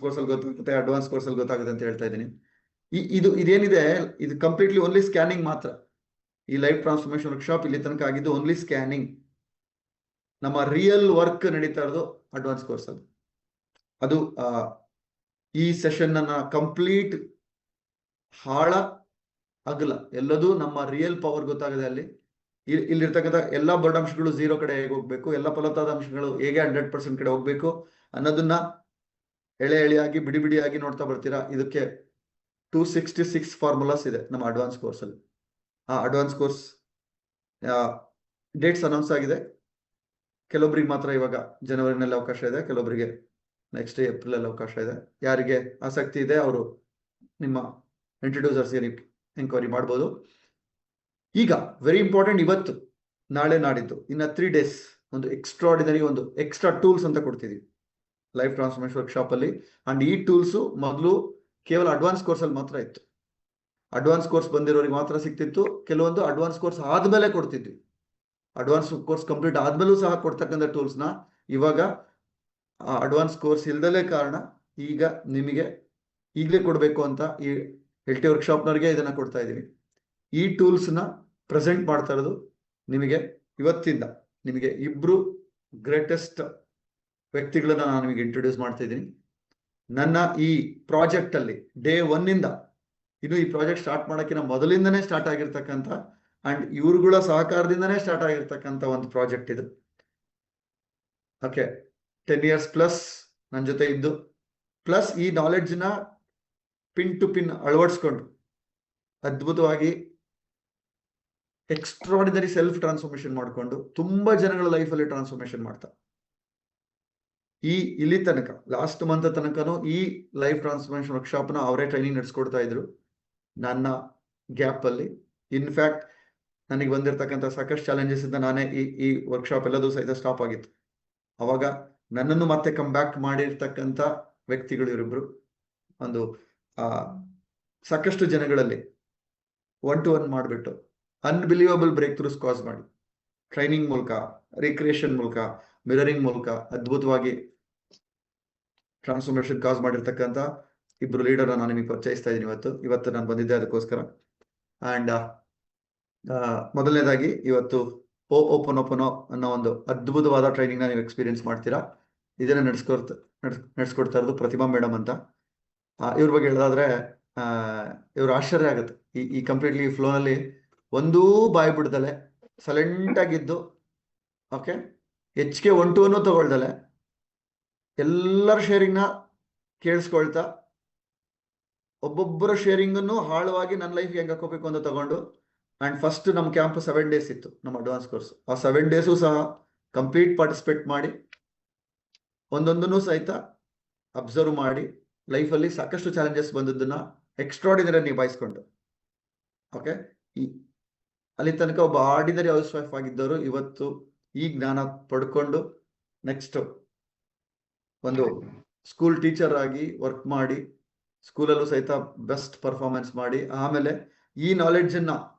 ಕೋರ್ಸಲ್ಲಿ ಗೊತ್ತಾಗುತ್ತೆ, ಅಡ್ವಾನ್ಸ್ ಕೋರ್ಸಲ್ಲಿ ಗೊತ್ತಾಗುತ್ತೆ ಅಂತ ಹೇಳ್ತಾ ಇದ್ದೀನಿ. ಇದೇನಿದೆ ಇದು ಕಂಪ್ಲೀಟ್ಲಿ ಓನ್ಲಿ ಸ್ಕ್ಯಾನಿಂಗ್ ಮಾತ್ರ. ಈ ಲೈಫ್ ಟ್ರಾನ್ಸ್ಫಾರ್ಮೇಶನ್ ವರ್ಕ್ಶಾಪ್ ಇಲ್ಲಿ ತನಕ ಆಗಿದ್ದು ಓನ್ಲಿ ಸ್ಕ್ಯಾನಿಂಗ್. ನಮ್ಮ ರಿಯಲ್ ವರ್ಕ್ ನಡೀತಾ ಇರೋದು ಅಡ್ವಾನ್ಸ್ ಕೋರ್ಸ್ ಅಲ್ಲಿ. ಅದು ಈ ಸೆಷನ್ ಅನ್ನ ಕಂಪ್ಲೀಟ್ ಹಾಳ ಅಗಲ ಎಲ್ಲದೂ ನಮ್ಮ ರಿಯಲ್ ಪವರ್ ಗೊತ್ತಾಗಿದೆ. ಅಲ್ಲಿ ಇಲ್ಲಿರ್ತಕ್ಕಂಥ ಎಲ್ಲಾ ಬರ್ಡಾಂಶಗಳು 0 ಕಡೆ ಹೇಗೆ ಹೋಗ್ಬೇಕು, ಎಲ್ಲ ಫಲವತ್ತಾದ ಅಂಶಗಳು ಹೇಗೆ 100% ಕಡೆ ಹೋಗ್ಬೇಕು ಅನ್ನೋದನ್ನ ಎಳೆಯಾಗಿ ಬಿಡಿಯಾಗಿ ನೋಡ್ತಾ ಬರ್ತೀರಾ. ಇದಕ್ಕೆ 266 ಫಾರ್ಮುಲಾಸ್ ಇದೆ ನಮ್ಮ ಅಡ್ವಾನ್ಸ್ ಕೋರ್ಸ್ ಅಲ್ಲಿ. ಆ ಅಡ್ವಾನ್ಸ್ ಕೋರ್ಸ್ ಡೇಟ್ಸ್ ಅನೌನ್ಸ್ ಆಗಿದೆ. ಕೆಲವೊಬ್ಬರಿಗೆ ಮಾತ್ರ ಇವಾಗ ಜನವರಿನಲ್ಲಿ ಅವಕಾಶ ಇದೆ, ಕೆಲವೊಬ್ಬರಿಗೆ ನೆಕ್ಸ್ಟ್ ಏಪ್ರಿಲ್ ಅಲ್ಲಿ ಅವಕಾಶ ಇದೆ. ಯಾರಿಗೆ ಆಸಕ್ತಿ ಇದೆ ಅವರು ನಿಮ್ಮ ಇಂಟ್ರೊಡ್ಯೂಸರ್ಸ್ ಎಂಕ್ವೈರಿ ಮಾಡ್ಬೋದು. ಈಗ ವೆರಿ ಇಂಪಾರ್ಟೆಂಟ್, ಇವತ್ತು ನಾಳೆ ನಾಡಿದ್ದು ಇನ್ನ 3 days ಒಂದು ಎಕ್ಸ್ಟ್ರಾರ್ಡಿನರಿ ಒಂದು ಎಕ್ಸ್ಟ್ರಾ ಟೂಲ್ಸ್ ಅಂತ ಕೊಡ್ತಿದೀವಿ ಲೈಫ್ ಟ್ರಾನ್ಸ್ಫಾರ್ಮೇಶನ್ ವರ್ಕ್ಶಾಪ್ ಅಲ್ಲಿ. ಅಂಡ್ ಈ ಟೂಲ್ಸ್ ಮೊದಲು ಕೇವಲ ಅಡ್ವಾನ್ಸ್ ಕೋರ್ಸ್ ಅಲ್ಲಿ ಮಾತ್ರ ಇತ್ತು. ಅಡ್ವಾನ್ಸ್ ಕೋರ್ಸ್ ಬಂದಿರೋರಿಗೆ ಮಾತ್ರ ಸಿಗ್ತಿತ್ತು. ಕೆಲವೊಂದು ಅಡ್ವಾನ್ಸ್ ಕೋರ್ಸ್ ಆದ್ಮೇಲೆ ಕೊಡ್ತಿದ್ವಿ. ಅಡ್ವಾನ್ಸ್ ಕೋರ್ಸ್ ಕಂಪ್ಲೀಟ್ ಆದ್ಮೇಲೂ ಸಹ ಕೊಡ್ತಕ್ಕಂಥ ಟೂಲ್ಸ್ ನ ಇವಾಗ ಅಡ್ವಾನ್ಸ್ ಕೋರ್ಸ್ ಇಲ್ದಲೇ ಕಾರಣ ಈಗ ನಿಮಗೆ ಈಗಲೇ ಕೊಡ್ಬೇಕು ಅಂತ ಈ LT ವರ್ಕ್ಶಾಪ್ನವ್ರಿಗೆ ಇದನ್ನ ಕೊಡ್ತಾ ಇದೀವಿ. ಈ ಟೂಲ್ಸ್ ನ ಪ್ರೆಸೆಂಟ್ ಮಾಡ್ತಾ ಇರೋದು ನಿಮಗೆ ಇವತ್ತಿಂದ ನಿಮಗೆ ಇಬ್ರು ಗ್ರೇಟೆಸ್ಟ್ ವ್ಯಕ್ತಿಗಳನ್ನ ನಾನು ನಿಮಗೆ ಇಂಟ್ರೊಡ್ಯೂಸ್ ಮಾಡ್ತಾ ಇದ್ದೀನಿ. ನನ್ನ ಈ ಪ್ರಾಜೆಕ್ಟ್ ಅಲ್ಲಿ ಡೇ 1 ಇಂದ ಇನ್ನು ಈ ಪ್ರಾಜೆಕ್ಟ್ ಸ್ಟಾರ್ಟ್ ಮಾಡೋಕ್ಕಿಂತ ಮೊದಲಿಂದನೇ ಸ್ಟಾರ್ಟ್ ಆಗಿರ್ತಕ್ಕಂಥ ಅಂಡ್ ಇವ್ರುಗಳ ಸಹಕಾರದಿಂದನೇ ಸ್ಟಾರ್ಟ್ ಆಗಿರ್ತಕ್ಕಂಥ ಒಂದು ಪ್ರಾಜೆಕ್ಟ್ ಇದು. ಓಕೆ, 10 years ಪ್ಲಸ್ ನನ್ನ ಜೊತೆ ಇದ್ದು, ಪ್ಲಸ್ ಈ ನಾಲೆಡ್ಜ್ ನ ಪಿನ್ ಟು ಪಿನ್ ಅಳವಡಿಸ್ಕೊಂಡು ಅದ್ಭುತವಾಗಿ ಎಕ್ಸ್ಟ್ರಾರ್ಡಿನರಿ ಸೆಲ್ಫ್ ಟ್ರಾನ್ಸ್ಫಾರ್ಮೇಶನ್ ಮಾಡಿಕೊಂಡು ತುಂಬಾ ಜನಗಳ ಲೈಫಲ್ಲಿ ಟ್ರಾನ್ಸ್ಫಾರ್ಮೇಶನ್ ಮಾಡ್ತಾ ಇಲ್ಲಿ ತನಕ ಲಾಸ್ಟ್ ಮಂತ್ ತನಕನೂ ಈ ಲೈಫ್ ಟ್ರಾನ್ಸ್ಫಾರ್ಮೇಶನ್ ವರ್ಕ್ಶಾಪ್ ನ ಅವರೇ ಟ್ರೈನಿಂಗ್ ನಡೆಸ್ಕೊಡ್ತಾ ಇದ್ರು ನನ್ನ ಗ್ಯಾಪ್ ಅಲ್ಲಿ. ಇನ್ಫ್ಯಾಕ್ಟ್ ನನಗೆ ಬಂದಿರತಕ್ಕಂಥ ಸಾಕಷ್ಟು ಚಾಲೆಂಜಸ್ ಇಂದ ನಾನೇ ಈ ವರ್ಕ್ಶಾಪ್ ಎಲ್ಲದೂ ಸಹಿತ ಸ್ಟಾಪ್ ಆಗಿತ್ತು. ಅವಾಗ ನನ್ನನ್ನು ಮತ್ತೆ ಕಮ್ ಬ್ಯಾಕ್ ಮಾಡಿರ್ತಕ್ಕಂಥ ವ್ಯಕ್ತಿಗಳು ಇವರಿಬ್ರು. ಒಂದು ಸಾಕಷ್ಟು ಜನಗಳಲ್ಲಿ 1-to-1 ಮಾಡಿಬಿಟ್ಟು ಅನ್ಬಿಲೀವಬಲ್ ಬ್ರೇಕ್ ಥ್ರೂಸ್ ಕಾಸ್ ಮಾಡಿ ಟ್ರೈನಿಂಗ್ ಮೂಲಕ, ರಿಕ್ರಿಯೇಷನ್ ಮೂಲಕ, ಮಿರರಿಂಗ್ ಮೂಲಕ ಅದ್ಭುತವಾಗಿ ಟ್ರಾನ್ಸ್ಫಾರ್ಮೇಶನ್ ಕಾಸ್ ಮಾಡಿರ್ತಕ್ಕಂಥ ಇಬ್ರು ಲೀಡರ್ ನಾನು ನಿಮಗೆ ಪರಿಚಯಿಸ್ತಾ ಇದ್ದೀನಿ ಇವತ್ತು ನಾನು ಬಂದಿದ್ದೆ ಅದಕ್ಕೋಸ್ಕರ. ಅಂಡ್ ಮೊದಲನೇದಾಗಿ ಇವತ್ತು ಓಪನೋ ಅನ್ನೋ ಒಂದು ಅದ್ಭುತವಾದ ಟ್ರೈನಿಂಗ್ ನೀವು ಎಕ್ಸ್ಪೀರಿಯನ್ಸ್ ಮಾಡ್ತೀರಾ. ಇದನ್ನ ನಡೆಸ್ಕೊಡ್ತಾ ಇರೋದು ಪ್ರತಿಮಾ ಮೇಡಮ್ ಅಂತ. ಇವ್ರ ಬಗ್ಗೆ ಹೇಳೋದಾದ್ರೆ ಇವ್ರ ಆಶ್ಚರ್ಯ ಆಗುತ್ತೆ. ಈ ಕಂಪ್ಲೀಟ್ಲಿ ಫ್ಲೋನಲ್ಲಿ ಒಂದೂ ಬಾಯಿ ಬಿಡ್ದಲೆ ಸೈಲೆಂಟ್ ಆಗಿದ್ದು, ಓಕೆ, ಹೆಚ್ಚಿಗೆ 1-to-1 ತಗೊಳ್ದಲೆ ಎಲ್ಲರ ಶೇರಿಂಗ್ ನ ಕೇಳಿಸ್ಕೊಳ್ತಾ ಒಬ್ಬೊಬ್ಬರ ಶೇರಿಂಗ್ ಅನ್ನು ಆಳವಾಗಿ ನನ್ನ ಲೈಫ್ ಹೆಂಗ್ ಹಾಕೋಬೇಕು ಅಂತ ತಗೊಂಡು. ಅಂಡ್ ಫಸ್ಟ್ ನಮ್ಮ ಕ್ಯಾಂಪ್ 7 days ಇತ್ತು, ನಮ್ಮ ಅಡ್ವಾನ್ಸ್ ಕೋರ್ಸ್. ಆ 7 days ಸಹ ಕಂಪ್ಲೀಟ್ ಪಾರ್ಟಿಸಿಪೇಟ್ ಮಾಡಿ ಒಂದೊಂದನ್ನು ಸಹಿತ ಅಬ್ಸರ್ವ್ ಮಾಡಿ ಲೈಫಲ್ಲಿ ಸಾಕಷ್ಟು ಚಾಲೆಂಜಸ್ ಬಂದದ್ದನ್ನ ಎಕ್ಸ್ಟ್ರಾರ್ಡಿನರಿ ನಿಭಾಯಿಸ್ಕೊಂಡು, ಓಕೆ, ಅಲ್ಲಿ ತನಕ ಒಬ್ಬ ಆರ್ಡಿನರಿ ಹೌಸ್ ವೈಫ್ ಆಗಿದ್ದವರು ಇವತ್ತು ಈ ಜ್ಞಾನ ಪಡ್ಕೊಂಡು ನೆಕ್ಸ್ಟ್ ಒಂದು ಸ್ಕೂಲ್ ಟೀಚರ್ ಆಗಿ ವರ್ಕ್ ಮಾಡಿ ಸ್ಕೂಲಲ್ಲೂ ಸಹಿತ ಬೆಸ್ಟ್ ಪರ್ಫಾರ್ಮೆನ್ಸ್ ಮಾಡಿ ಆಮೇಲೆ ಈ ನಾಲೆಡ್ಜ್ ಅನ್ನ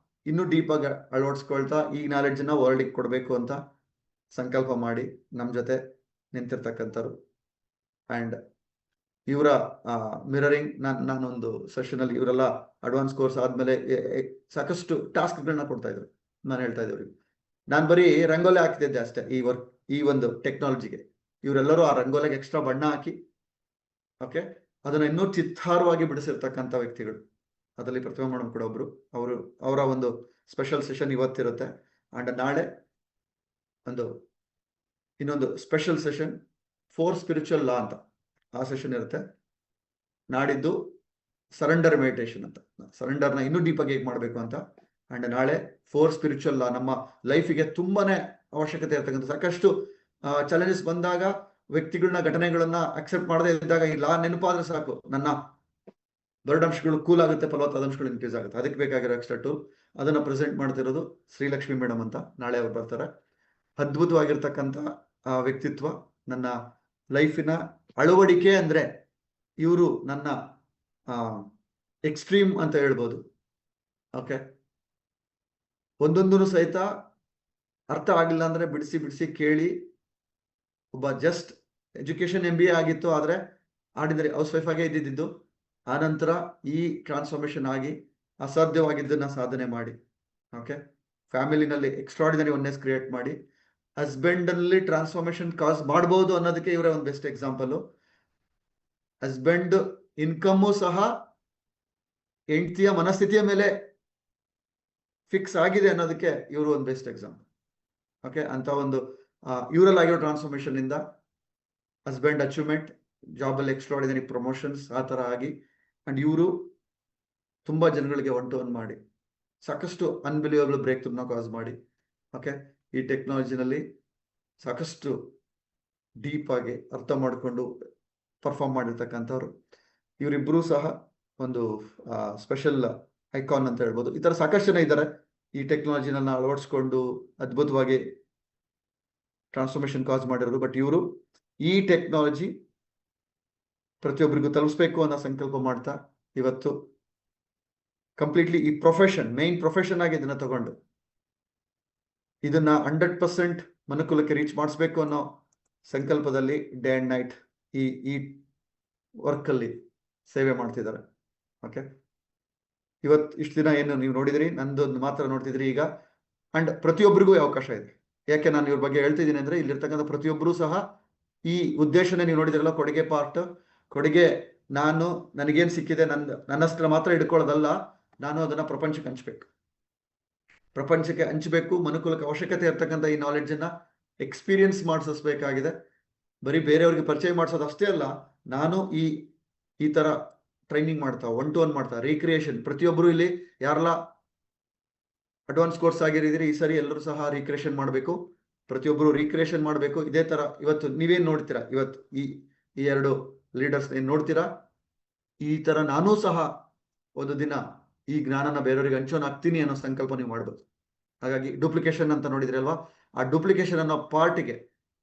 ಇನ್ನೂ ಡೀಪ್ ಆಗಿ ಅಳವಡಿಸ್ಕೊಳ್ತಾ ಈ ನಾಲೆಡ್ಜ್ ಅನ್ನ ವರ್ಲ್ಡ್ ಕೊಡ್ಬೇಕು ಅಂತ ಸಂಕಲ್ಪ ಮಾಡಿ ನಮ್ಮ ಜೊತೆ ನಿಂತಿರ್ತಕ್ಕಂಥವ್ರು. ಅಂಡ್ ಇವರ ಮಿರರಿಂಗ್ ನಾನೊಂದು ಸೆಷನ್ ಅಲ್ಲಿ ಇವರೆಲ್ಲ ಅಡ್ವಾನ್ಸ್ ಕೋರ್ಸ್ ಆದ್ಮೇಲೆ ಸಾಕಷ್ಟು ಟಾಸ್ಕ್ ಗಳನ್ನ ಕೊಡ್ತಾ ಇದ್ರು. ನಾನು ಹೇಳ್ತಾ ಇದ್ದೀವಿ ನಾನು ಬರೀ ರಂಗೋಲಿ ಹಾಕ್ತಿದ್ದೆ ಅಷ್ಟೇ ಈ ಒಂದು ಟೆಕ್ನಾಲಜಿಗೆ. ಇವರೆಲ್ಲರೂ ಆ ರಂಗೋಲಿಗೆ ಎಕ್ಸ್ಟ್ರಾ ಬಣ್ಣ ಹಾಕಿ, ಓಕೆ, ಅದನ್ನ ಇನ್ನೂ ಚಿತ್ತಾರವಾಗಿ ಬಿಡಿಸಿರ್ತಕ್ಕಂಥ ವ್ಯಕ್ತಿಗಳು. ಅದರಲ್ಲಿ ಪ್ರತಿಮಾ ಮೇಡಮ್ ಕೂಡ ಒಬ್ರು. ಅವರ ಒಂದು ಸ್ಪೆಷಲ್ ಸೆಷನ್ ಇವತ್ತಿರುತ್ತೆ. ಅಂಡ್ ನಾಳೆ ಇನ್ನೊಂದು ಸ್ಪೆಷಲ್ ಸೆಷನ್ 4 ಸ್ಪಿರಿಚುವಲ್ ಲಾ ಅಂತ ಆ ಸೆಷನ್ ಇರುತ್ತೆ. ನಾಡಿದ್ದು ಸರೆಂಡರ್ ಮೆಡಿಟೇಷನ್ ಅಂತ, ಸರೆಂಡರ್ನ ಇನ್ನೂ ಡೀಪ್ ಆಗಿ ಹೇಗೆ ಮಾಡಬೇಕು ಅಂತ. ಅಂಡ್ ನಾಳೆ 4 ಸ್ಪಿರಿಚುವಲ್ ಲಾ. ನಮ್ಮ ಲೈಫಿಗೆ ತುಂಬಾನೇ ಅವಶ್ಯಕತೆ ಇರ್ತಕ್ಕಂಥ ಸಾಕಷ್ಟು ಚಾಲೆಂಜಸ್ ಬಂದಾಗ ವ್ಯಕ್ತಿಗಳನ್ನ ಘಟನೆಗಳನ್ನ ಅಕ್ಸೆಪ್ಟ್ ಮಾಡದೇ ಇದ್ದಾಗ ಈ ಲಾ ನೆನಪಾದ್ರೆ ಸಾಕು, ನನ್ನ ಅಂಶಗಳು ಕೂಲ್ ಆಗುತ್ತೆ, ಫಲವತ್ತಾದ ಅಂಶಗಳು ಇನ್ಕ್ರೀಸ್ ಆಗುತ್ತೆ. ಅದಕ್ಕೆ ಬೇಕಾಗಿರೋ ಎಕ್ಸ್ಟ್ರಾ ಟೂಲ್ ಅದನ್ನ ಪ್ರೆಸೆಂಟ್ ಮಾಡ್ತಿರೋದು ಶ್ರೀಲಕ್ಷ್ಮಿ ಮೇಡಮ್ ಅಂತ. ನಾಳೆ ಅವ್ರು ಬರ್ತಾರೆ. ಅದ್ಭುತವಾಗಿರ್ತಕ್ಕಂಥ ವ್ಯಕ್ತಿತ್ವ, ನನ್ನ ಲೈಫಿನ ಅಳವಡಿಕೆ. ಅಂದ್ರೆ ಇವರು ನನ್ನ ಎಕ್ಸ್ಟ್ರೀಮ್ ಅಂತ ಹೇಳ್ಬೋದು. ಓಕೆ, ಒಂದೊಂದೂ ಸಹಿತ ಅರ್ಥ ಆಗಿಲ್ಲ ಅಂದ್ರೆ ಬಿಡಿಸಿ ಕೇಳಿ. ಒಬ್ಬ ಜಸ್ಟ್ ಎಜುಕೇಶನ್ MBA ಆಗಿತ್ತು, ಆದ್ರೆ ಆರ್ಡಿನರಿ ಹೌಸ್ ವೈಫ್ ಆಗೇ ಇದ್ದಿದ್ದು, ಆನಂತರ ಈ ಟ್ರಾನ್ಸ್ಫಾರ್ಮೇಶನ್ ಆಗಿ ಅಸಾಧ್ಯವಾಗಿದ್ದನ್ನ ಸಾಧನೆ ಮಾಡಿ, ಓಕೆ, ಫ್ಯಾಮಿಲಿನಲ್ಲಿ ಎಕ್ಸ್ಟ್ರಾರ್ಡಿನರಿ ಒನ್ನೆಸ್ ಕ್ರಿಯೇಟ್ ಮಾಡಿ ಹಸ್ಬೆಂಡ್ ಅಲ್ಲಿ ಟ್ರಾನ್ಸ್ಫಾರ್ಮೇಶನ್ ಕಾಸ್ ಮಾಡಬಹುದು ಅನ್ನೋದಕ್ಕೆ ಇವರೇ ಒಂದು ಬೆಸ್ಟ್ ಎಕ್ಸಾಂಪಲ್. ಹಸ್ಬೆಂಡ್ ಇನ್ಕಮ್ ಸಹ ಹೆಂಡತಿಯ ಮನಸ್ಥಿತಿಯ ಮೇಲೆ ಫಿಕ್ಸ್ ಆಗಿದೆ ಅನ್ನೋದಕ್ಕೆ ಇವರು ಒಂದು ಬೆಸ್ಟ್ ಎಕ್ಸಾಂಪಲ್. ಓಕೆ, ಅಂತ ಒಂದು ಇವರಲ್ಲಿ ಆಗಿರೋ ಟ್ರಾನ್ಸ್ಫಾರ್ಮೇಶನ್ ಇಂದ ಹಸ್ಬೆಂಡ್ ಅಚೀವ್ಮೆಂಟ್, ಜಾಬ್ ಅಲ್ಲಿ ಎಕ್ಸ್ಟ್ರಾರ್ಡಿನರಿ ಪ್ರಮೋಷನ್ಸ್ ಆ ತರ ಆಗಿ, ಅಂಡ್ ಇವರು ತುಂಬಾ ಜನಗಳಿಗೆ ಒನ್ ಟು ಒನ್ ಮಾಡಿ ಸಾಕಷ್ಟು ಅನ್ಬಿಲಿಯಬಲ್ ಬ್ರೇಕ್ ಥ್ರೂನ ಕಾಸ್ ಮಾಡಿ, ಓಕೆ, ಈ ಟೆಕ್ನಾಲಜಿನಲ್ಲಿ ಸಾಕಷ್ಟು ಡೀಪ್ ಆಗಿ ಅರ್ಥ ಮಾಡಿಕೊಂಡು ಪರ್ಫಾರ್ಮ್ ಮಾಡಿರ್ತಕ್ಕಂಥವ್ರು. ಇವರಿಬ್ಬರು ಸಹ ಒಂದು ಸ್ಪೆಷಲ್ ಐಕಾನ್ ಅಂತ ಹೇಳ್ಬೋದು. ಈ ತರ ಸಾಕಷ್ಟು ಜನ ಇದ್ದಾರೆ ಈ ಟೆಕ್ನಾಲಜಿನ ಅಳವಡಿಸ್ಕೊಂಡು ಅದ್ಭುತವಾಗಿ ಟ್ರಾನ್ಸ್ಫಾರ್ಮೇಶನ್ ಕಾಸ್ ಮಾಡಿರೋರು. ಬಟ್ ಇವರು ಈ ಟೆಕ್ನಾಲಜಿ ಪ್ರತಿಯೊಬ್ಬರಿಗೂ ತಲುಪಿಸ್ಬೇಕು ಅನ್ನೋ ಸಂಕಲ್ಪ ಮಾಡ್ತಾ ಇವತ್ತು ಕಂಪ್ಲೀಟ್ಲಿ ಈ ಪ್ರೊಫೆಷನ್, ಮೇನ್ ಪ್ರೊಫೆಷನ್ ಆಗಿ ಇದನ್ನ ತಗೊಂಡು ಇದನ್ನ 100% ಮನುಕುಲಕ್ಕೆ ರೀಚ್ ಮಾಡಿಸ್ಬೇಕು ಅನ್ನೋ ಸಂಕಲ್ಪದಲ್ಲಿ ಡೇ ಅಂಡ್ ನೈಟ್ ಈ ವರ್ಕ್ ಅಲ್ಲಿ ಸೇವೆ ಮಾಡ್ತಿದ್ದಾರೆ. ಓಕೆ, ಇವತ್ತು ಇಷ್ಟು ದಿನ ಏನು ನೀವು ನೋಡಿದ್ರಿ, ನಂದೊಂದು ಮಾತ್ರ ನೋಡ್ತಿದ್ರಿ ಈಗ. ಅಂಡ್ ಪ್ರತಿಯೊಬ್ಬರಿಗೂ ಅವಕಾಶ ಇದೆ. ಯಾಕೆ ನಾನು ಇವ್ರ ಬಗ್ಗೆ ಹೇಳ್ತಿದ್ದೀನಿ ಅಂದ್ರೆ, ಇಲ್ಲಿರ್ತಕ್ಕಂಥ ಪ್ರತಿಯೊಬ್ಬರು ಸಹ ಈ ಉದ್ದೇಶನೇ ನೀವು ನೋಡಿದ್ರಲ್ಲ, ಕೊಡುಗೆ ಪಾರ್ಟ್, ಕೊಡುಗೆ ನಾನು ನನಗೇನ್ ಸಿಕ್ಕಿದೆ ನನ್ನಷ್ಟರ ಮಾತ್ರ ಹಿಡ್ಕೊಳ್ಳೋದಲ್ಲ, ನಾನು ಅದನ್ನ ಪ್ರಪಂಚಕ್ಕೆ ಹಂಚಬೇಕು. ಮನುಕುಲಕ್ಕೆ ಅವಶ್ಯಕತೆ ಇರ್ತಕ್ಕಂಥ ಈ ನಾಲೆಡ್ಜ್ ಅನ್ನ ಎಕ್ಸ್ಪೀರಿಯನ್ಸ್ ಮಾಡಿಸಬೇಕಾಗಿದೆ. ಬರೀ ಬೇರೆಯವ್ರಿಗೆ ಪರಿಚಯ ಮಾಡಿಸೋದು ಅಷ್ಟೇ ಅಲ್ಲ, ನಾನು ಈ ತರ ಟ್ರೈನಿಂಗ್ ಮಾಡ್ತಾ, ಒನ್ ಟು ಒನ್ ಮಾಡ್ತಾ, ರೀಕ್ರಿಯೇಷನ್, ಪ್ರತಿಯೊಬ್ಬರು ಇಲ್ಲಿ ಯಾರೆಲ್ಲ ಅಡ್ವಾನ್ಸ್ ಕೋರ್ಸ್ ಆಗಿರಿದ್ರಿ ಈ ಸರಿ ಎಲ್ಲರೂ ಸಹ ರೀಕ್ರಿಯೇಷನ್ ಮಾಡಬೇಕು, ಪ್ರತಿಯೊಬ್ಬರು ರೀಕ್ರಿಯೇಷನ್ ಮಾಡಬೇಕು. ಇದೇ ತರ ಇವತ್ತು ನೀವೇನ್ ನೋಡ್ತೀರಾ, ಇವತ್ತು ಈ ಎರಡು ಲೀಡರ್ಸ್ ಏನ್ ನೋಡ್ತೀರಾ, ಈ ತರ ನಾನೂ ಸಹ ಒಂದು ದಿನ ಈ ಜ್ಞಾನನ ಬೇರೆಯವರಿಗೆ ಹಂಚೋನಾಗ್ತೀನಿ ಅನ್ನೋ ಸಂಕಲ್ಪ ನೀವು ಮಾಡ್ಬೋದು. ಹಾಗಾಗಿ ಡೂಪ್ಲಿಕೇಶನ್ ಅಂತ ನೋಡಿದ್ರಿ ಅಲ್ವಾ, ಆ ಡೂಪ್ಲಿಕೇಶನ್ ಅನ್ನೋ ಪಾರ್ಟಿಗೆ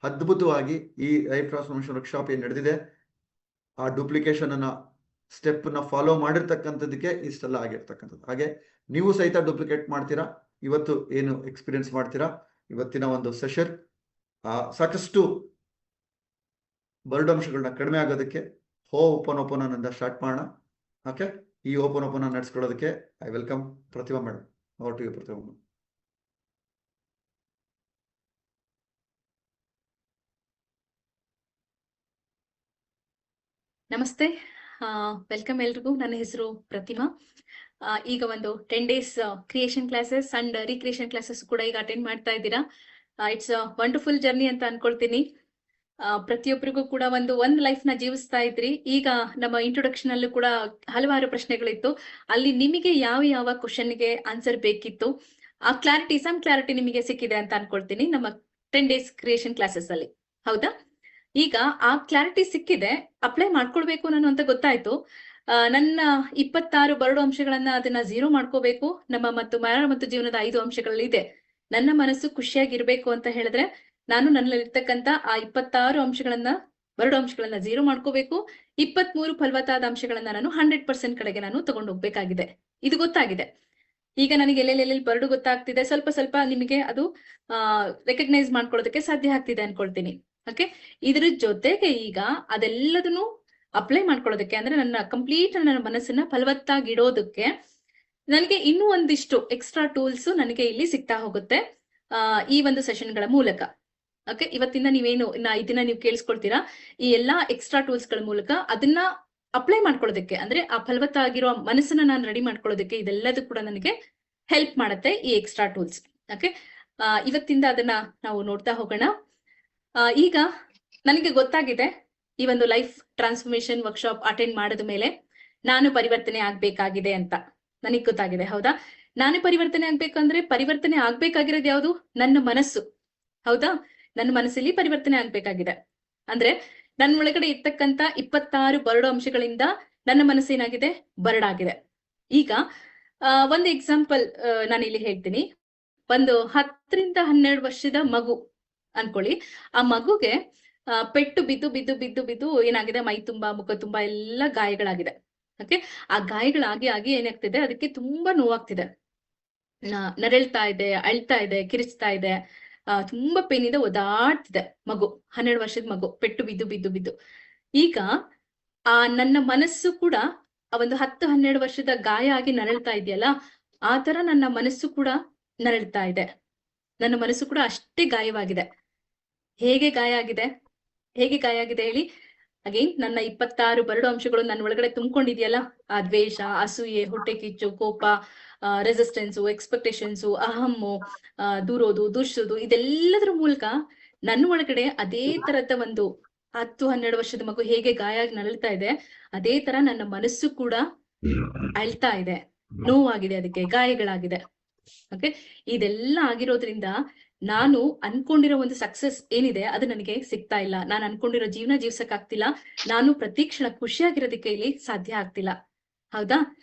ಅದ್ಭುತವಾಗಿ ಈ ಲೈಫ್ ಟ್ರಾನ್ಸ್ಫಾರ್ಮೇಶನ್ ವರ್ಕ್ಶಾಪ್ ಏನ್ ನಡೆದಿದೆ, ಆ ಡೂಪ್ಲಿಕೇಶನ್ ಅನ್ನ ಸ್ಟೆಪ್ ನ ಫಾಲೋ ಮಾಡಿರ್ತಕ್ಕಂಥದಕ್ಕೆ ಇಷ್ಟೆಲ್ಲ ಆಗಿರ್ತಕ್ಕಂಥದ್ದು. ಹಾಗೆ ನೀವು ಸಹಿತ ಡೂಪ್ಲಿಕೇಟ್ ಮಾಡ್ತೀರಾ, ಇವತ್ತು ಏನು ಎಕ್ಸ್ಪೀರಿಯನ್ಸ್ ಮಾಡ್ತೀರಾ. ಇವತ್ತಿನ ಒಂದು ಸೆಷನ್ ಸಾಕಷ್ಟು ಬರ್ಡ್ ಅಂಶಗಳನ್ನ ಕಡಿಮೆ ಆಗೋದಕ್ಕೆ ಓಪನ್ ಸ್ಟಾರ್ಟ್ ಮಾಡೋಣ. ಓಕೆ, ಈ ಓಪನ್ ನಡೆಸ್ಕೊಳ್ಳೋದಕ್ಕೆ I welcome Prathibha madam. Over to you Prathibha madam. ನಮಸ್ತೆ, ವೆಲ್ಕಮ್ ಎಲ್ರಿಗೂ. ನನ್ನ ಹೆಸರು ಪ್ರತಿಮಾ. ಈಗ ಒಂದು 10 days creation classes and recreation classes ಕೂಡ ಈಗ ಅಟೆಂಡ್ ಮಾಡ್ತಾ ಇದ್ದೀರಾ. ಇಟ್ಸ್ ವಂಡರ್ಫುಲ್ ಜರ್ನಿ ಅಂತ ಅನ್ಕೊಳ್ತೀನಿ. ಪ್ರತಿಯೊಬ್ಬರಿಗೂ ಕೂಡ ಒಂದು ಲೈಫ್ ನ ಜೀವಿಸ್ತಾ ಇದ್ರಿ. ಈಗ ನಮ್ಮ ಇಂಟ್ರೊಡಕ್ಷನ್ ಅಲ್ಲೂ ಕೂಡ ಹಲವಾರು ಪ್ರಶ್ನೆಗಳಿತ್ತು. ಅಲ್ಲಿ ನಿಮಗೆ ಯಾವ ಕ್ವಶನ್ಗೆ ಆನ್ಸರ್ ಬೇಕಿತ್ತು, ಆ ಸಮ್ ಕ್ಲಾರಿಟಿ ನಿಮಗೆ ಸಿಕ್ಕಿದೆ ಅಂತ ಅನ್ಕೊಳ್ತೀನಿ ನಮ್ಮ 10 days ಕ್ರಿಯೇಷನ್ ಕ್ಲಾಸಸ್ ಅಲ್ಲಿ. ಹೌದಾ? ಈಗ ಆ ಕ್ಲಾರಿಟಿ ಸಿಕ್ಕಿದೆ, ಅಪ್ಲೈ ಮಾಡ್ಕೊಳ್ಬೇಕು ನಾನು ಅಂತ ಗೊತ್ತಾಯ್ತು. ನನ್ನ 26 ಬರಡು ಅಂಶಗಳನ್ನ ಅದನ್ನ 0 ಮಾಡ್ಕೋಬೇಕು. ಮರಣ ಮತ್ತು ಜೀವನದ 5 ಅಂಶಗಳಲ್ಲಿ ಇದೆ. ನನ್ನ ಮನಸ್ಸು ಖುಷಿಯಾಗಿರ್ಬೇಕು ಅಂತ ಹೇಳಿದ್ರೆ ನಾನು ನನ್ನಲ್ಲಿರ್ತಕ್ಕಂಥ ಆ 26 ಬರಡು ಅಂಶಗಳನ್ನ 0 ಮಾಡ್ಕೋಬೇಕು. 23 ಫಲವತ್ತಾದ ಅಂಶಗಳನ್ನ ನಾನು 100% ಕಡೆಗೆ ನಾನು ತಗೊಂಡು ಹೋಗ್ಬೇಕಾಗಿದೆ. ಇದು ಗೊತ್ತಾಗಿದೆ. ಈಗ ನನಗೆ ಎಲ್ಲೆಲ್ಲಿ ಬರಡು ಗೊತ್ತಾಗ್ತಿದೆ, ಸ್ವಲ್ಪ ನಿಮಗೆ ಅದು ರೆಕಗ್ನೈಸ್ ಮಾಡ್ಕೊಳ್ಳೋದಕ್ಕೆ ಸಾಧ್ಯ ಆಗ್ತಿದೆ ಅನ್ಕೊಳ್ತೀನಿ. ಓಕೆ, ಇದ್ರ ಜೊತೆಗೆ ಈಗ ಅದೆಲ್ಲದನ್ನು ಅಪ್ಲೈ ಮಾಡ್ಕೊಳ್ಳೋದಕ್ಕೆ, ಅಂದ್ರೆ ನನ್ನ ಮನಸ್ಸನ್ನ ಫಲವತ್ತಾಗಿಡೋದಕ್ಕೆ ನನಗೆ ಇನ್ನೂ ಒಂದಿಷ್ಟು ಎಕ್ಸ್ಟ್ರಾ ಟೂಲ್ಸ್ ನನಗೆ ಇಲ್ಲಿ ಸಿಗ್ತಾ ಹೋಗುತ್ತೆ ಈ ಒಂದು ಸೆಷನ್ಗಳ ಮೂಲಕ. ಓಕೆ, ಇವತ್ತಿಂದ ನೀವೇನು ಇದನ್ನ ನೀವು ಕೇಳಿಸ್ಕೊಳ್ತೀರಾ, ಈ ಎಲ್ಲಾ ಎಕ್ಸ್ಟ್ರಾ ಟೂಲ್ಸ್ ಗಳ ಮೂಲಕ ಅದನ್ನ ಅಪ್ಲೈ ಮಾಡ್ಕೊಳ್ಳೋದಕ್ಕೆ, ಅಂದ್ರೆ ಆ ಫಲವತ್ತಾಗಿರೋ ಮನಸ್ಸನ್ನ ನಾನು ರೆಡಿ ಮಾಡ್ಕೊಳ್ಳೋದಕ್ಕೆ ಇದೆಲ್ಲದೂ ಕೂಡ ನನಗೆ ಹೆಲ್ಪ್ ಮಾಡುತ್ತೆ ಈ ಎಕ್ಸ್ಟ್ರಾ ಟೂಲ್ಸ್. ಓಕೆ, ಇವತ್ತಿಂದ ಅದನ್ನ ನಾವು ನೋಡ್ತಾ ಹೋಗೋಣ. ಈಗ ನನಗೆ ಗೊತ್ತಾಗಿದೆ, ಈ ಒಂದು ಲೈಫ್ ಟ್ರಾನ್ಸ್ಫಾರ್ಮೇಶನ್ ವರ್ಕ್ಶಾಪ್ ಅಟೆಂಡ್ ಮಾಡಿದ ಮೇಲೆ ನಾನು ಪರಿವರ್ತನೆ ಆಗ್ಬೇಕಾಗಿದೆ ಅಂತ ನನಗೆ ಗೊತ್ತಾಗಿದೆ. ಹೌದಾ? ನಾನು ಪರಿವರ್ತನೆ ಪರಿವರ್ತನೆ ಆಗ್ಬೇಕಾಗಿರೋದು ಯಾವುದು? ನನ್ನ ಮನಸ್ಸು. ಹೌದಾ? ನನ್ನ ಮನಸ್ಸಲ್ಲಿ ಪರಿವರ್ತನೆ ಆಗ್ಬೇಕಾಗಿದೆ. ಅಂದ್ರೆ ನನ್ನ ಒಳಗಡೆ ಇರ್ತಕ್ಕಂತ 26 ಬರಡು ಅಂಶಗಳಿಂದ ನನ್ನ ಮನಸ್ಸೇನಾಗಿದೆ? ಬರಡಾಗಿದೆ. ಈಗ ಒಂದು ಎಕ್ಸಾಂಪಲ್ ನಾನು ಇಲ್ಲಿ ಹೇಳ್ತೀನಿ. ಒಂದು 10 ರಿಂದ 12 ವರ್ಷದ ಮಗು ಅನ್ಕೊಳ್ಳಿ. ಆ ಮಗುಗೆ ಪೆಟ್ಟು ಬಿದ್ದು ಏನಾಗಿದೆ, ಮೈ ತುಂಬಾ ಮುಖ ತುಂಬಾ ಎಲ್ಲ ಗಾಯಗಳಾಗಿದೆ. ಓಕೆ, ಆ ಗಾಯಗಳಾಗಿ ಏನಾಗ್ತಿದೆ, ಅದಕ್ಕೆ ತುಂಬಾ ನೋವಾಗ್ತಿದೆ, ನರಳ್ತಾ ಇದೆ, ಅಳ್ತಾ ಇದೆ, ಕಿರಿಚ್ತಾ ಇದೆ, ತುಂಬಾ ಪೇನಿಂದ ಒದಾಡ್ತಿದೆ ಮಗು. 12 ವರ್ಷದ ಮಗು ಪೆಟ್ಟು ಬಿದ್ದು ಈಗ ನನ್ನ ಮನಸ್ಸು ಕೂಡ ಆ ಒಂದು 10-12 ವರ್ಷದ ಗಾಯ ಆಗಿ ನರಳ್ತಾ ಇದೆಯಲ್ಲ, ಆ ತರ ನನ್ನ ಮನಸ್ಸು ಕೂಡ ನರಳ್ತಾ ಇದೆ. ನನ್ನ ಮನಸ್ಸು ಕೂಡ ಅಷ್ಟೇ ಗಾಯವಾಗಿದೆ. ಹೇಗೆ ಗಾಯ ಆಗಿದೆ ಹೇಳಿ? ಅಗೇನ್ ನನ್ನ 26 ಬರಡು ಅಂಶಗಳು ನನ್ನ ಒಳಗಡೆ ತುಂಬಿಕೊಂಡಿದೆಯಲ್ಲ, ಆ ದ್ವೇಷ, ಅಸೂಯೆ, ಹೊಟ್ಟೆ ಕಿಚ್ಚು, ಕೋಪ, ರೆಸಿಸ್ಟೆನ್ಸು, ಎಕ್ಸ್ಪೆಕ್ಟೇಷನ್ಸು, ಅಹಮ್ಮು, ದೂರೋದು, ದೂಷಿಸೋದು, ಇದೆಲ್ಲದರ ಮೂಲಕ ನನ್ನ ಒಳಗಡೆ ಅದೇ ತರದ ಒಂದು 10-12 ವರ್ಷದ ಮಗು ಹೇಗೆ ಗಾಯ ಆಗಿ ನರಳ್ತಾ ಇದೆ, ಅದೇ ತರ ನನ್ನ ಮನಸ್ಸು ಕೂಡ ಅಳ್ತಾ ಇದೆ, ನೋವಾಗಿದೆ, ಅದಕ್ಕೆ ಗಾಯಗಳಾಗಿದೆ. ಓಕೆ, ಇದೆಲ್ಲ ಆಗಿರೋದ್ರಿಂದ ನಾನು ಅನ್ಕೊಂಡಿರೋ ಒಂದು ಸಕ್ಸಸ್ ಏನಿದೆ ಅದು ನನಗೆ ಸಿಗ್ತಾ ಇಲ್ಲ. ನಾನು ಅನ್ಕೊಂಡಿರೋ ಜೀವನ ಜೀವ್ಸಕ್ ಆಗ್ತಿಲ್ಲ. ನಾನು ಪ್ರತಿ ಕ್ಷಣ ಖುಷಿಯಾಗಿರೋದಕ್ಕೆ ಇಲ್ಲಿ ಸಾಧ್ಯ ಆಗ್ತಿಲ್ಲ. ಹೌದಾ?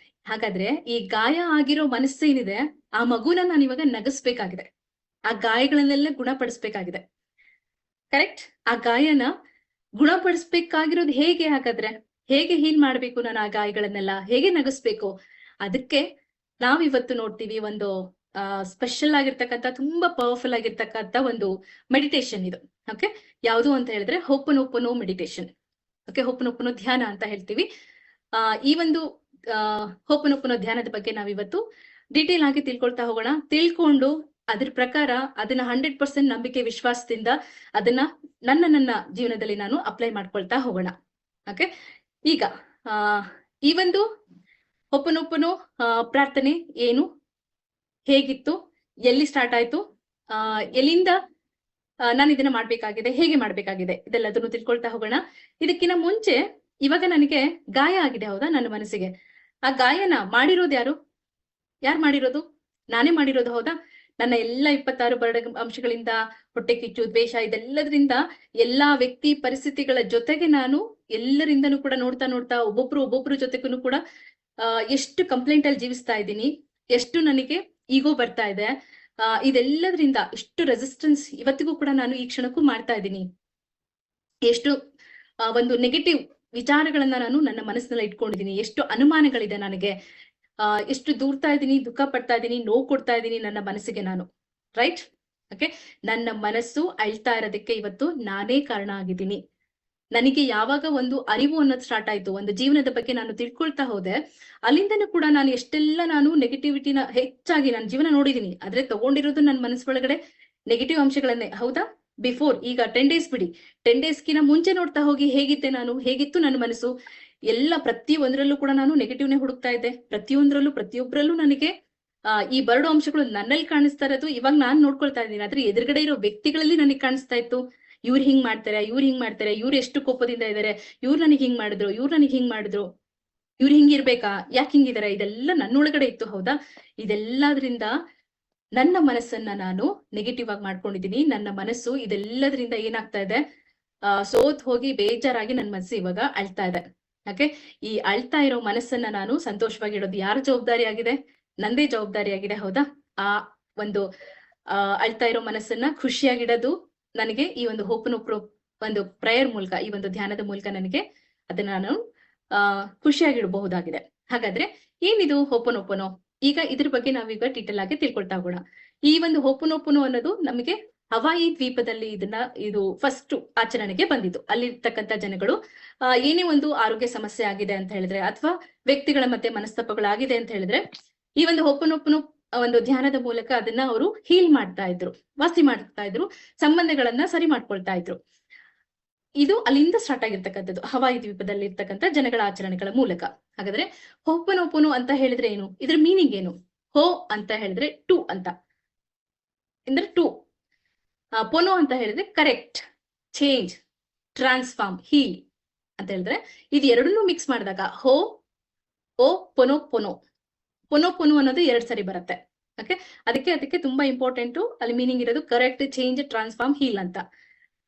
ಹಾಗಾದ್ರೆ ಈ ಗಾಯ ಆಗಿರೋ ಮನಸ್ಸೇನಿದೆ, ಆ ಮಗುನ ನಾನು ಇವಾಗ ನಗಿಸ್ಬೇಕಾಗಿದೆ. ಆ ಗಾಯಗಳನ್ನೆಲ್ಲ ಗುಣಪಡಿಸ್ಬೇಕಾಗಿದೆ. ಕರೆಕ್ಟ್? ಆ ಗಾಯನ ಗುಣಪಡಿಸ್ಬೇಕಾಗಿರೋದು ಹೇಗೆ? ಹಾಗಾದ್ರೆ ಹೇಗೆ ಹೀಲ್ ಮಾಡ್ಬೇಕು ನಾನು ಆ ಗಾಯಗಳನ್ನೆಲ್ಲ? ಹೇಗೆ ನಗಿಸ್ಬೇಕು? ಅದಕ್ಕೆ ನಾವಿವತ್ತು ನೋಡ್ತೀವಿ ಒಂದು ಸ್ಪೆಷಲ್ ಆಗಿರ್ತಕ್ಕಂಥ, ತುಂಬಾ ಪವರ್ಫುಲ್ ಆಗಿರ್ತಕ್ಕಂಥ ಒಂದು ಮೆಡಿಟೇಷನ್ ಇದು. ಓಕೆ, ಯಾವುದು ಅಂತ ಹೇಳಿದ್ರೆ ಹೋಪನೋಪನೋ ಮೆಡಿಟೇಷನ್. ಓಕೆ, ಹೋಪನೋಪನೋ ಧ್ಯಾನ ಅಂತ ಹೇಳ್ತೀವಿ. ಈ ಒಂದು ಹೋಪನೋಪನೋ ಧ್ಯಾನದ ಬಗ್ಗೆ ನಾವಿವತ್ತು ಡೀಟೇಲ್ ಆಗಿ ತಿಳ್ಕೊಳ್ತಾ ಹೋಗೋಣ. ತಿಳ್ಕೊಂಡು ಅದ್ರ ಪ್ರಕಾರ ಅದನ್ನ 100% ನಂಬಿಕೆ ವಿಶ್ವಾಸದಿಂದ ಅದನ್ನ ನನ್ನ ಜೀವನದಲ್ಲಿ ನಾನು ಅಪ್ಲೈ ಮಾಡ್ಕೊಳ್ತಾ ಹೋಗೋಣ. ಓಕೆ, ಈಗ ಈ ಒಂದು ಹೋಪನೋಪನೋ ಪ್ರಾರ್ಥನೆ ಏನು, ಹೇಗಿತ್ತು, ಎಲ್ಲಿ ಸ್ಟಾರ್ಟ್ ಆಯ್ತು, ಎಲ್ಲಿಂದ ನಾನು ಇದನ್ನ ಮಾಡ್ಬೇಕಾಗಿದೆ, ಹೇಗೆ ಮಾಡ್ಬೇಕಾಗಿದೆ, ಇದೆಲ್ಲದನ್ನು ತಿಳ್ಕೊಳ್ತಾ ಹೋಗೋಣ. ಇದಕ್ಕಿಂತ ಮುಂಚೆ ಇವಾಗ ನನಗೆ ಗಾಯ ಆಗಿದೆ, ಹೌದಾ? ನನ್ನ ಮನಸ್ಸಿಗೆ ಆ ಗಾಯನ ಮಾಡಿರೋದು ಯಾರು ಮಾಡಿರೋದು? ನಾನೇ ಮಾಡಿರೋದು, ಹೌದಾ? ನನ್ನ ಎಲ್ಲ 26 ಬರಡು ಅಂಶಗಳಿಂದ, ಹೊಟ್ಟೆ ಕಿಚ್ಚು, ದ್ವೇಷ, ಇದೆಲ್ಲದ್ರಿಂದ, ಎಲ್ಲಾ ವ್ಯಕ್ತಿ ಪರಿಸ್ಥಿತಿಗಳ ಜೊತೆಗೆ ನಾನು ಎಲ್ಲರಿಂದನೂ ಕೂಡ ನೋಡ್ತಾ ಒಬ್ಬೊಬ್ರು ಜೊತೆಗೂ ಕೂಡ ಎಷ್ಟು ಕಂಪ್ಲೇಂಟ್ ಅಲ್ಲಿ ಜೀವಿಸ್ತಾ ಇದ್ದೀನಿ, ಎಷ್ಟು ನನಗೆ ಈಗೋ ಬರ್ತಾ ಇದೆ, ಇದೆಲ್ಲದ್ರಿಂದ ಎಷ್ಟು ರೆಸಿಸ್ಟೆನ್ಸ್ ಇವತ್ತಿಗೂ ಕೂಡ ನಾನು ಈ ಕ್ಷಣಕ್ಕೂ ಮಾಡ್ತಾ ಇದ್ದೀನಿ. ಎಷ್ಟು ಒಂದು ನೆಗೆಟಿವ್ ವಿಚಾರಗಳನ್ನ ನಾನು ನನ್ನ ಮನಸ್ಸಿನಲ್ಲಿ ಇಟ್ಕೊಂಡಿದ್ದೀನಿ, ಎಷ್ಟು ಅನುಮಾನಗಳಿದೆ ನನಗೆ, ಎಷ್ಟು ದೂರ್ತಾ ಇದ್ದೀನಿ, ದುಃಖ ಪಡ್ತಾ ಇದ್ದೀನಿ, ನೋವು ಕೊಡ್ತಾ ಇದ್ದೀನಿ ನನ್ನ ಮನಸ್ಸಿಗೆ ನಾನು. ರೈಟ್? ಓಕೆ, ನನ್ನ ಮನಸ್ಸು ಅಳ್ತಾ ಇರೋದಕ್ಕೆ ಇವತ್ತು ನಾನೇ ಕಾರಣ ಆಗಿದ್ದೀನಿ. ನನಗೆ ಯಾವಾಗ ಒಂದು ಅರಿವು ಅನ್ನೋದು ಸ್ಟಾರ್ಟ್ ಆಯ್ತು, ಒಂದು ಜೀವನದ ಬಗ್ಗೆ ನಾನು ತಿಳ್ಕೊಳ್ತಾ ಹೋದೆ, ಅಲ್ಲಿಂದನೂ ಕೂಡ ನಾನು ಎಷ್ಟೆಲ್ಲ ನಾನು ನೆಗೆಟಿವಿಟಿನ ಹೆಚ್ಚಾಗಿ ನನ್ನ ಜೀವನ ನೋಡಿದೀನಿ. ಆದ್ರೆ ತಗೊಂಡಿರೋದು ನನ್ನ ಮನಸ್ಸೊಳಗಡೆ ನೆಗೆಟಿವ್ ಅಂಶಗಳನ್ನೇ, ಹೌದಾ? ಬಿಫೋರ್, ಈಗ 10 ಡೇಸ್ ಬಿಡಿ, 10 ಡೇಸ್ಗಿನ ಮುಂಚೆ ನೋಡ್ತಾ ಹೋಗಿ ಹೇಗಿದ್ದೆ ನಾನು, ಹೇಗಿತ್ತು ನನ್ನ ಮನಸ್ಸು, ಎಲ್ಲ ಪ್ರತಿಯೊಂದರಲ್ಲೂ ಕೂಡ ನಾನು ನೆಗೆಟಿವ್ನೇ ಹುಡುಕ್ತಾ ಇದ್ದೆ. ಪ್ರತಿಯೊಬ್ಬರಲ್ಲೂ ನನಗೆ ಈ ಬರಡು ಅಂಶಗಳು ನನ್ನಲ್ಲಿ ಕಾಣಿಸ್ತಾ ಇರೋದು ಇವಾಗ ನಾನು ನೋಡ್ಕೊಳ್ತಾ ಇದ್ದೀನಿ. ಆದ್ರೆ ಎದುರುಗಡೆ ಇರೋ ವ್ಯಕ್ತಿಗಳಲ್ಲಿ ನನಗೆ ಕಾಣಿಸ್ತಾ ಇತ್ತು, ಇವ್ರು ಹಿಂಗ್ ಮಾಡ್ತಾರೆ, ಇವ್ರು ಎಷ್ಟು ಕೋಪದಿಂದ ಇದಾರೆ, ಇವ್ರು ನನಗೆ ಹಿಂಗ್ ಮಾಡಿದ್ರು, ಇವ್ರು ಹಿಂಗಿರ್ಬೇಕಾ, ಯಾಕೆ ಹಿಂಗಿದಾರೆ, ಇದೆಲ್ಲ ನನ್ನೊಳಗಡೆ ಇತ್ತು, ಹೌದಾ? ಇದೆಲ್ಲದ್ರಿಂದ ನನ್ನ ಮನಸ್ಸನ್ನ ನಾನು ನೆಗೆಟಿವ್ ಆಗಿ ಮಾಡ್ಕೊಂಡಿದ್ದೀನಿ. ನನ್ನ ಮನಸ್ಸು ಇದೆಲ್ಲದ್ರಿಂದ ಏನಾಗ್ತಾ ಇದೆ, ಸೋತ್ ಹೋಗಿ ಬೇಜಾರಾಗಿ ನನ್ನ ಮನಸ್ಸು ಇವಾಗ ಅಳ್ತಾ ಇದೆ. ಓಕೆ, ಈ ಅಳ್ತಾ ಇರೋ ಮನಸ್ಸನ್ನ ನಾನು ಸಂತೋಷವಾಗಿಡೋದು ಯಾರ ಜವಾಬ್ದಾರಿ ಆಗಿದೆ? ನಂದೇ ಜವಾಬ್ದಾರಿ ಆಗಿದೆ, ಹೌದಾ? ಆ ಒಂದು ಅಳ್ತಾ ಇರೋ ಮನಸ್ಸನ್ನ ಖುಷಿಯಾಗಿಡೋದು ನನಗೆ ಈ ಒಂದು ಹೋಪನೋಪನೋ ಒಂದು ಪ್ರೇಯರ್ ಮೂಲಕ, ಈ ಒಂದು ಧ್ಯಾನದ ಮೂಲಕ ನನಗೆ ಅದನ್ನ ನಾನು ಖುಷಿಯಾಗಿಡಬಹುದಾಗಿದೆ. ಹಾಗಾದ್ರೆ ಏನಿದು ಹೋಪನೋಪನೋ? ಈಗ ಇದ್ರ ಬಗ್ಗೆ ನಾವೀಗ ಡೀಟೇಲ್ ಆಗಿ ತಿಳ್ಕೊಳ್ತಾ ಹೋಗೋಣ. ಈ ಒಂದು ಹೋಪನೋಪನೋ ಅನ್ನೋದು ನಮಗೆ ಹವಾಯಿ ದ್ವೀಪದಲ್ಲಿ ಇದು ಫಸ್ಟ್ ಆಚರಣೆಗೆ ಬಂದಿದ್ದು. ಅಲ್ಲಿರ್ತಕ್ಕಂಥ ಜನಗಳು ಏನೇ ಒಂದು ಆರೋಗ್ಯ ಸಮಸ್ಯೆ ಆಗಿದೆ ಅಂತ ಹೇಳಿದ್ರೆ, ಅಥವಾ ವ್ಯಕ್ತಿಗಳ ಮಧ್ಯೆ ಮನಸ್ತಾಪಗಳಾಗಿದೆ ಅಂತ ಹೇಳಿದ್ರೆ, ಈ ಒಂದು ಹೋಪನೋಪನೋ ಒಂದು ಧ್ಯಾನದ ಮೂಲಕ ಅದನ್ನ ಅವರು ಹೀಲ್ ಮಾಡ್ತಾ ಇದ್ರು, ವಾಸಿ ಮಾಡ್ತಾ ಇದ್ರು, ಸಂಬಂಧಗಳನ್ನ ಸರಿ ಮಾಡ್ಕೊಳ್ತಾ ಇದ್ರು. ಇದು ಅಲ್ಲಿಂದ ಸ್ಟಾರ್ಟ್ ಆಗಿರ್ತಕ್ಕಂಥದ್ದು, ಹವಾಯಿ ದ್ವೀಪದಲ್ಲಿ ಇರ್ತಕ್ಕಂಥ ಜನಗಳ ಆಚರಣೆಗಳ ಮೂಲಕ. ಹಾಗಾದ್ರೆ ಹೋಪನೋಪನೋ ಅಂತ ಹೇಳಿದ್ರೆ ಏನು? ಇದ್ರ ಮೀನಿಂಗ್ ಏನು? ಹೋ ಅಂತ ಹೇಳಿದ್ರೆ ಟು ಅಂತ, ಅಂದ್ರೆ ಟು. ಪೊನೋ ಅಂತ ಹೇಳಿದ್ರೆ ಕರೆಕ್ಟ್, ಚೇಂಜ್, ಟ್ರಾನ್ಸ್ಫಾರ್ಮ್, ಹೀಲ್ ಅಂತ ಹೇಳಿದ್ರೆ, ಇದು ಎರಡನ್ನೂ ಮಿಕ್ಸ್ ಮಾಡಿದಾಗ ಹೋ ಓ ಪೊನೋ ಪೊನೋ ಅನ್ನೋದು 2 ಸರಿ ಬರುತ್ತೆ. ಓಕೆ, ಅದಕ್ಕೆ ತುಂಬಾ ಇಂಪಾರ್ಟೆಂಟು, ಅಲ್ಲಿ ಮೀನಿಂಗ್ ಇರೋದು ಕರೆಕ್ಟ್, ಚೇಂಜ್, ಟ್ರಾನ್ಸ್ಫಾರ್ಮ್, ಹೀಲ್ ಅಂತ.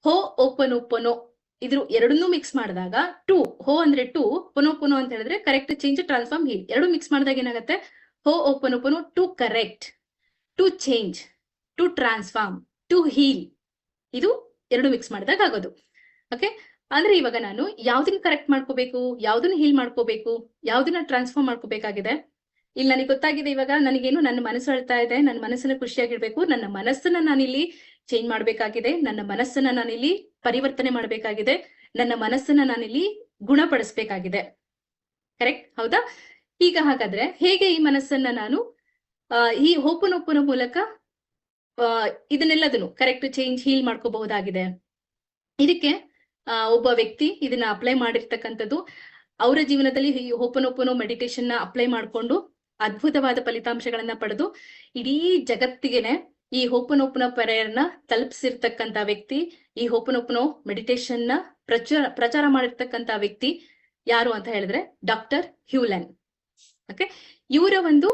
ಹೋ ಓಪನೋಪನೋ ಇದ್ರು ಎರಡನ್ನೂ ಮಿಕ್ಸ್ ಮಾಡಿದಾಗ ಟು, ಹೋ ಅಂದ್ರೆ ಟು, ಪೊನೋ ಅಂತ ಹೇಳಿದ್ರೆ ಕರೆಕ್ಟ್, ಚೇಂಜ್, ಟ್ರಾನ್ಸ್ಫಾರ್ಮ್, ಹೀಲ್. ಎರಡು ಮಿಕ್ಸ್ ಮಾಡಿದಾಗ ಏನಾಗುತ್ತೆ? Ho'oponopono, to correct, to change, to transform, to heal. ಇದು ಎರಡು ಮಿಕ್ಸ್ ಮಾಡಿದಾಗ ಆಗೋದು. ಓಕೆ, ಅಂದ್ರೆ ಇವಾಗ ನಾನು ಯಾವ್ದನ್ನ ಕರೆಕ್ಟ್ ಮಾಡ್ಕೋಬೇಕು, ಯಾವ್ದನ್ನ ಹೀಲ್ ಮಾಡ್ಕೋಬೇಕು, ಯಾವ್ದನ್ನ ಟ್ರಾನ್ಸ್ಫಾರ್ಮ್ ಮಾಡ್ಕೋಬೇಕಾಗಿದೆ? ಇಲ್ಲಿ ನನಗೆ ಗೊತ್ತಾಗಿದೆ, ಇವಾಗ ನನಗೇನು, ನನ್ನ ಮನಸ್ಸು ಅಳ್ತಾ ಇದೆ, ನನ್ನ ಮನಸ್ಸನ್ನ ಖುಷಿಯಾಗಿರ್ಬೇಕು, ನನ್ನ ಮನಸ್ಸನ್ನ ನಾನಿಲ್ಲಿ ಚೇಂಜ್ ಮಾಡ್ಬೇಕಾಗಿದೆ, ನನ್ನ ಮನಸ್ಸನ್ನ ನಾನಿಲ್ಲಿ ಪರಿವರ್ತನೆ ಮಾಡ್ಬೇಕಾಗಿದೆ, ನನ್ನ ಮನಸ್ಸನ್ನ ನಾನಿಲ್ಲಿ ಗುಣಪಡಿಸ್ಬೇಕಾಗಿದೆ. ಕರೆಕ್ಟ್, ಹೌದಾ? ಈಗ ಹಾಗಾದ್ರೆ ಹೇಗೆ ಈ ಮನಸ್ಸನ್ನ ನಾನು ಈ ಹೋಪನೋಪನ ಮೂಲಕ ಇದನ್ನೆಲ್ಲದನ್ನು ಕರೆಕ್ಟ್ ಚೇಂಜ್ ಹೀಲ್ ಮಾಡ್ಕೋಬಹುದಾಗಿದೆ? ಇದಕ್ಕೆ ಒಬ್ಬ ವ್ಯಕ್ತಿ ಇದನ್ನ ಅಪ್ಲೈ ಮಾಡಿರ್ತಕ್ಕಂಥದ್ದು ಅವರ ಜೀವನದಲ್ಲಿ ಈ ಹೋಪನೋಪನೋ ಮೆಡಿಟೇಷನ್ ನ ಅಪ್ಲೈ ಮಾಡಿಕೊಂಡು ಅದ್ಭುತವಾದ ಫಲಿತಾಂಶಗಳನ್ನ ಪಡೆದು ಇಡೀ ಜಗತ್ತಿಗೆನೆ ಈ ಹೋಪನೋಪನ ಪರ್ಯನ್ನ ತಲುಪಿಸಿರ್ತಕ್ಕಂತ ವ್ಯಕ್ತಿ, ಈ ಹೋಪನೋಪನೋ ಮೆಡಿಟೇಷನ್ ನ ಪ್ರಚಾರ ಮಾಡಿರ್ತಕ್ಕಂತ ವ್ಯಕ್ತಿ ಯಾರು ಅಂತ ಹೇಳಿದ್ರೆ ಡಾಕ್ಟರ್ ಹ್ಯೂಲೆನ್. ಓಕೆ, ಇವರ ಒಂದು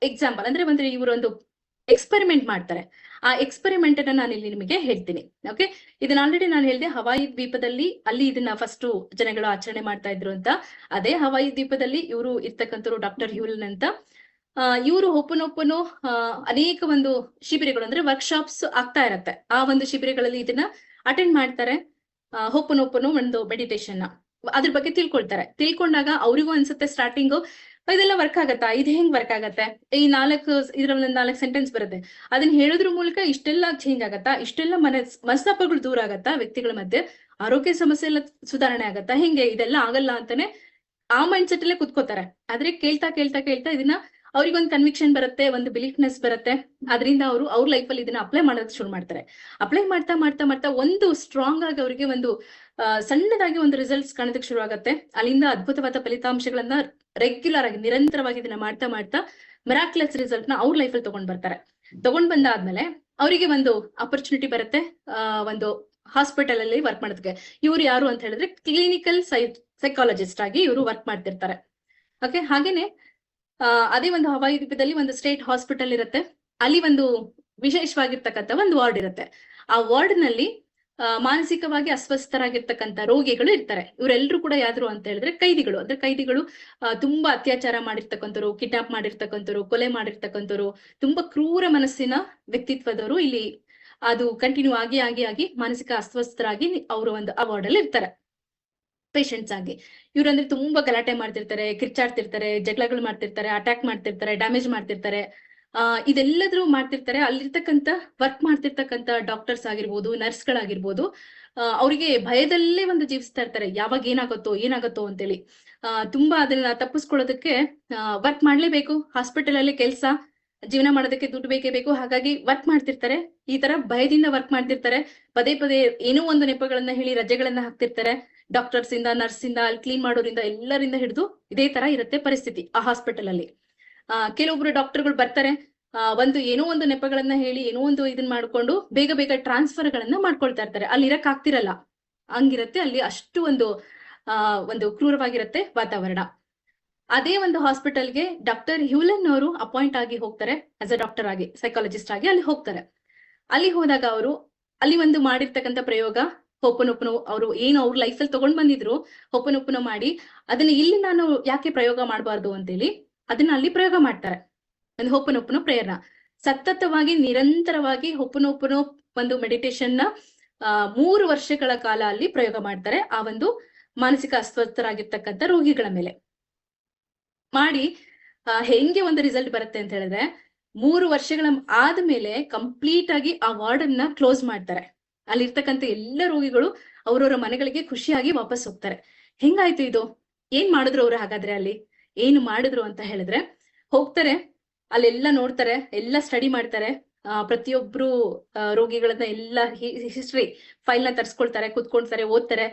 ಎಕ್ಸಾಂಪಲ್ ಅಂದ್ರೆ ಇವರೊಂದು ಎಕ್ಸ್ಪೆರಿಮೆಂಟ್ ಮಾಡ್ತಾರೆ. ಆ ಎಕ್ಸ್ಪೆರಿಮೆಂಟ್ ಅನ್ನ ನಾನು ಇಲ್ಲಿ ನಿಮಗೆ ಹೇಳ್ತೀನಿ. ಓಕೆ, ಇದನ್ನ ಆಲ್ರೆಡಿ ನಾನು ಹೇಳಿದೆ, ಹವಾಯಿ ದ್ವೀಪದಲ್ಲಿ ಅಲ್ಲಿ ಇದನ್ನ ಫಸ್ಟ್ ಜನಗಳು ಆಚರಣೆ ಮಾಡ್ತಾ ಇದ್ರು ಅಂತ. ಅದೇ ಹವಾಯಿ ದ್ವೀಪದಲ್ಲಿ ಇವರು ಇರ್ತಕ್ಕಂಥವ್ರು ಡಾಕ್ಟರ್ ಹ್ಯೂಲೆನ್ ಅಂತ. ಇವರು ಹೋಪನೋಪನೋ ಅನೇಕ ಒಂದು ಶಿಬಿರಗಳು ಅಂದ್ರೆ ವರ್ಕ್ಶಾಪ್ಸ್ ಆಗ್ತಾ ಇರತ್ತೆ. ಆ ಒಂದು ಶಿಬಿರಗಳಲ್ಲಿ ಇದನ್ನ ಅಟೆಂಡ್ ಮಾಡ್ತಾರೆ. ಹೋಪನೋಪನೋ ಒಂದು ಮೆಡಿಟೇಷನ್ ನ ಅದ್ರ ಬಗ್ಗೆ ತಿಳ್ಕೊಂಡಾಗ ಅವ್ರಿಗೂ ಅನ್ಸುತ್ತೆ ಸ್ಟಾರ್ಟಿಂಗು ಇದೆಲ್ಲ ವರ್ಕ್ ಆಗತ್ತಾ, ಇದು ಹೆಂಗ್ ವರ್ಕ್ ಆಗತ್ತೆ, ಈ ಇದ್ರ 4 ಸೆಂಟೆನ್ಸ್ ಬರುತ್ತೆ, ಅದನ್ನ ಹೇಳೋದ್ರ ಮೂಲಕ ಇಷ್ಟೆಲ್ಲ ಚೇಂಜ್ ಆಗತ್ತಾ, ಇಷ್ಟೆಲ್ಲ ಮನಸ್ತಾಪಗಳು ದೂರ ಆಗತ್ತಾ, ವ್ಯಕ್ತಿಗಳ ಮಧ್ಯೆ ಆರೋಗ್ಯ ಸಮಸ್ಯೆ ಎಲ್ಲ ಸುಧಾರಣೆ ಆಗತ್ತಾ, ಹೆಂಗೆ ಇದೆಲ್ಲ ಆಗಲ್ಲ ಅಂತಾನೆ ಆ ಮೈಂಡ್ ಸೆಟ್ ಅಲ್ಲೇ ಕುತ್ಕೋತಾರೆ. ಆದ್ರೆ ಕೇಳ್ತಾ ಇದನ್ನ ಅವ್ರಿಗೊಂದು ಕನ್ವಿಕ್ಷನ್ ಬರುತ್ತೆ, ಒಂದು ಬಿಲೀಫ್ನೆಸ್ ಬರುತ್ತೆ. ಅದರಿಂದ ಅವ್ರ ಲೈಫ್ ಅಲ್ಲಿ ಇದನ್ನ ಅಪ್ಲೈ ಮಾಡೋದಕ್ಕೆ ಶುರು ಮಾಡ್ತಾರೆ. ಅಪ್ಲೈ ಮಾಡ್ತಾ ಒಂದು ಸ್ಟ್ರಾಂಗ್ ಆಗಿ ಅವರಿಗೆ ಒಂದು ಸಣ್ಣದಾಗಿ ಒಂದು ರಿಸಲ್ಟ್ಸ್ ಕಾಣೋದಕ್ಕೆ ಶುರು ಆಗತ್ತೆ. ಅಲ್ಲಿಂದ ಅದ್ಭುತವಾದ ಫಲಿತಾಂಶಗಳನ್ನ ರೆಗ್ಯುಲರ್ ಆಗಿ ನಿರಂತರವಾಗಿ ಇದನ್ನ ಮಾಡ್ತಾ ಮಿರಾಕ್ಯುಲಸ್ ರಿಸಲ್ಟ್ ನ ಅವ್ರ ಲೈಫ್ ಅಲ್ಲಿ ತಗೊಂಡ್ ಬಂದಾದ್ಮೇಲೆ ಅವರಿಗೆ ಒಂದು ಅಪರ್ಚುನಿಟಿ ಬರುತ್ತೆ ಒಂದು ಹಾಸ್ಪಿಟಲ್ ಅಲ್ಲಿ ವರ್ಕ್ ಮಾಡೋದಕ್ಕೆ. ಇವ್ರು ಯಾರು ಅಂತ ಹೇಳಿದ್ರೆ ಕ್ಲಿನಿಕಲ್ ಸೈಕಾಲಜಿಸ್ಟ್ ಆಗಿ ಇವರು ವರ್ಕ್ ಮಾಡ್ತಿರ್ತಾರೆ. ಓಕೆ, ಹಾಗೇನೆ ಅದೇ ಒಂದು ಹವಾಯಿ ದ್ವೀಪದಲ್ಲಿ ಒಂದು ಸ್ಟೇಟ್ ಹಾಸ್ಪಿಟಲ್ ಇರುತ್ತೆ. ಅಲ್ಲಿ ಒಂದು ವಿಶೇಷವಾಗಿರ್ತಕ್ಕಂಥ ಒಂದು ವಾರ್ಡ್ ಇರುತ್ತೆ. ಆ ವಾರ್ಡ್ ನಲ್ಲಿ ಮಾನಸಿಕವಾಗಿ ಅಸ್ವಸ್ಥರಾಗಿರ್ತಕ್ಕಂಥ ರೋಗಿಗಳು ಇರ್ತಾರೆ. ಇವರೆಲ್ಲರೂ ಕೂಡ ಯಾರು ಅಂತ ಹೇಳಿದ್ರೆ ಕೈದಿಗಳು. ಅಂದ್ರೆ ಕೈದಿಗಳು ತುಂಬಾ ಅತ್ಯಾಚಾರ ಮಾಡಿರ್ತಕ್ಕಂಥವ್ರು, ಕಿಡ್ನಾಪ್ ಮಾಡಿರ್ತಕ್ಕಂಥವ್ರು, ಕೊಲೆ ಮಾಡಿರ್ತಕ್ಕಂಥವ್ರು, ತುಂಬಾ ಕ್ರೂರ ಮನಸ್ಸಿನ ವ್ಯಕ್ತಿತ್ವದವರು ಇಲ್ಲಿ ಅದು ಕಂಟಿನ್ಯೂ ಆಗಿ ಮಾನಸಿಕ ಅಸ್ವಸ್ಥರಾಗಿ ಅವರು ಒಂದು ಆ ವಾರ್ಡ್ ಅಲ್ಲಿ ಇರ್ತಾರೆ ಪೇಷಂಟ್ಸ್ ಆಗಿ. ಇವ್ರಂದ್ರೆ ತುಂಬಾ ಗಲಾಟೆ ಮಾಡ್ತಿರ್ತಾರೆ, ಕಿರ್ಚಾಡ್ತಿರ್ತಾರೆ, ಜಗಳಗಳು ಮಾಡ್ತಿರ್ತಾರೆ, ಅಟ್ಯಾಕ್ ಮಾಡ್ತಿರ್ತಾರೆ, ಡ್ಯಾಮೇಜ್ ಮಾಡ್ತಿರ್ತಾರೆ. ಇದೆಲ್ಲದ್ರೂ ಮಾಡ್ತಿರ್ತಾರೆ. ಅಲ್ಲಿರ್ತಕ್ಕಂಥ ವರ್ಕ್ ಮಾಡ್ತಿರ್ತಕ್ಕಂಥ ಡಾಕ್ಟರ್ಸ್ ಆಗಿರ್ಬೋದು, ನರ್ಸ್ ಗಳಾಗಿರ್ಬೋದು, ಅವರಿಗೆ ಭಯದಲ್ಲೇ ಒಂದು ಜೀವಿಸ್ತಾ ಇರ್ತಾರೆ. ಯಾವಾಗ ಏನಾಗತ್ತೋ ಅಂತೇಳಿ ತುಂಬಾ ಅದನ್ನ ತಪ್ಪಿಸ್ಕೊಳ್ಳೋದಕ್ಕೆ ವರ್ಕ್ ಮಾಡ್ಲೇಬೇಕು. ಹಾಸ್ಪಿಟಲ್ ಅಲ್ಲಿ ಕೆಲಸ, ಜೀವನ ಮಾಡೋದಕ್ಕೆ ದುಡ್ಡು ಬೇಕೇ ಬೇಕು. ಹಾಗಾಗಿ ವರ್ಕ್ ಮಾಡ್ತಿರ್ತಾರೆ. ಈ ತರ ಭಯದಿಂದ ವರ್ಕ್ ಮಾಡ್ತಿರ್ತಾರೆ. ಪದೇ ಏನೋ ಒಂದು ನೆಪಗಳನ್ನ ಹೇಳಿ ರಜೆಗಳನ್ನ ಹಾಕ್ತಿರ್ತಾರೆ. ಡಾಕ್ಟರ್ಸ್ ಇಂದ, ನರ್ಸ್ ಇಂದ, ಅಲ್ಲಿ ಕ್ಲೀನ್ ಮಾಡೋರಿಂದ ಎಲ್ಲರಿಂದ ಹಿಡಿದು ಇದೇ ತರ ಇರುತ್ತೆ ಪರಿಸ್ಥಿತಿ ಆ ಹಾಸ್ಪಿಟಲ್ ಅಲ್ಲಿ. ಕೆಲವೊಬ್ರು ಡಾಕ್ಟರ್ಗಳು ಬರ್ತಾರೆ, ಏನೋ ಒಂದು ನೆಪಗಳನ್ನ ಹೇಳಿ ಏನೋ ಒಂದು ಇದನ್ನ ಮಾಡ್ಕೊಂಡು ಬೇಗ ಟ್ರಾನ್ಸ್ಫರ್ ಗಳನ್ನ ಮಾಡ್ಕೊಳ್ತಾ ಇರ್ತಾರೆ. ಅಲ್ಲಿ ಇರಕ್ ಆಗ್ತಿರಲ್ಲ, ಹಂಗಿರತ್ತೆ ಅಲ್ಲಿ. ಅಷ್ಟು ಒಂದು ಕ್ರೂರವಾಗಿರತ್ತೆ ವಾತಾವರಣ. ಅದೇ ಒಂದು ಹಾಸ್ಪಿಟಲ್ಗೆ ಡಾಕ್ಟರ್ ಹ್ಯೂಲೆನ್ ಅವರು ಅಪಾಯಿಂಟ್ ಆಗಿ ಹೋಗ್ತಾರೆ ಆಸ್ ಅ ಡಾಕ್ಟರ್ ಆಗಿ, ಸೈಕಾಲಜಿಸ್ಟ್ ಆಗಿ ಅಲ್ಲಿ ಹೋಗ್ತಾರೆ. ಅಲ್ಲಿ ಹೋದಾಗ ಅವರು ಅಲ್ಲಿ ಒಂದು ಮಾಡಿರ್ತಕ್ಕಂಥ ಪ್ರಯೋಗ ಹೋಪನೋಪನೋ, ಅವರು ಏನು ಅವ್ರ ಲೈಫ್ ಅಲ್ಲಿ ತಗೊಂಡ್ ಬಂದಿದ್ರು ಹೋಪನೋಪನೋ ಮಾಡಿ, ಅದನ್ನ ಇಲ್ಲಿ ನಾನು ಯಾಕೆ ಪ್ರಯೋಗ ಮಾಡಬಾರ್ದು ಅಂತೇಳಿ ಅದನ್ನ ಅಲ್ಲಿ ಪ್ರಯೋಗ ಮಾಡ್ತಾರೆ. ಒಂದು ಹೋಪನೋಪನೋ ಪ್ರೇಯರ್ನ ಸತತವಾಗಿ ನಿರಂತರವಾಗಿ ಹೋಪನೋಪನೋ ಒಂದು ಮೆಡಿಟೇಷನ್ ನ 3 ವರ್ಷಗಳ ಕಾಲ ಅಲ್ಲಿ ಪ್ರಯೋಗ ಮಾಡ್ತಾರೆ ಆ ಒಂದು ಮಾನಸಿಕ ಅಸ್ವಸ್ಥರಾಗಿರ್ತಕ್ಕಂಥ ರೋಗಿಗಳ ಮೇಲೆ ಮಾಡಿ. ಹೆಂಗೆ ಒಂದು ರಿಸಲ್ಟ್ ಬರುತ್ತೆ ಅಂತ ಹೇಳಿದ್ರೆ 3 ವರ್ಷಗಳ ಆದ್ಮೇಲೆ ಕಂಪ್ಲೀಟ್ ಆಗಿ ಆ ವಾರ್ಡ್ ಅನ್ನ ಕ್ಲೋಸ್ ಮಾಡ್ತಾರೆ. ಅಲ್ಲಿರ್ತಕ್ಕಂಥ ಎಲ್ಲ ರೋಗಿಗಳು ಅವ್ರವ್ರ ಮನೆಗಳಿಗೆ ಖುಷಿಯಾಗಿ ವಾಪಸ್ ಹೋಗ್ತಾರೆ. ಹೆಂಗಾಯ್ತು ಇದು? ಏನ್ ಮಾಡಿದ್ರು ಅವ್ರು? ಹಾಗಾದ್ರೆ ಅಲ್ಲಿ ಏನು ಮಾಡಿದ್ರು ಅಂತ ಹೇಳಿದ್ರೆ, ಹೋಗ್ತಾರೆ, ಅಲ್ಲೆಲ್ಲ ನೋಡ್ತಾರೆ, ಎಲ್ಲ ಸ್ಟಡಿ ಮಾಡ್ತಾರೆ. ಪ್ರತಿಯೊಬ್ರು ರೋಗಿಗಳನ್ನ ಎಲ್ಲ ಹಿಸ್ಟ್ರಿ ಫೈಲ್ ನ ತರ್ಸ್ಕೊಳ್ತಾರೆ, ಕುತ್ಕೊಳ್ತಾರೆ, ಓದ್ತಾರೆ.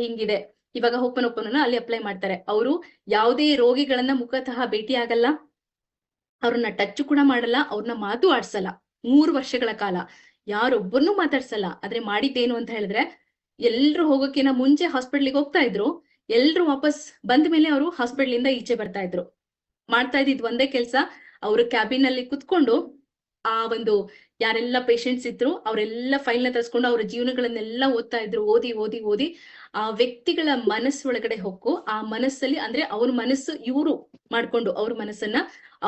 ಹಿಂಗಿದೆ. ಇವಾಗ ಹೋಪನೋಪನೋನ ಅಲ್ಲಿ ಅಪ್ಲೈ ಮಾಡ್ತಾರೆ. ಅವರು ಯಾವುದೇ ರೋಗಿಗಳನ್ನ ಮುಖತಃ ಭೇಟಿ ಆಗಲ್ಲ, ಅವ್ರನ್ನ ಟಚ್ ಕೂಡ ಮಾಡಲ್ಲ, ಅವ್ರನ್ನ ಮಾತು ಆಡ್ಸಲ್ಲ. 3 ವರ್ಷಗಳ ಕಾಲ ಯಾರೊಬ್ಬರನ್ನೂ ಮಾತಾಡ್ಸಲ್ಲ. ಆದ್ರೆ ಮಾಡಿದ್ದೇನು ಅಂತ ಹೇಳಿದ್ರೆ, ಎಲ್ರು ಹೋಗೋಕಿನ ಮುಂಚೆ ಹಾಸ್ಪಿಟ್ಲಿಗೆ ಹೋಗ್ತಾ ಇದ್ರು, ಎಲ್ರು ವಾಪಸ್ ಬಂದ ಮೇಲೆ ಅವರು ಹಾಸ್ಪಿಟ್ಲ್ ಇಂದ ಈಚೆ ಬರ್ತಾ ಇದ್ರು. ಮಾಡ್ತಾ ಇದ್ದಿದ್ ಒಂದೇ ಕೆಲ್ಸ, ಅವರು ಕ್ಯಾಬಿನ್ ಅಲ್ಲಿ ಕುತ್ಕೊಂಡು ಆ ಒಂದು ಯಾರೆಲ್ಲ ಪೇಷಂಟ್ಸ್ ಇದ್ರು ಅವರೆಲ್ಲ ಫೈಲ್ ನ ತರಿಸ್ಕೊಂಡು ಅವ್ರ ಜೀವನಗಳನ್ನೆಲ್ಲ ಓದ್ತಾ ಇದ್ರು. ಓದಿ ಆ ವ್ಯಕ್ತಿಗಳ ಮನಸ್ಸೊಳಗಡೆ ಹೊಕ್ಕು, ಆ ಮನಸ್ಸಲ್ಲಿ ಅಂದ್ರೆ ಅವ್ರ ಮನಸ್ಸು ಇವರು ಮಾಡ್ಕೊಂಡು ಅವ್ರ ಮನಸ್ಸನ್ನ,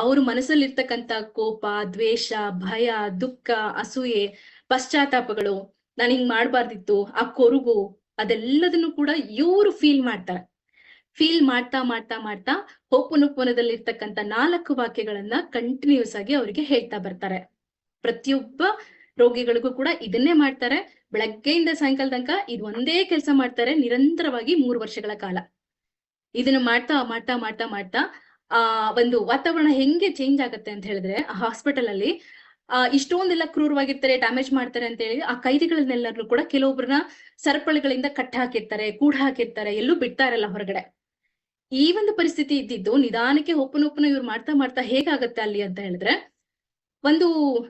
ಅವ್ರ ಮನಸ್ಸಲ್ಲಿ ಇರ್ತಕ್ಕಂಥ ಕೋಪ, ದ್ವೇಷ, ಭಯ, ದುಃಖ, ಅಸೂಯೆ, ಪಶ್ಚಾತ್ತಾಪಗಳು, ನಾನು ಹಿಂಗ್ ಮಾಡ್ಬಾರ್ದಿತ್ತು, ಆ ಕೊರುಗು, ಅದೆಲ್ಲದನ್ನು ಕೂಡ ಇವರು ಫೀಲ್ ಮಾಡ್ತಾರೆ. ಫೀಲ್ ಮಾಡ್ತಾ ಹೋಪನೋಪನದಲ್ಲಿ ಇರ್ತಕ್ಕಂಥ 4 ವಾಕ್ಯಗಳನ್ನ ಕಂಟಿನ್ಯೂಸ್ ಆಗಿ ಅವರಿಗೆ ಹೇಳ್ತಾ ಬರ್ತಾರೆ. ಪ್ರತಿಯೊಬ್ಬ ರೋಗಿಗಳಿಗೂ ಕೂಡ ಇದನ್ನೇ ಮಾಡ್ತಾರೆ. ಬೆಳಗ್ಗೆಯಿಂದ ಸಾಯಂಕಾಲ ತನಕ ಇದು ಒಂದೇ ಕೆಲಸ ಮಾಡ್ತಾರೆ ನಿರಂತರವಾಗಿ 3 ವರ್ಷಗಳ ಕಾಲ. ಇದನ್ನ ಮಾಡ್ತಾ ಮಾಡ್ತಾ ಮಾಡ್ತಾ ಮಾಡ್ತಾ ಒಂದು ವಾತಾವರಣ ಹೆಂಗೆ ಚೇಂಜ್ ಆಗುತ್ತೆ ಅಂತ ಹೇಳಿದ್ರೆ ಹಾಸ್ಪಿಟಲ್ ಅಲ್ಲಿ ಇಷ್ಟೊಂದೆಲ್ಲ ಕ್ರೂರವಾಗಿರ್ತಾರೆ, ಡ್ಯಾಮೇಜ್ ಮಾಡ್ತಾರೆ ಅಂತ ಹೇಳಿ ಆ ಕೈದಿಗಳನ್ನೆಲ್ಲರೂ ಕೂಡ ಕೆಲವೊಬ್ಬರನ್ನ ಸರಪಳಿಗಳಿಂದ ಕಟ್ಟ ಹಾಕಿರ್ತಾರೆ, ಕೂಡ ಹಾಕಿರ್ತಾರೆ, ಎಲ್ಲೂ ಬಿಡ್ತಾ ಇರಲ್ಲ ಹೊರಗಡೆ. ಈ ಒಂದು ಪರಿಸ್ಥಿತಿ ಇದ್ದಿದ್ದು ನಿಧಾನಕ್ಕೆ ಒಪ್ಪನ ಇವ್ರು ಮಾಡ್ತಾ ಮಾಡ್ತಾ ಹೇಗಾಗತ್ತೆ ಅಲ್ಲಿ ಅಂತ ಹೇಳಿದ್ರೆ ಒಂದು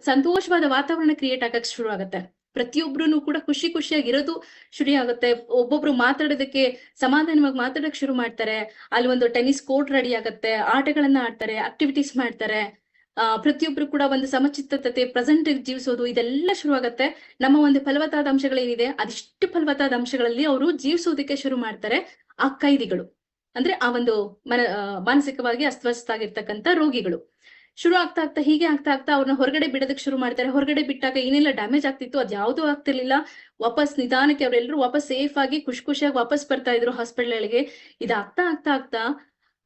ಸಂತೋಷವಾದ ವಾತಾವರಣ ಕ್ರಿಯೇಟ್ ಆಗಕ್ ಶುರು ಆಗತ್ತೆ. ಪ್ರತಿಯೊಬ್ರು ಕೂಡ ಖುಷಿಯಾಗಿರೋದು ಶುರು ಆಗುತ್ತೆ. ಒಬ್ಬೊಬ್ರು ಮಾತಾಡೋದಕ್ಕೆ ಸಮಾಧಾನವಾಗಿ ಮಾತಾಡಕ್ ಶುರು ಮಾಡ್ತಾರೆ. ಅಲ್ಲಿ ಒಂದು ಟೆನ್ನಿಸ್ ಕೋರ್ಟ್ ರೆಡಿ ಆಗತ್ತೆ, ಆಟಗಳನ್ನ ಆಡ್ತಾರೆ, ಆಕ್ಟಿವಿಟೀಸ್ ಮಾಡ್ತಾರೆ. ಪ್ರತಿಯೊಬ್ರು ಕೂಡ ಒಂದು ಸಮಚಿತ್ತತೆ, ಪ್ರೆಸೆಂಟ್ ಜೀವಿಸೋದು ಇದೆಲ್ಲ ಶುರು ಆಗತ್ತೆ. ನಮ್ಮ ಒಂದು ಫಲವತ್ತಾದ ಅಂಶಗಳೇನಿದೆ ಅದಿಷ್ಟು ಫಲವತ್ತಾದ ಅಂಶಗಳಲ್ಲಿ ಅವರು ಜೀವಿಸೋದಕ್ಕೆ ಶುರು ಮಾಡ್ತಾರೆ. ಆ ಕೈದಿಗಳು ಅಂದ್ರೆ ಆ ಒಂದು ಮಾನಸಿಕವಾಗಿ ಅಸ್ವಸ್ಥ ಆಗಿರ್ತಕ್ಕಂಥ ರೋಗಿಗಳು ಶುರು ಆಗ್ತಾ ಹೀಗೆ ಆಗ್ತಾ ಅವ್ರನ್ನ ಹೊರಗಡೆ ಬಿಡೋದಕ್ಕೆ ಶುರು ಮಾಡ್ತಾರೆ. ಹೊರಗಡೆ ಬಿಟ್ಟಾಗ ಏನೆಲ್ಲ ಡ್ಯಾಮೇಜ್ ಆಗ್ತಿತ್ತು ಅದ್ ಯಾವ್ದೂ ಆಗ್ತಿರ್ಲಿಲ್ಲ. ವಾಪಸ್ ನಿಧಾನಕ್ಕೆ ಅವರೆಲ್ಲರೂ ವಾಪಸ್ ಸೇಫ್ ಆಗಿ ಖುಷಿಯಾಗಿ ವಾಪಸ್ ಬರ್ತಾ ಇದ್ರು ಹಾಸ್ಪಿಟಲ್ಗಳಿಗೆ. ಇದಾಗ್ತಾ ಆಗ್ತಾ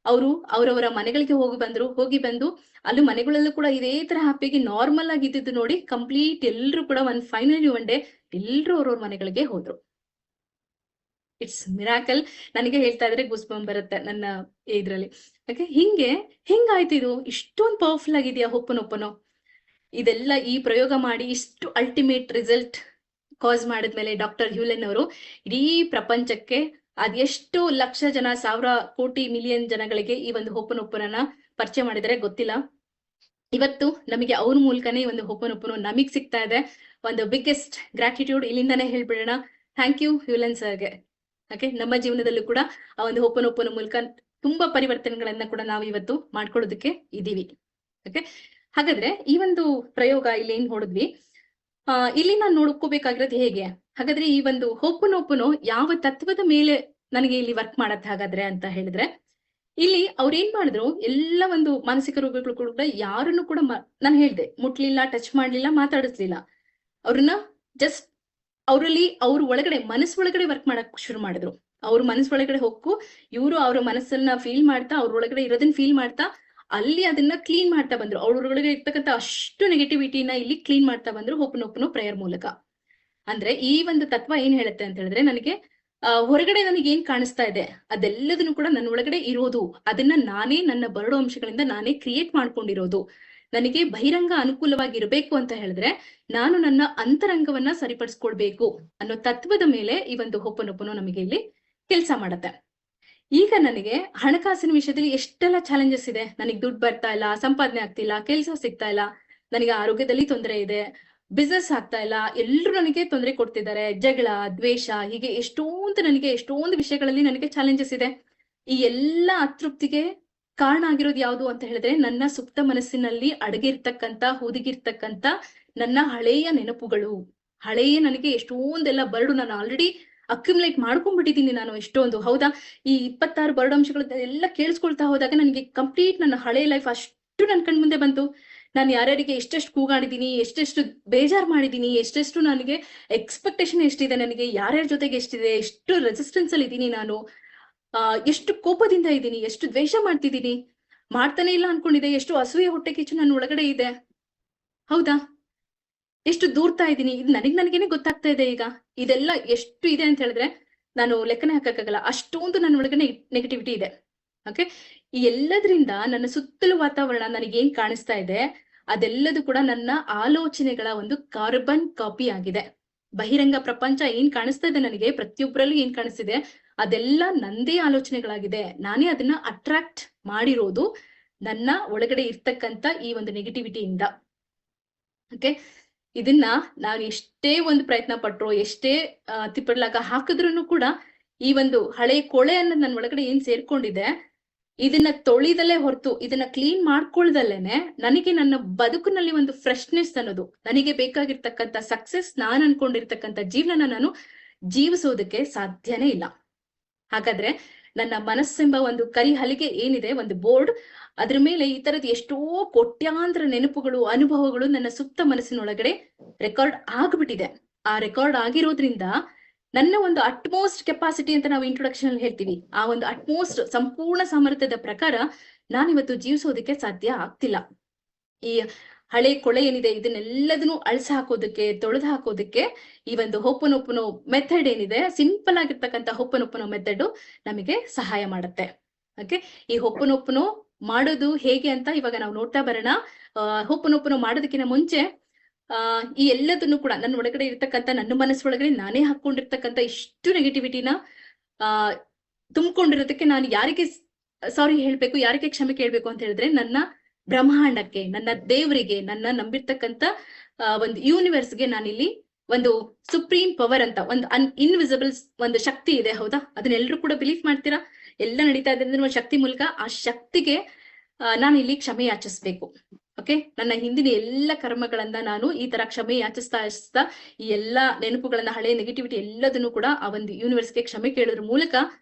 ಅವರು ಅವರವರ ಮನೆಗಳಿಗೆ ಹೋಗಿ ಬಂದು ಅಲ್ಲೂ ಮನೆಗಳಲ್ಲೂ ಕೂಡ ಇದೇ ತರ ಹ್ಯಾಪಿಯಾಗಿ ನಾರ್ಮಲ್ ಆಗಿ ಇದ್ದಿದ್ದು ನೋಡಿ ಕಂಪ್ಲೀಟ್ ಎಲ್ರು ಕೂಡ ಫೈನಲಿ ಒನ್ ಡೇ ಎಲ್ರು ಅವ್ರವ್ರ ಮನೆಗಳಿಗೆ ಹೋದ್ರು. It's miracle. ನನಗೆ ಹೇಳ್ತಾ ಇದ್ರೆ ಗೂಸ್ ಬಂಪ್ ಬರುತ್ತೆ ನನ್ನ ಇದ್ರಲ್ಲಿ. ಓಕೆ, ಹಿಂಗಾಯ್ತು ಇದು ಇಷ್ಟೊಂದು ಪವರ್ಫುಲ್ ಆಗಿದೆಯಾ ಒಪ್ಪನೋ. ಇದೆಲ್ಲ ಈ ಪ್ರಯೋಗ ಮಾಡಿ ಇಷ್ಟು ಅಲ್ಟಿಮೇಟ್ ರಿಸಲ್ಟ್ ಕಾಸ್ ಮಾಡಿದ್ಮೇಲೆ ಡಾಕ್ಟರ್ ಹ್ಯೂಲೆನ್ ಅವರು ಇಡೀ ಪ್ರಪಂಚಕ್ಕೆ ಅದೆಷ್ಟು ಲಕ್ಷ ಜನ, 1000 ಕೋಟಿ ಮಿಲಿಯನ್ ಜನಗಳಿಗೆ ಈ ಒಂದು ಒಪ್ಪನನ್ನ ಪರಿಚಯ ಮಾಡಿದರೆ ಗೊತ್ತಿಲ್ಲ. ಇವತ್ತು ನಮಗೆ ಅವ್ರ ಮೂಲಕನೇ ಈ ಒಂದು ಒಪ್ಪನೋ ನಮಗ್ ಸಿಗ್ತಾ ಇದೆ. ಒಂದು ಬಿಗ್ಗೆಸ್ಟ್ ಗ್ರಾಟಿಟ್ಯೂಡ್ ಇಲ್ಲಿಂದಾನೇ ಹೇಳ್ಬಿಡೋಣ. ಥ್ಯಾಂಕ್ ಯು ಹ್ಯೂಲೆನ್ ಸರ್ಗೆ. ಓಕೆ, ನಮ್ಮ ಜೀವನದಲ್ಲೂ ಕೂಡ ಆ ಒಂದು ಒಪ್ಪನೋ ಮೂಲಕ ತುಂಬಾ ಪರಿವರ್ತನೆಗಳನ್ನ ಕೂಡ ನಾವು ಇವತ್ತು ಮಾಡ್ಕೊಳ್ಳೋದಕ್ಕೆ ಇದೀವಿ. ಓಕೆ, ಹಾಗಾದ್ರೆ ಈ ಒಂದು ಪ್ರಯೋಗ ಇಲ್ಲಿ ಏನ್ ನೋಡಿದ್ವಿ, ಇಲ್ಲಿ ನಾನು ನೋಡ್ಕೋಬೇಕಾಗಿರೋದು ಹೇಗೆ, ಹಾಗಾದ್ರೆ ಈ ಒಂದು ಒಪ್ಪನೋ ಯಾವ ತತ್ವದ ಮೇಲೆ ನನಗೆ ಇಲ್ಲಿ ವರ್ಕ್ ಮಾಡತ್ತೆ ಹಾಗಾದ್ರೆ ಅಂತ ಹೇಳಿದ್ರೆ, ಇಲ್ಲಿ ಅವ್ರು ಏನ್ ಮಾಡಿದ್ರು, ಎಲ್ಲ ಒಂದು ಮಾನಸಿಕ ರೋಗಗಳು ಕೂಡ ಯಾರನ್ನು ಕೂಡ ನಾನು ಹೇಳ್ದೆ ಮುಟ್ಲಿಲ್ಲ, ಟಚ್ ಮಾಡ್ಲಿಲ್ಲ, ಮಾತಾಡಿಸ್ಲಿಲ್ಲ. ಅವ್ರನ್ನ ಜಸ್ಟ್ ಅವರಲ್ಲಿ ಅವ್ರ ಒಳಗಡೆ ಮನಸ್ಸೊಳಗಡೆ ವರ್ಕ್ ಮಾಡಕ್ ಶುರು ಮಾಡಿದ್ರು. ಅವ್ರ ಮನಸ್ಸೊಳಗಡೆ ಹೋಗ್ಕು ಇವರು ಅವ್ರ ಮನಸ್ಸನ್ನ ಫೀಲ್ ಮಾಡ್ತಾ, ಅವ್ರ ಒಳಗಡೆ ಇರೋದನ್ನ ಫೀಲ್ ಮಾಡ್ತಾ ಅಲ್ಲಿ ಅದನ್ನ ಕ್ಲೀನ್ ಮಾಡ್ತಾ ಬಂದ್ರು. ಅವ್ರೊಳಗಡೆ ಇರ್ತಕ್ಕಂಥ ಅಷ್ಟು ನೆಗೆಟಿವಿಟಿನ ಇಲ್ಲಿ ಕ್ಲೀನ್ ಮಾಡ್ತಾ ಬಂದ್ರು ಒಪ್ಪನೋ ಪ್ರೇಯರ್ ಮೂಲಕ. ಅಂದ್ರೆ ಈ ಒಂದು ತತ್ವ ಏನ್ ಹೇಳುತ್ತೆ ಅಂತ ಹೇಳಿದ್ರೆ, ನನಗೆ ಹೊರಗಡೆ ನನಗೆ ಏನ್ ಕಾಣಿಸ್ತಾ ಇದೆ ಅದೆಲ್ಲದನ್ನು ಕೂಡ ನನ್ನ ಒಳಗಡೆ ಇರೋದು, ಅದನ್ನ ನಾನೇ ನನ್ನ ಬರಡು ಅಂಶಗಳಿಂದ ನಾನೇ ಕ್ರಿಯೇಟ್ ಮಾಡ್ಕೊಂಡಿರೋದು. ನನಗೆ ಬಹಿರಂಗ ಅನುಕೂಲವಾಗಿರ್ಬೇಕು ಅಂತ ಹೇಳಿದ್ರೆ ನಾನು ನನ್ನ ಅಂತರಂಗವನ್ನ ಸರಿಪಡಿಸ್ಕೊಳ್ಬೇಕು ಅನ್ನೋ ತತ್ವದ ಮೇಲೆ ಈ ಒಂದು ಒಪ್ಪನೋ ನಮಗೆ ಇಲ್ಲಿ ಕೆಲಸ ಮಾಡತ್ತೆ. ಈಗ ನನಗೆ ಹಣಕಾಸಿನ ವಿಷಯದಲ್ಲಿ ಎಷ್ಟೆಲ್ಲ ಚಾಲೆಂಜಸ್ ಇದೆ. ನನಗೆ ದುಡ್ಡು ಬರ್ತಾ ಇಲ್ಲ, ಸಂಪಾದನೆ ಆಗ್ತಿಲ್ಲ, ಕೆಲಸ ಸಿಗ್ತಾ ಇಲ್ಲ, ನನಗೆ ಆರೋಗ್ಯದಲ್ಲಿ ತೊಂದರೆ ಇದೆ, ಬಿಸ್ನೆಸ್ ಆಗ್ತಾ ಇಲ್ಲ, ಎಲ್ರು ನನಗೆ ತೊಂದರೆ ಕೊಡ್ತಿದ್ದಾರೆ, ಜಗಳ, ದ್ವೇಷ, ಹೀಗೆ ಎಷ್ಟೊಂದು ವಿಷಯಗಳಲ್ಲಿ ನನಗೆ ಚಾಲೆಂಜಸ್ ಇದೆ. ಈ ಎಲ್ಲ ಅತೃಪ್ತಿಗೆ ಕಾರಣ ಆಗಿರೋದು ಯಾವುದು ಅಂತ ಹೇಳಿದ್ರೆ, ನನ್ನ ಸುಪ್ತ ಮನಸ್ಸಿನಲ್ಲಿ ಅಡಗಿರ್ತಕ್ಕಂಥ, ಹುದುಗಿರ್ತಕ್ಕಂಥ ನನ್ನ ಹಳೆಯ ನೆನಪುಗಳು. ಹಳೆಯ ನನಗೆ ಎಷ್ಟೊಂದೆಲ್ಲ ಬರಡು ನಾನು ಆಲ್ರೆಡಿ ಅಕ್ಯುಮುಲೇಟ್ ಮಾಡ್ಕೊಂಡ್ಬಿಟ್ಟಿದ್ದೀನಿ ನಾನು ಎಷ್ಟೊಂದು. ಹೌದಾ, ಈ 26 ಬರಡು ಅಂಶಗಳು ಎಲ್ಲ ಕೇಳಿಸ್ಕೊಳ್ತಾ ಹೋದಾಗ ನನಗೆ ಕಂಪ್ಲೀಟ್ ನನ್ನ ಹಳೆ ಲೈಫ್ ಅಷ್ಟು ನನ್ನ ಕಣ್ ಮುಂದೆ ಬಂತು. ನಾನು ಯಾರ್ಯಾರಿಗೆ ಎಷ್ಟೆಷ್ಟು ಕೂಗಾಡಿದ್ದೀನಿ, ಎಷ್ಟೆಷ್ಟು ಬೇಜಾರು ಮಾಡಿದ್ದೀನಿ, ಎಷ್ಟೆಷ್ಟು ನನಗೆ ಎಕ್ಸ್ಪೆಕ್ಟೇಷನ್ ಎಷ್ಟಿದೆ, ನನಗೆ ಯಾರ್ಯಾರ ಜೊತೆಗೆ ಎಷ್ಟಿದೆ, ಎಷ್ಟು ರೆಸಿಸ್ಟೆನ್ಸ್ ಅಲ್ಲಿ ಇದ್ದೀನಿ ನಾನು, ಎಷ್ಟು ಕೋಪದಿಂದ ಇದ್ದೀನಿ, ಎಷ್ಟು ದ್ವೇಷ ಮಾಡ್ತಿದ್ದೀನಿ, ಮಾಡ್ತಾನೆ ಇಲ್ಲ ಅನ್ಕೊಂಡಿದೆ, ಎಷ್ಟು ಅಸೂಯೆ ಹೊಟ್ಟೆ ಕಿಚ್ಚು ನನ್ನ ಒಳಗಡೆ ಇದೆ. ಹೌದಾ, ಎಷ್ಟು ದೂರ್ತಾ ಇದ್ದೀನಿ, ಇದು ನನಗೇನೆ ಗೊತ್ತಾಗ್ತಾ ಇದೆ. ಈಗ ಇದೆಲ್ಲ ಎಷ್ಟು ಇದೆ ಅಂತ ಹೇಳಿದ್ರೆ ನಾನು ಲೆಕ್ಕನೆ ಹಾಕಕ್ಕಾಗಲ್ಲ, ಅಷ್ಟೊಂದು ನನ್ನ ಒಳಗಡೆ ನೆಗೆಟಿವಿಟಿ ಇದೆ. ಓಕೆ, ಈ ಎಲ್ಲದ್ರಿಂದ ನನ್ನ ಸುತ್ತಲೂ ವಾತಾವರಣ ನನಗೇನ್ ಕಾಣಿಸ್ತಾ ಇದೆ ಅದೆಲ್ಲದು ಕೂಡ ನನ್ನ ಆಲೋಚನೆಗಳ ಒಂದು ಕಾರ್ಬನ್ ಕಾಪಿ ಆಗಿದೆ. ಬಹಿರಂಗ ಪ್ರಪಂಚ ಏನ್ ಕಾಣಿಸ್ತಾ ಇದೆ ನನಗೆ, ಪ್ರತಿಯೊಬ್ಬರಲ್ಲೂ ಏನ್ ಕಾಣಿಸ್ತಿದೆ ಅದೆಲ್ಲ ನಂದೇ ಆಲೋಚನೆಗಳಾಗಿದೆ. ನಾನೇ ಅದನ್ನ ಅಟ್ರಾಕ್ಟ್ ಮಾಡಿರೋದು ನನ್ನ ಒಳಗಡೆ ಇರ್ತಕ್ಕಂಥ ಈ ಒಂದು ನೆಗೆಟಿವಿಟಿಯಿಂದ. ಓಕೆ, ಇದನ್ನ ನಾನು ಎಷ್ಟೇ ಒಂದು ಪ್ರಯತ್ನ ಪಟ್ರು, ಎಷ್ಟೇ ತಿಪ್ಪಡ್ಲಾಗ ಹಾಕಿದ್ರು ಕೂಡ ಈ ಒಂದು ಹಳೆ ಕೊಳೆಯನ್ನ ನನ್ನ ಒಳಗಡೆ ಏನ್ ಸೇರ್ಕೊಂಡಿದೆ ಇದನ್ನ ತೊಳಿದಲ್ಲೇ ಹೊರತು, ಇದನ್ನ ಕ್ಲೀನ್ ಮಾಡ್ಕೊಳ್ದಲ್ಲೇನೆ ನನಗೆ ನನ್ನ ಬದುಕಿನಲ್ಲಿ ಒಂದು ಫ್ರೆಶ್ನೆಸ್ ಅನ್ನೋದು, ನನಗೆ ಬೇಕಾಗಿರ್ತಕ್ಕಂಥ ಸಕ್ಸಸ್, ನಾನು ಅನ್ಕೊಂಡಿರ್ತಕ್ಕಂಥ ಜೀವನ ನಾನು ಜೀವಿಸೋದಕ್ಕೆ ಸಾಧ್ಯನೇ ಇಲ್ಲ. ಹಾಗಾದ್ರೆ ನನ್ನ ಮನಸ್ಸೆಂಬ ಒಂದು ಕರಿ ಹಲಿಗೆ ಏನಿದೆ, ಒಂದು ಬೋರ್ಡ್, ಅದ್ರ ಮೇಲೆ ಈ ತರದ ಎಷ್ಟೋ ಕೋಟ್ಯಾಂತರ ನೆನಪುಗಳು, ಅನುಭವಗಳು ನನ್ನ ಸುಪ್ತ ಮನಸ್ಸಿನೊಳಗಡೆ ರೆಕಾರ್ಡ್ ಆಗ್ಬಿಟ್ಟಿದೆ. ಆ ರೆಕಾರ್ಡ್ ಆಗಿರೋದ್ರಿಂದ ನನ್ನ ಒಂದು ಅಟ್ಮೋಸ್ಟ್ ಕೆಪಾಸಿಟಿ ಅಂತ ನಾವು ಇಂಟ್ರೊಡಕ್ಷನ್ ಅಲ್ಲಿ ಹೇಳ್ತೀವಿ, ಆ ಒಂದು ಅಟ್ಮೋಸ್ಟ್ ಸಂಪೂರ್ಣ ಸಾಮರ್ಥ್ಯದ ಪ್ರಕಾರ ನಾನಿವತ್ತು ಜೀವಿಸೋದಕ್ಕೆ ಸಾಧ್ಯ ಆಗ್ತಿಲ್ಲ. ಈ ಹಳೆ ಕೊಳೆ ಏನಿದೆ ಇದನ್ನೆಲ್ಲದನ್ನು ಅಳಿಸಿ ಹಾಕೋದಕ್ಕೆ, ತೊಳೆದು ಹಾಕೋದಕ್ಕೆ ಈ ಒಂದು ಹೋಪನೋಪನೋ ಮೆಥಡ್ ಏನಿದೆ, ಸಿಂಪಲ್ ಆಗಿರ್ತಕ್ಕಂಥ ಹೋಪನೋಪನೋ ಮೆಥಡ್ ನಮಗೆ ಸಹಾಯ ಮಾಡುತ್ತೆ. ಓಕೆ, ಈ ಹೋಪನೋಪನೋ ಮಾಡೋದು ಹೇಗೆ ಅಂತ ಇವಾಗ ನಾವು ನೋಡ್ತಾ ಬರೋಣ. ಹೋಪನೋಪನೋ ಮಾಡೋದಕ್ಕಿಂತ ಮುಂಚೆ ಈ ಎಲ್ಲದನ್ನು ಕೂಡ ನನ್ನ ಒಳಗಡೆ ಇರ್ತಕ್ಕಂಥ, ನನ್ನ ಮನಸ್ಸೊಳಗಡೆ ನಾನೇ ಹಾಕೊಂಡಿರ್ತಕ್ಕಂಥ ಇಷ್ಟು ನೆಗೆಟಿವಿಟಿನ ತುಂಬಿಕೊಂಡಿರೋದಕ್ಕೆ ನಾನು ಯಾರಿಗೆ ಸಾರಿ ಹೇಳ್ಬೇಕು, ಯಾರಿಗೆ ಕ್ಷಮೆ ಕೇಳ್ಬೇಕು ಅಂತ ಹೇಳಿದ್ರೆ, ನನ್ನ ಬ್ರಹ್ಮಾಂಡಕ್ಕೆ, ನನ್ನ ದೇವರಿಗೆ, ನನ್ನ ನಂಬಿರ್ತಕ್ಕಂಥ ಒಂದು ಯೂನಿವರ್ಸ್ಗೆ ನಾನಿಲ್ಲಿ ಒಂದು ಸುಪ್ರೀಂ ಪವರ್ ಅಂತ ಒಂದು ಇನ್ವಿಸಿಬಲ್ ಒಂದು ಶಕ್ತಿ ಇದೆ, ಹೌದಾ? ಅದನ್ನೆಲ್ಲರೂ ಕೂಡ ಬಿಲೀಫ್ ಮಾಡ್ತೀರಾ? ಎಲ್ಲ ನಡೀತಾ ಇದೆ ಅಂದ್ರೆ ಒಂದು ಶಕ್ತಿ ಮೂಲಕ. ಆ ಶಕ್ತಿಗೆ ನಾನು ಇಲ್ಲಿ ಕ್ಷಮೆ ಯಾಚಿಸ್ಬೇಕು. ಓಕೆ, ನನ್ನ ಹಿಂದಿನ ಎಲ್ಲ ಕರ್ಮಗಳನ್ನ ನಾನು ಈ ತರ ಕ್ಷಮೆ ಯಾಚಿಸ್ತಾ ಈ ಎಲ್ಲಾ ನೆನಪುಗಳನ್ನ, ಹಳೆ ನೆಗೆಟಿವಿಟಿ ಎಲ್ಲದನ್ನು ಕೂಡ ಆ ಒಂದು ಯೂನಿವರ್ಸ್ಗೆ ಕ್ಷಮೆ ಕೇಳೋದ್ರ ಮೂಲಕ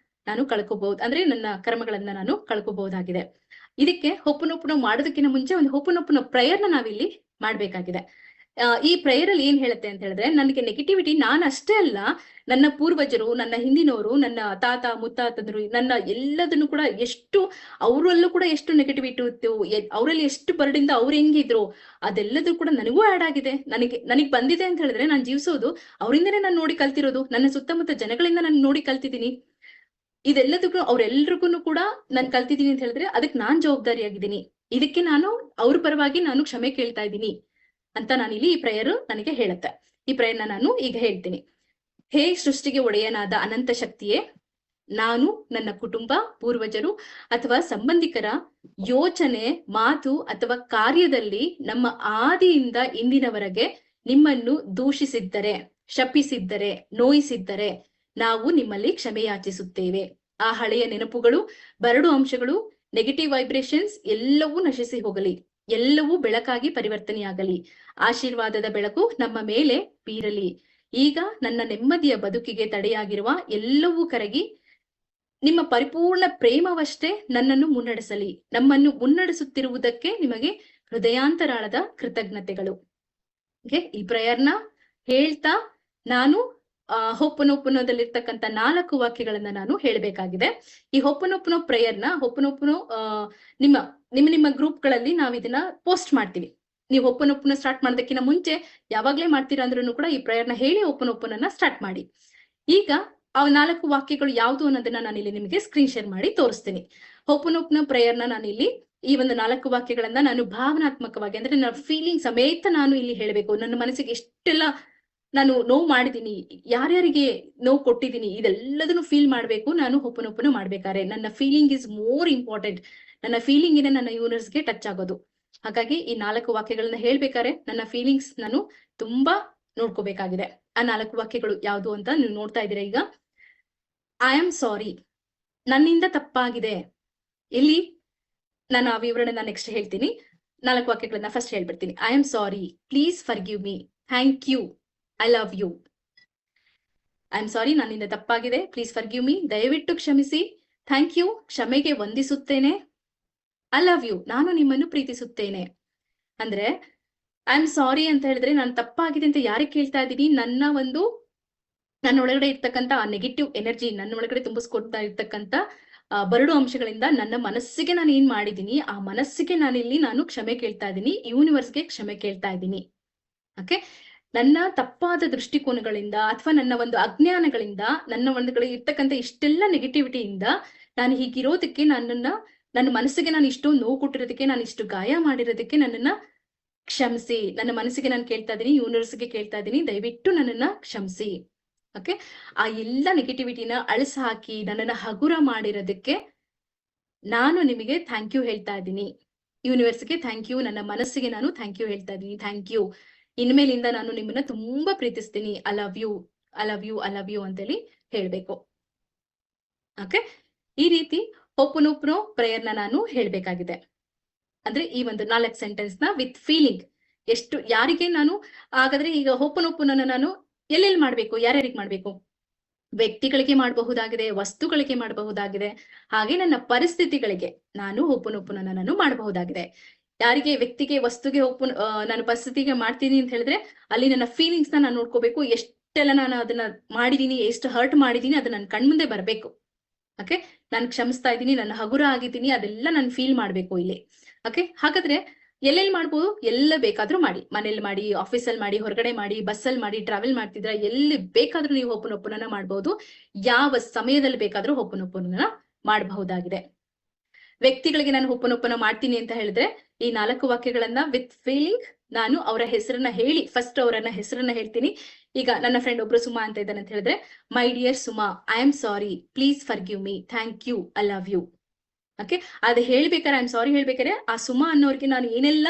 ನಾನು ಕಳ್ಕೋಬಹುದು, ಅಂದ್ರೆ ನನ್ನ ಕರ್ಮಗಳನ್ನ ನಾನು ಕಳ್ಕೋಬಹುದಾಗಿದೆ. ಇದಕ್ಕೆ ಹೋಪನೋಪನೋ ಮಾಡೋದಕ್ಕಿಂತ ಮುಂಚೆ ಒಂದು ಹೋಪನೋಪನೋ ಪ್ರೇಯರ್ನ ನಾವಿಲ್ಲಿ ಮಾಡ್ಬೇಕಾಗಿದೆ. ಈ ಪ್ರೇಯರ್ ಅಲ್ಲಿ ಏನ್ ಹೇಳುತ್ತೆ ಅಂತ ಹೇಳಿದ್ರೆ, ನನಗೆ ನೆಗೆಟಿವಿಟಿ ನಾನು ಅಷ್ಟೇ ಅಲ್ಲ, ನನ್ನ ಪೂರ್ವಜರು, ನನ್ನ ಹಿಂದಿನವರು, ನನ್ನ ತಾತ ಮುತ್ತಾತಂದ್ರು, ನನ್ನ ಎಲ್ಲದನ್ನು ಕೂಡ ಎಷ್ಟು ಅವರಲ್ಲೂ ಕೂಡ ಎಷ್ಟು ನೆಗೆಟಿವಿಟಿ ಇತ್ತು, ಅವರಲ್ಲಿ ಎಷ್ಟು ಬರಡಿಂದ ಅವ್ರು ಹೆಂಗಿದ್ರು ಅದೆಲ್ಲದೂ ಕೂಡ ನನಗೂ ಆಡ್ ಆಗಿದೆ. ನನಗೆ ಬಂದಿದೆ ಅಂತ ಹೇಳಿದ್ರೆ ನಾನು ಜೀವಿಸೋದು ಅವರಿಂದನೇ ನಾನು ನೋಡಿ ಕಲ್ತಿರೋದು, ನನ್ನ ಸುತ್ತಮುತ್ತ ಜನಗಳಿಂದ ನಾನು ನೋಡಿ ಕಲ್ತಿದ್ದೀನಿ. ಇದೆಲ್ಲದಕ್ಕೂ ಅವ್ರೆಲ್ರಿಗೂ ಕೂಡ ನಾನು ಕಲ್ತಿದ್ದೀನಿ ಅಂತ ಹೇಳಿದ್ರೆ ಅದಕ್ಕೆ ನಾನ್ ಜವಾಬ್ದಾರಿಯಾಗಿದ್ದೀನಿ. ಇದಕ್ಕೆ ನಾನು ಅವ್ರ ಪರವಾಗಿ ನಾನು ಕ್ಷಮೆ ಕೇಳ್ತಾ ಇದ್ದೀನಿ ಅಂತ ನಾನಿಲ್ಲಿ ಈ ಪ್ರೇಯರ್ ನನಗೆ ಹೇಳುತ್ತೆ. ಈ ಪ್ರೇಯರ್ನ ನಾನು ಈಗ ಹೇಳ್ತೀನಿ. ಹೇ ಸೃಷ್ಟಿಗೆ ಒಡೆಯನಾದ ಅನಂತ ಶಕ್ತಿಯೇ, ನಾನು, ನನ್ನ ಕುಟುಂಬ, ಪೂರ್ವಜರು ಅಥವಾ ಸಂಬಂಧಿಕರ ಯೋಚನೆ, ಮಾತು ಅಥವಾ ಕಾರ್ಯದಲ್ಲಿ ನಮ್ಮ ಆದಿಯಿಂದ ಇಂದಿನವರೆಗೆ ನಿಮ್ಮನ್ನು ದೂಷಿಸಿದ್ದರೆ, ಶಪಿಸಿದ್ದರೆ, ನೋಯಿಸಿದ್ದರೆ ನಾವು ನಿಮ್ಮಲ್ಲಿ ಕ್ಷಮೆ ಯಾಚಿಸುತ್ತೇವೆ. ಆ ಹಳೆಯ ನೆನಪುಗಳು, ಬರಡು ಅಂಶಗಳು, ನೆಗೆಟಿವ್ ವೈಬ್ರೇಷನ್ಸ್ ಎಲ್ಲವೂ ನಶಿಸಿ ಹೋಗಲಿ, ಎಲ್ಲವೂ ಬೆಳಕಾಗಿ ಪರಿವರ್ತನೆಯಾಗಲಿ. ಆಶೀರ್ವಾದದ ಬೆಳಕು ನಮ್ಮ ಮೇಲೆ ಬೀರಲಿ. ಈಗ ನನ್ನ ನೆಮ್ಮದಿಯ ಬದುಕಿಗೆ ತಡೆಯಾಗಿರುವ ಎಲ್ಲವೂ ಕರಗಿ ನಿಮ್ಮ ಪರಿಪೂರ್ಣ ಪ್ರೇಮವಷ್ಟೇ ನನ್ನನ್ನು ಮುನ್ನಡೆಸಲಿ. ನಮ್ಮನ್ನು ಮುನ್ನಡೆಸುತ್ತಿರುವುದಕ್ಕೆ ನಿಮಗೆ ಹೃದಯಾಂತರಾಳದ ಕೃತಜ್ಞತೆಗಳು. ಈ ಪ್ರೇಯರ್ನ ಹೇಳ್ತಾ ನಾನು ಹೋಪನೋಪನೋದಲ್ಲಿರ್ತಕ್ಕಂಥ 4 ವಾಕ್ಯಗಳನ್ನ ನಾನು ಹೇಳ್ಬೇಕಾಗಿದೆ. ಈ ಹೋಪನೋಪನೋ ಪ್ರೇಯರ್ನ ನಿಮ್ಮ ಗ್ರೂಪ್ಗಳಲ್ಲಿ ನಾವು ಇದನ್ನ ಪೋಸ್ಟ್ ಮಾಡ್ತೀವಿ. ನೀವು ಹೋಪನೋಪನ ಸ್ಟಾರ್ಟ್ ಮಾಡೋದಕ್ಕಿಂತ ಮುಂಚೆ ಯಾವಾಗ್ಲೇ ಮಾಡ್ತೀರಾ ಅಂದ್ರೂ ಕೂಡ ಈ ಪ್ರೇಯರ್ನ ಹೇಳಿ ಹೋಪನೋಪನನ್ನ ಸ್ಟಾರ್ಟ್ ಮಾಡಿ. ಈಗ ಆ 4 ವಾಕ್ಯಗಳು ಯಾವುದು ಅನ್ನೋದನ್ನ ನಾನು ಇಲ್ಲಿ ನಿಮಗೆ ಸ್ಕ್ರೀನ್ ಶೇರ್ ಮಾಡಿ ತೋರಿಸ್ತೀನಿ. ಹೋಪನೋಪನ ಪ್ರೇಯರ್ನ ನಾನಿಲ್ಲಿ ಈ ಒಂದು 4 ವಾಕ್ಯಗಳನ್ನ ನಾನು ಭಾವನಾತ್ಮಕವಾಗಿ, ಅಂದ್ರೆ ನನ್ನ ಫೀಲಿಂಗ್ ಸಮೇತ ನಾನು ಇಲ್ಲಿ ಹೇಳ್ಬೇಕು. ನನ್ನ ಮನಸ್ಸಿಗೆ ಎಷ್ಟೆಲ್ಲ ನಾನು ನೋವು ಮಾಡಿದೀನಿ, ಯಾರ್ಯಾರಿಗೆ ನೋವು ಕೊಟ್ಟಿದ್ದೀನಿ, ಇದೆಲ್ಲದನ್ನು ಫೀಲ್ ಮಾಡ್ಬೇಕು ನಾನು ಹೋಪನೋಪನ ಮಾಡ್ಬೇಕಾದ್ರೆ. ನನ್ನ ಫೀಲಿಂಗ್ ಇಸ್ ಮೋರ್ ಇಂಪಾರ್ಟೆಂಟ್. ನನ್ನ ಫೀಲಿಂಗ್ ಇದೆ ನನ್ನ ಯೂನಿವರ್ಸ್ಗೆ ಟಚ್ ಆಗೋದು. ಹಾಗಾಗಿ ಈ 4 ವಾಕ್ಯಗಳನ್ನ ಹೇಳ್ಬೇಕಾದ್ರೆ ನನ್ನ ಫೀಲಿಂಗ್ಸ್ ನಾನು ತುಂಬಾ ನೋಡ್ಕೋಬೇಕಾಗಿದೆ. ಆ 4 ವಾಕ್ಯಗಳು ಯಾವುದು ಅಂತ ನೀವು ನೋಡ್ತಾ ಇದ್ದೀರಾ ಈಗ. ಐ ಆಮ್ ಸಾರಿ, ನನ್ನಿಂದ ತಪ್ಪಾಗಿದೆ. ಇಲ್ಲಿ ನಾನು ಆ ವಿವರಣೆನ ನೆಕ್ಸ್ಟ್ ಹೇಳ್ತೀನಿ. 4 ವಾಕ್ಯಗಳನ್ನ ಫಸ್ಟ್ ಹೇಳ್ಬಿಡ್ತೀನಿ. I am sorry, please forgive me, thank you, I love you. I am sorry, ನನ್ನಿಂದ ತಪ್ಪಾಗಿದೆ, ಪ್ಲೀಸ್ ಫರ್ಗಿವ್ ಮೀ, ದಯವಿಟ್ಟು ಕ್ಷಮಿಸಿ, ಥ್ಯಾಂಕ್ ಯು, ಕ್ಷಮೆಗೆ ವಂದಿಸುತ್ತೇನೆ, ಐ ಲವ್ ಯು, ನಾನು ನಿಮ್ಮನ್ನು ಪ್ರೀತಿಸುತ್ತೇನೆ. ಅಂದ್ರೆ ಐ ಆಮ್ ಸಾರಿ ಅಂತ ಹೇಳಿದ್ರೆ ನಾನು ತಪ್ಪಾಗಿದೆ ಅಂತ ಯಾರಿಗೆ ಕೇಳ್ತಾ ಇದ್ದೀನಿ, ನನ್ನ ಒಳಗಡೆ ಇರ್ತಕ್ಕಂಥ ಆ ನೆಗೆಟಿವ್ ಎನರ್ಜಿ, ನನ್ನ ಒಳಗಡೆ ತುಂಬಿಸ್ಕೊಡ್ತಾ ಇರ್ತಕ್ಕಂಥ ಬರಡು ಅಂಶಗಳಿಂದ ನನ್ನ ಮನಸ್ಸಿಗೆ ನಾನು ಏನ್ ಮಾಡಿದೀನಿ, ಆ ಮನಸ್ಸಿಗೆ ನಾನು ಕ್ಷಮೆ ಕೇಳ್ತಾ ಇದ್ದೀನಿ, ಯೂನಿವರ್ಸ್ಗೆ ಕ್ಷಮೆ ಕೇಳ್ತಾ ಇದ್ದೀನಿ. ಓಕೆ, ನನ್ನ ತಪ್ಪಾದ ದೃಷ್ಟಿಕೋನಗಳಿಂದ ಅಥವಾ ನನ್ನ ಒಂದು ಅಜ್ಞಾನಗಳಿಂದ, ನನ್ನ ಒಂದುಗಡೆ ಇರ್ತಕ್ಕಂಥ ಇಷ್ಟೆಲ್ಲ ನೆಗೆಟಿವಿಟಿಯಿಂದ ನಾನು ಹೀಗಿರೋದಕ್ಕೆ, ನನ್ನ ಮನಸ್ಸಿಗೆ ನಾನು ಇಷ್ಟೊಂದು ನೋವು ಕೊಟ್ಟಿರೋದಕ್ಕೆ, ನಾನು ಇಷ್ಟು ಗಾಯ ಮಾಡಿರೋದಕ್ಕೆ ನನ್ನನ್ನ ಕ್ಷಮಿಸಿ. ನನ್ನ ಮನಸ್ಸಿಗೆ ನಾನು ಕೇಳ್ತಾ ಇದ್ದೀನಿ, ಯೂನಿವರ್ಸ್ಗೆ ಕೇಳ್ತಾ ಇದ್ದೀನಿ, ದಯವಿಟ್ಟು ನನ್ನನ್ನ ಕ್ಷಮಿಸಿ. ಓಕೆ, ಆ ಎಲ್ಲ ನೆಗೆಟಿವಿಟಿನ ಅಳಿಸಿ ಹಾಕಿ ನನ್ನನ್ನ ಹಗುರ ಮಾಡಿರೋದಕ್ಕೆ ನಾನು ನಿಮಗೆ ಥ್ಯಾಂಕ್ ಯು ಹೇಳ್ತಾ ಇದ್ದೀನಿ. ಯೂನಿವರ್ಸ್ಗೆ ಥ್ಯಾಂಕ್ ಯು, ನನ್ನ ಮನಸ್ಸಿಗೆ ನಾನು ಥ್ಯಾಂಕ್ ಯು ಹೇಳ್ತಾ ಇದ್ದೀನಿ, ಥ್ಯಾಂಕ್ ಯು. ಇನ್ಮೇಲಿಂದ ನಾನು ನಿಮ್ಮನ್ನ ತುಂಬಾ ಪ್ರೀತಿಸ್ತೀನಿ, I love you, I love you, I love you ಅಂತೇಳಿ ಹೇಳ್ಬೇಕು. ಓಕೆ, ಈ ರೀತಿ ಹೋಪನೋಪನೋ ಪ್ರೇಯರ್ನ ನಾನು ಹೇಳ್ಬೇಕಾಗಿದೆ. ಅಂದ್ರೆ ಈ ಒಂದು 4 ಸೆಂಟೆನ್ಸ್ ನ ವಿತ್ ಫೀಲಿಂಗ್ ಎಷ್ಟು ಯಾರಿಗೆ ನಾನು. ಹಾಗಾದ್ರೆ ಈಗ ಹೋಪನೋಪನನ್ನ ನಾನು ಎಲ್ಲೆಲ್ಲಿ ಮಾಡ್ಬೇಕು, ಯಾರ್ಯಾರಿಗೆ ಮಾಡ್ಬೇಕು? ವ್ಯಕ್ತಿಗಳಿಗೆ ಮಾಡಬಹುದಾಗಿದೆ, ವಸ್ತುಗಳಿಗೆ ಮಾಡಬಹುದಾಗಿದೆ, ಹಾಗೆ ನನ್ನ ಪರಿಸ್ಥಿತಿಗಳಿಗೆ ನಾನು ಹೋಪನೋಪನನ್ನ ನಾನು ಮಾಡಬಹುದಾಗಿದೆ. ಯಾರಿಗೆ ವ್ಯಕ್ತಿಗೆ, ವಸ್ತುಗೆ ನಾನು ಪರಿಸ್ಥಿತಿಗೆ ಮಾಡ್ತೀನಿ ಅಂತ ಹೇಳಿದ್ರೆ ಅಲ್ಲಿ ನನ್ನ ಫೀಲಿಂಗ್ಸ್ ನಾನು ನೋಡ್ಕೋಬೇಕು. ಎಷ್ಟೆಲ್ಲ ನಾನು ಅದನ್ನ ಮಾಡಿದೀನಿ, ಎಷ್ಟು ಹರ್ಟ್ ಮಾಡಿದೀನಿ, ಅದು ನನ್ನ ಕಣ್ಮುಂದೆ ಬರ್ಬೇಕು. ಓಕೆ, ನಾನು ಕ್ಷಮಿಸ್ತಾ ಇದ್ದೀನಿ, ನಾನು ಹಗುರ ಆಗಿದ್ದೀನಿ, ಅದೆಲ್ಲ ನಾನು ಫೀಲ್ ಮಾಡ್ಬೇಕು ಇಲ್ಲಿ. ಓಕೆ, ಹಾಗಾದ್ರೆ ಎಲ್ಲೆಲ್ಲಿ ಮಾಡ್ಬೋದು, ಎಲ್ಲ ಬೇಕಾದ್ರೂ ಮಾಡಿ, ಮನೇಲಿ ಮಾಡಿ, ಆಫೀಸಲ್ಲಿ ಮಾಡಿ, ಹೊರಗಡೆ ಮಾಡಿ, ಬಸ್ಸಲ್ಲಿ ಮಾಡಿ, ಟ್ರಾವೆಲ್ ಮಾಡ್ತಿದ್ರ ಎಲ್ಲಿ ಬೇಕಾದ್ರೂ ನೀವು ಹೋಪನೋಪನ ಮಾಡ್ಬೋದು. ಯಾವ ಸಮಯದಲ್ಲಿ ಬೇಕಾದ್ರೂ ಹೋಪನೋಪನ ಮಾಡಬಹುದಾಗಿದೆ. ವ್ಯಕ್ತಿಗಳಿಗೆ ನಾನು ಹೋಪನೋಪನ ಮಾಡ್ತೀನಿ ಅಂತ ಹೇಳಿದ್ರೆ ಈ 4 ವಾಕ್ಯಗಳನ್ನ ವಿತ್ ಫೀಲಿಂಗ್ ನಾನು ಅವರ ಹೆಸರನ್ನ ಹೇಳಿ ಫಸ್ಟ್ ಅವರನ್ನ ಹೆಸರನ್ನ ಹೇಳ್ತೀನಿ. ಈಗ ನನ್ನ ಫ್ರೆಂಡ್ ಒಬ್ರು ಸುಮಾ ಅಂತ ಇದ್ದಾನೆ ಅಂತ ಹೇಳಿದ್ರೆ, my dear Suma, I am sorry, please forgive me, thank you, I love you. Okay, ಅದು ಹೇಳ್ಬೇಕಾರೆ ಐ ಆಮ್ ಸಾರಿ ಹೇಳ್ಬೇಕಾರೆ ಆ ಸುಮಾ ಅನ್ನೋರ್ಗೆ ನಾನು ಏನೆಲ್ಲ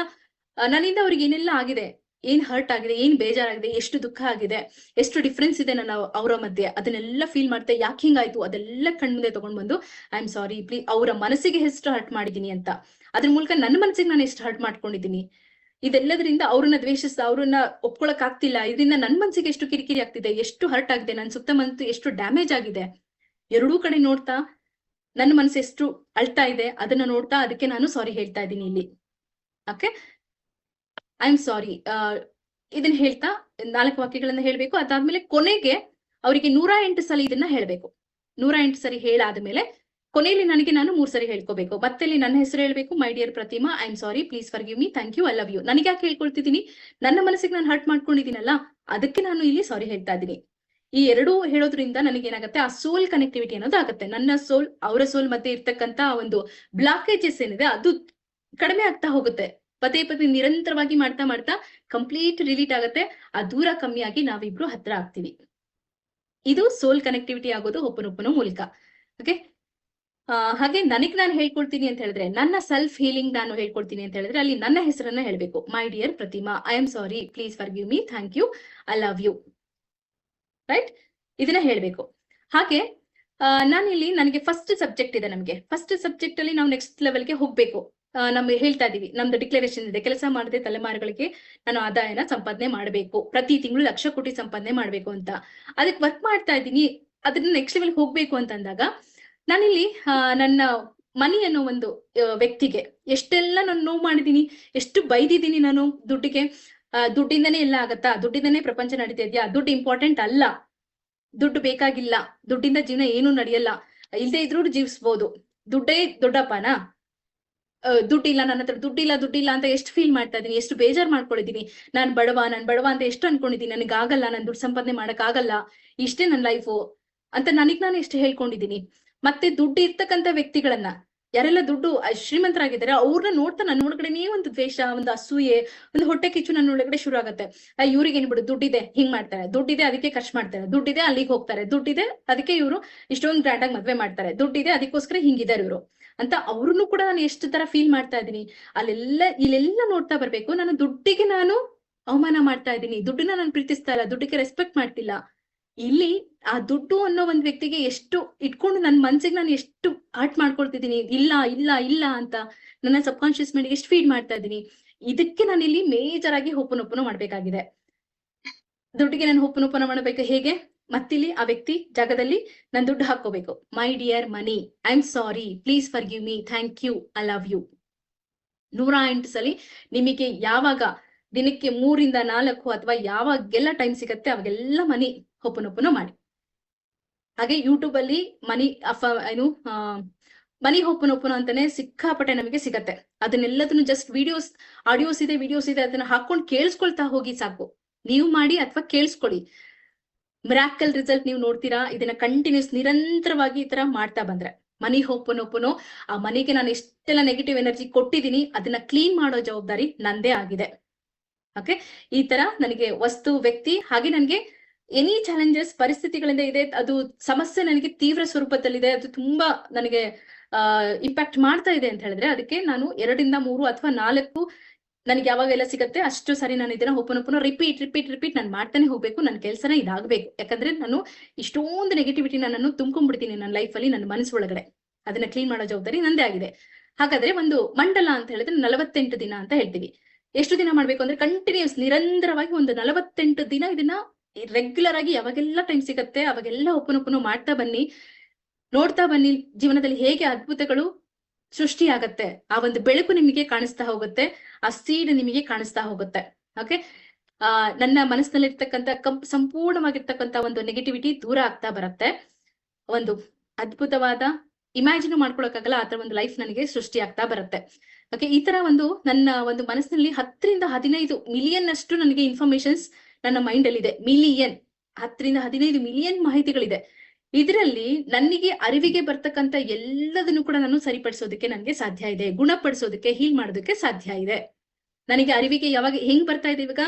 ನನ್ನಿಂದ ಅವ್ರಿಗೆ ಏನೆಲ್ಲ ಆಗಿದೆ, ಏನ್ ಹರ್ಟ್ ಆಗಿದೆ, ಏನ್ ಬೇಜಾರಾಗಿದೆ, ಎಷ್ಟು ದುಃಖ ಆಗಿದೆ, ಎಷ್ಟು ಡಿಫ್ರೆನ್ಸ್ ಇದೆ ನನ್ನ ಅವರ ಮಧ್ಯೆ, ಅದನ್ನೆಲ್ಲ ಫೀಲ್ ಮಾಡ್ತಾ ಯಾಕೆ ಹಿಂಗಾಯ್ತು ಅದೆಲ್ಲ ಕಣ್ಮುಂದೆ ತಗೊಂಡ್ ಬಂದು ಐ ಆಮ್ ಸಾರಿ ಪ್ಲೀಸ್, ಅವರ ಮನಸ್ಸಿಗೆ ಎಷ್ಟು ಹರ್ಟ್ ಮಾಡಿದೀನಿ ಅಂತ, ಅದ್ರ ಮೂಲಕ ನನ್ನ ಮನಸ್ಸಿಗೆ ನಾನು ಎಷ್ಟು ಹರ್ಟ್ ಮಾಡ್ಕೊಂಡಿದ್ದೀನಿ, ಇದೆಲ್ಲದರಿಂದ ಅವ್ರನ್ನ ದ್ವೇಷಿಸ ಅವ್ರನ್ನ ಒಪ್ಕೊಳಕ್ ಆಗ್ತಿಲ್ಲ, ಇದರಿಂದ ನನ್ ಮನ್ಸಿಗೆ ಎಷ್ಟು ಕಿರಿಕಿರಿ ಆಗ್ತಿದೆ, ಎಷ್ಟು ಹರ್ಟ್ ಆಗಿದೆ, ನನ್ ಸುತ್ತಮುತ್ತ ಎಷ್ಟು ಡ್ಯಾಮೇಜ್ ಆಗಿದೆ, ಎರಡೂ ಕಡೆ ನೋಡ್ತಾ ನನ್ನ ಮನಸ್ಸು ಎಷ್ಟು ಅಳ್ತಾ ಇದೆ ಅದನ್ನ ನೋಡ್ತಾ ಅದಕ್ಕೆ ನಾನು ಸಾರಿ ಹೇಳ್ತಾ ಇದ್ದೀನಿ ಇಲ್ಲಿ. ಓಕೆ, ಐ ಆಮ್ ಸಾರಿ ಇದನ್ನ ಹೇಳ್ತಾ 4 ವಾಕ್ಯಗಳನ್ನ ಹೇಳ್ಬೇಕು. ಅದಾದ್ಮೇಲೆ ಕೊನೆಗೆ ಅವರಿಗೆ 108 ಸಲ ಇದನ್ನ ಹೇಳ್ಬೇಕು. 108 ಸರಿ ಹೇಳಾದ್ಮೇಲೆ ಕೊನೆಯಲ್ಲಿ ನನಗೆ ನಾನು 3 ಸರಿ ಹೇಳ್ಕೋಬೇಕು. ಮತ್ತೆ ಇಲ್ಲಿ ನನ್ನ ಹೆಸರು ಹೇಳ್ಬೇಕು, my dear Pratima, I am sorry, please forgive me, thank you, I love you. ನನಗೆ ಯಾಕೆ ಹೇಳ್ಕೊಳ್ತಿದ್ದೀನಿ, ನನ್ನ ಮನಸ್ಸಿಗೆ ನಾನು ಹರ್ಟ್ ಮಾಡ್ಕೊಂಡಿದ್ದೀನಲ್ಲ ಅದಕ್ಕೆ ನಾನು ಇಲ್ಲಿ ಸಾರಿ ಹೇಳ್ತಾ ಇದ್ದೀನಿ. ಈ ಎರಡೂ ಹೇಳೋದ್ರಿಂದ ನನಗೆ ಏನಾಗುತ್ತೆ, ಆ ಸೋಲ್ ಕನೆಕ್ಟಿವಿಟಿ ಅನ್ನೋದು ಆಗುತ್ತೆ. ನನ್ನ ಸೋಲ್ ಅವರ ಸೋಲ್ ಮಧ್ಯೆ ಇರ್ತಕ್ಕಂತ ಒಂದು ಬ್ಲಾಕೇಜಸ್ ಏನಿದೆ ಅದು ಕಡಿಮೆ ಆಗ್ತಾ ಹೋಗುತ್ತೆ. ಪದೇ ಪದೇ ನಿರಂತರವಾಗಿ ಮಾಡ್ತಾ ಮಾಡ್ತಾ ಕಂಪ್ಲೀಟ್ ರಿಲೀಟ್ ಆಗುತ್ತೆ. ಆ ದೂರ ಕಮ್ಮಿಯಾಗಿ ನಾವಿಬ್ರು ಹತ್ರ ಆಗ್ತೀವಿ. ಇದು ಸೋಲ್ ಕನೆಕ್ಟಿವಿಟಿ ಆಗೋದು ಹೋಪನೋಪನ ಮೂಲಕ. ಓಕೆ, ಹಾಗೆ ನನಗ್ ನಾನು ಹೇಳ್ಕೊಳ್ತೀನಿ ಅಂತ ಹೇಳಿದ್ರೆ, ನನ್ನ ಸೆಲ್ಫ್ ಹೀಲಿಂಗ್ ನಾನು ಹೇಳ್ಕೊಳ್ತೀನಿ ಅಂತ ಹೇಳಿದ್ರೆ ಅಲ್ಲಿ ನನ್ನ ಹೆಸರನ್ನ ಹೇಳ್ಬೇಕು, my dear Pratima, I am sorry, please forgive me, thank you, I love you. Right, ಇದನ್ನ ಹೇಳ್ಬೇಕು. ಹಾಗೆ ನಾನಿಲ್ಲಿ ನನಗೆ ಫಸ್ಟ್ ಸಬ್ಜೆಕ್ಟ್ ಇದೆ, ನಮ್ಗೆ ಫಸ್ಟ್ ಸಬ್ಜೆಕ್ಟ್ ಅಲ್ಲಿ ನಾವು ನೆಕ್ಸ್ಟ್ ಲೆವೆಲ್ಗೆ ಹೋಗ್ಬೇಕು. ನಮ್ಗೆ ಹೇಳ್ತಾ ಇದೀವಿ, ನಮ್ದು ಡಿಕ್ಲರೇಷನ್ ಇದೆ, ಕೆಲಸ ಮಾಡದೆ ತಲೆಮಾರುಗಳಿಗೆ ನಾನು ಆದಾಯನ ಸಂಪಾದನೆ ಮಾಡಬೇಕು, ಪ್ರತಿ ತಿಂಗಳು 1,00,000 ಕೋಟಿ ಸಂಪಾದನೆ ಮಾಡ್ಬೇಕು ಅಂತ. ಅದಕ್ಕೆ ವರ್ಕ್ ಮಾಡ್ತಾ ಇದ್ದೀನಿ. ಅದನ್ನ ನೆಕ್ಸ್ಟ್ ಲೆವೆಲ್ ಹೋಗ್ಬೇಕು ಅಂತ ಅಂದಾಗ ನಾನಿಲ್ಲಿ ನನ್ನ ಮನಿ ಅನ್ನೋ ಒಂದು ವ್ಯಕ್ತಿಗೆ ಎಷ್ಟೆಲ್ಲ ನಾನು ನೋವು ಮಾಡಿದೀನಿ, ಎಷ್ಟು ಬೈದಿದ್ದೀನಿ ನಾನು ದುಡ್ಡಿಗೆ. ದುಡ್ಡಿಂದನೇ ಎಲ್ಲ ಆಗತ್ತಾ, ದುಡ್ಡಿಂದನೇ ಪ್ರಪಂಚ ನಡೀತಾ ಇದೆಯಾ, ದುಡ್ಡು ಇಂಪಾರ್ಟೆಂಟ್ ಅಲ್ಲ, ದುಡ್ಡು ಬೇಕಾಗಿಲ್ಲ, ದುಡ್ಡಿಂದ ಜೀವನ ಏನು ನಡೆಯಲ್ಲ, ಇಲ್ದೇ ಇದ್ರೂ ಜೀವಿಸ್ಬೋದು, ದುಡ್ಡೇ ದೊಡ್ಡಪ್ಪನಾ, ದುಡ್ಡಿಲ್ಲ, ನನ್ನ ಹತ್ರ ದುಡ್ಡಿಲ್ಲ ಅಂತ ಎಷ್ಟು ಫೀಲ್ ಮಾಡ್ತಾ ಇದೀನಿ, ಎಷ್ಟು ಬೇಜಾರ್ ಮಾಡ್ಕೊಂಡಿದೀನಿ, ನಾನ್ ಬಡವ ಅಂತ ಎಷ್ಟು ಅನ್ಕೊಂಡಿದೀನಿ, ನನಗಾಗಲ್ಲ, ನಾನು ದುಡ್ಡು ಸಂಪಾದನೆ ಮಾಡಕ್ ಆಗಲ್ಲ, ಇಷ್ಟೇ ನನ್ನ ಲೈಫು ಅಂತ ನನಗ್ ನಾನು ಎಷ್ಟು ಹೇಳ್ಕೊಂಡಿದೀನಿ. ಮತ್ತೆ ದುಡ್ಡು ಇರ್ತಕ್ಕಂಥ ವ್ಯಕ್ತಿಗಳನ್ನ, ಯಾರೆಲ್ಲ ದುಡ್ಡು ಶ್ರೀಮಂತರಾಗಿದ್ದಾರೆ ಅವ್ರನ್ನ ನೋಡ್ತಾ ನನ್ನ ಒಳಗಡೆನೇ ಒಂದು ದ್ವೇಷ, ಒಂದು ಅಸೂಯೆ, ಒಂದು ಹೊಟ್ಟೆ ಕಿಚ್ಚು ನನ್ನ ಒಳಗಡೆ ಶುರು ಆಗತ್ತೆ. ಇವ್ರಿಗೆ ಏನ್ಬಿಡು, ದುಡ್ಡಿದೆ ಹಿಂಗ್ ಮಾಡ್ತಾರೆ, ದುಡ್ಡಿದೆ ಅದಕ್ಕೆ ಖರ್ಚು ಮಾಡ್ತಾರೆ, ದುಡ್ಡಿದೆ ಅಲ್ಲಿಗೆ ಹೋಗ್ತಾರೆ, ದುಡ್ಡಿದೆ ಅದಕ್ಕೆ ಇವರು ಇಷ್ಟೊಂದು ಗ್ರ್ಯಾಂಡ್ ಆಗಿ ಮದ್ವೆ ಮಾಡ್ತಾರೆ, ದುಡ್ಡಿದೆ ಅದಕ್ಕೋಸ್ಕರ ಹಿಂಗಿದ್ದಾರೆ ಇವರು ಅಂತ ಅವ್ರನ್ನು ಕೂಡ ನಾನು ಎಷ್ಟು ತರ ಫೀಲ್ ಮಾಡ್ತಾ ಇದ್ದೀನಿ. ಇಲ್ಲೆಲ್ಲ ನೋಡ್ತಾ ಬರ್ಬೇಕು, ನಾನು ದುಡ್ಡಿಗೆ ನಾನು ಅವಮಾನ ಮಾಡ್ತಾ ಇದ್ದೀನಿ, ದುಡ್ಡನ್ನ ನಾನು ಪ್ರೀತಿಸ್ತಾ ಇಲ್ಲ, ದುಡ್ಡಿಗೆ ರೆಸ್ಪೆಕ್ಟ್ ಮಾಡ್ತಿಲ್ಲ. ಇಲ್ಲಿ ಆ ದುಡ್ಡು ಅನ್ನೋ ಒಂದ್ ವ್ಯಕ್ತಿಗೆ ಎಷ್ಟು ಇಟ್ಕೊಂಡು ನನ್ನ ಮನ್ಸಿಗೆ ನಾನು ಎಷ್ಟು ಹರ್ಟ್ ಮಾಡ್ಕೊಳ್ತಿದ್ದೀನಿ, ಇಲ್ಲ ಇಲ್ಲ ಇಲ್ಲ ಅಂತ ನನ್ನ ಸಬ್ ಕಾನ್ಶಿಯಸ್ ಮೈಂಡ್ ಎಷ್ಟು ಫೀಡ್ ಮಾಡ್ತಾ ಇದ್ದೀನಿ. ಇದಕ್ಕೆ ನಾನು ಇಲ್ಲಿ ಮೇಜರ್ ಆಗಿ ಹೋಪನೋಪನ ಮಾಡ್ಬೇಕಾಗಿದೆ. ದುಡ್ಡಿಗೆ ನಾನು ಹೋಪನೋಪನ ಮಾಡಬೇಕು ಹೇಗೆ, ಮತ್ತಿಲ್ಲಿ ಆ ವ್ಯಕ್ತಿ ಜಾಗದಲ್ಲಿ ನಾನು ದುಡ್ಡು ಹಾಕೋಬೇಕು. My dear money, I am sorry, please forgive me, thank you, I love you. 108 ಸಲಿ ನಿಮಗೆ ಯಾವಾಗ ದಿನಕ್ಕೆ 3 ಇಂದ 4 ಅಥವಾ ಯಾವಾಗೆಲ್ಲ ಟೈಮ್ ಸಿಗತ್ತೆ ಅವಾಗೆಲ್ಲ ಮನಿ ಹೋಪನೋಪನ ಮಾಡಿ. ಹಾಗೆ ಯೂಟ್ಯೂಬ್ ಅಲ್ಲಿ ಮನಿ ಹೋಪನೋಪನ ಅಂತಾನೆ ಸಿಕ್ಕಾಪಟ್ಟೆ ನಮಗೆ ಸಿಗತ್ತೆ. ಅದನ್ನೆಲ್ಲದನ್ನು ಜಸ್ಟ್ ಆಡಿಯೋಸ್ ಇದೆ ಅದನ್ನ ಹಾಕೊಂಡು ಕೇಳಿಸ್ಕೊಳ್ತಾ ಹೋಗಿ ಸಾಕು. ನೀವು ಮಾಡಿ ಅಥವಾ ಕೇಳಿಸ್ಕೊಳ್ಳಿ, ಮಿರಾಕಲ್ ರಿಸಲ್ಟ್ ನೀವು ನೋಡ್ತೀರಾ. ಇದನ್ನ ಕಂಟಿನ್ಯೂಸ್ ನಿರಂತರವಾಗಿ ಈ ತರ ಮಾಡ್ತಾ ಬಂದ್ರೆ ಮನಿ ಹೋಪನೋಪನೋ, ಆ ಮನೆಗೆ ನಾನು ಎಷ್ಟೆಲ್ಲ ನೆಗೆಟಿವ್ ಎನರ್ಜಿ ಕೊಟ್ಟಿದ್ದೀನಿ ಅದನ್ನ ಕ್ಲೀನ್ ಮಾಡೋ ಜವಾಬ್ದಾರಿ ನಂದೇ ಆಗಿದೆ. ಓಕೆ, ಈ ತರ ನನಗೆ ವಸ್ತು, ವ್ಯಕ್ತಿ, ಹಾಗೆ ನನಗೆ ಎನಿ ಚಾಲೆಂಜಸ್ ಪರಿಸ್ಥಿತಿಗಳಿಂದ ಇದೆ, ಅದು ಸಮಸ್ಯೆ ನನಗೆ ತೀವ್ರ ಸ್ವರೂಪದಲ್ಲಿದೆ, ಅದು ತುಂಬಾ ನನಗೆ ಇಂಪ್ಯಾಕ್ಟ್ ಮಾಡ್ತಾ ಇದೆ ಅಂತ ಹೇಳಿದ್ರೆ ಅದಕ್ಕೆ ನಾನು 2 ಇಂದ 3 ಅಥವಾ 4 ನನಗೆ ಯಾವಾಗೆಲ್ಲ ಸಿಗತ್ತೆ ಅಷ್ಟು ಸರಿ ನಾನು ಇದನ್ನ ಹೋಪನೋಪನ ರಿಪೀಟ್ ನಾನು ಮಾಡ್ತಾನೆ ಹೋಗ್ಬೇಕು. ನನ್ನ ಕೆಲಸನ ಇದಾಗಬೇಕು. ಯಾಕಂದ್ರೆ ನಾನು ಇಷ್ಟೊಂದು ನೆಗೆಟಿವಿಟಿನ ನಾನು ತುಂಬ್ಕೊಂಡ್ಬಿಡ್ತೀನಿ ನನ್ನ ಲೈಫ್ ಅಲ್ಲಿ, ನನ್ನ ಮನಸ್ಸು ಒಳಗಡೆ. ಅದನ್ನ ಕ್ಲೀನ್ ಮಾಡೋ ಜವಾಬ್ದಾರಿ ನಂದೇ ಆಗಿದೆ. ಹಾಗಾದ್ರೆ ಒಂದು ಮಂಡಲ ಅಂತ ಹೇಳಿದ್ರೆ 48 ದಿನ ಅಂತ ಹೇಳ್ತೀವಿ. ಎಷ್ಟು ದಿನ ಮಾಡ್ಬೇಕು ಅಂದ್ರೆ ಕಂಟಿನ್ಯೂಸ್ ನಿರಂತರವಾಗಿ ಒಂದು 48 ದಿನ ಇದನ್ನ ರೆಗ್ಯುಲರ್ ಆಗಿ ಯಾವಾಗೆಲ್ಲ ಟೈಮ್ ಸಿಗತ್ತೆ ಅವಾಗೆಲ್ಲ ಹೋಪನೋಪನ ಮಾಡ್ತಾ ಬನ್ನಿ, ನೋಡ್ತಾ ಬನ್ನಿ ಜೀವನದಲ್ಲಿ ಹೇಗೆ ಅದ್ಭುತಗಳು ಸೃಷ್ಟಿ ಆಗತ್ತೆ. ಆ ಒಂದು ಬೆಳಕು ನಿಮಗೆ ಕಾಣಿಸ್ತಾ ಹೋಗುತ್ತೆ, ಆ ಸೀಡ್ ನಿಮಗೆ ಕಾಣಿಸ್ತಾ ಹೋಗುತ್ತೆ. ಓಕೆ, ನನ್ನ ಮನಸ್ಸಿನಲ್ಲಿರ್ತಕ್ಕಂಥ ಸಂಪೂರ್ಣವಾಗಿರ್ತಕ್ಕಂಥ ಒಂದು ನೆಗೆಟಿವಿಟಿ ದೂರ ಆಗ್ತಾ ಬರುತ್ತೆ. ಒಂದು ಅದ್ಭುತವಾದ ಇಮ್ಯಾಜಿನ್ ಮಾಡ್ಕೊಳಕ್ಕಾಗಲ್ಲ, ಆ ತರ ಒಂದು ಲೈಫ್ ನನಗೆ ಸೃಷ್ಟಿ ಆಗ್ತಾ ಬರುತ್ತೆ. ಓಕೆ, ಈ ತರ ಒಂದು ನನ್ನ ಒಂದು ಮನಸ್ಸಿನಲ್ಲಿ 10ರಿಂದ 15 ಮಿಲಿಯನ್ ಅಷ್ಟು ನನಗೆ ಇನ್ಫಾರ್ಮೇಶನ್ಸ್ ನನ್ನ ಮೈಂಡ್ ಅಲ್ಲಿ ಇದೆ. 10ರಿಂದ 15 ಮಿಲಿಯನ್ ಮಾಹಿತಿಗಳಿದೆ. ಇದರಲ್ಲಿ ನನಗೆ ಅರಿವಿಗೆ ಬರ್ತಕ್ಕಂಥ ಎಲ್ಲದನ್ನು ಕೂಡ ನಾನು ಸರಿಪಡಿಸೋದಕ್ಕೆ ನನಗೆ ಸಾಧ್ಯ ಇದೆ, ಗುಣಪಡಿಸೋದಕ್ಕೆ, ಹೀಲ್ ಮಾಡೋದಕ್ಕೆ ಸಾಧ್ಯ ಇದೆ. ನನಗೆ ಅರಿವಿಗೆ ಯಾವಾಗ ಹೆಂಗ್ ಬರ್ತಾ ಇದೆ, ಇವಾಗ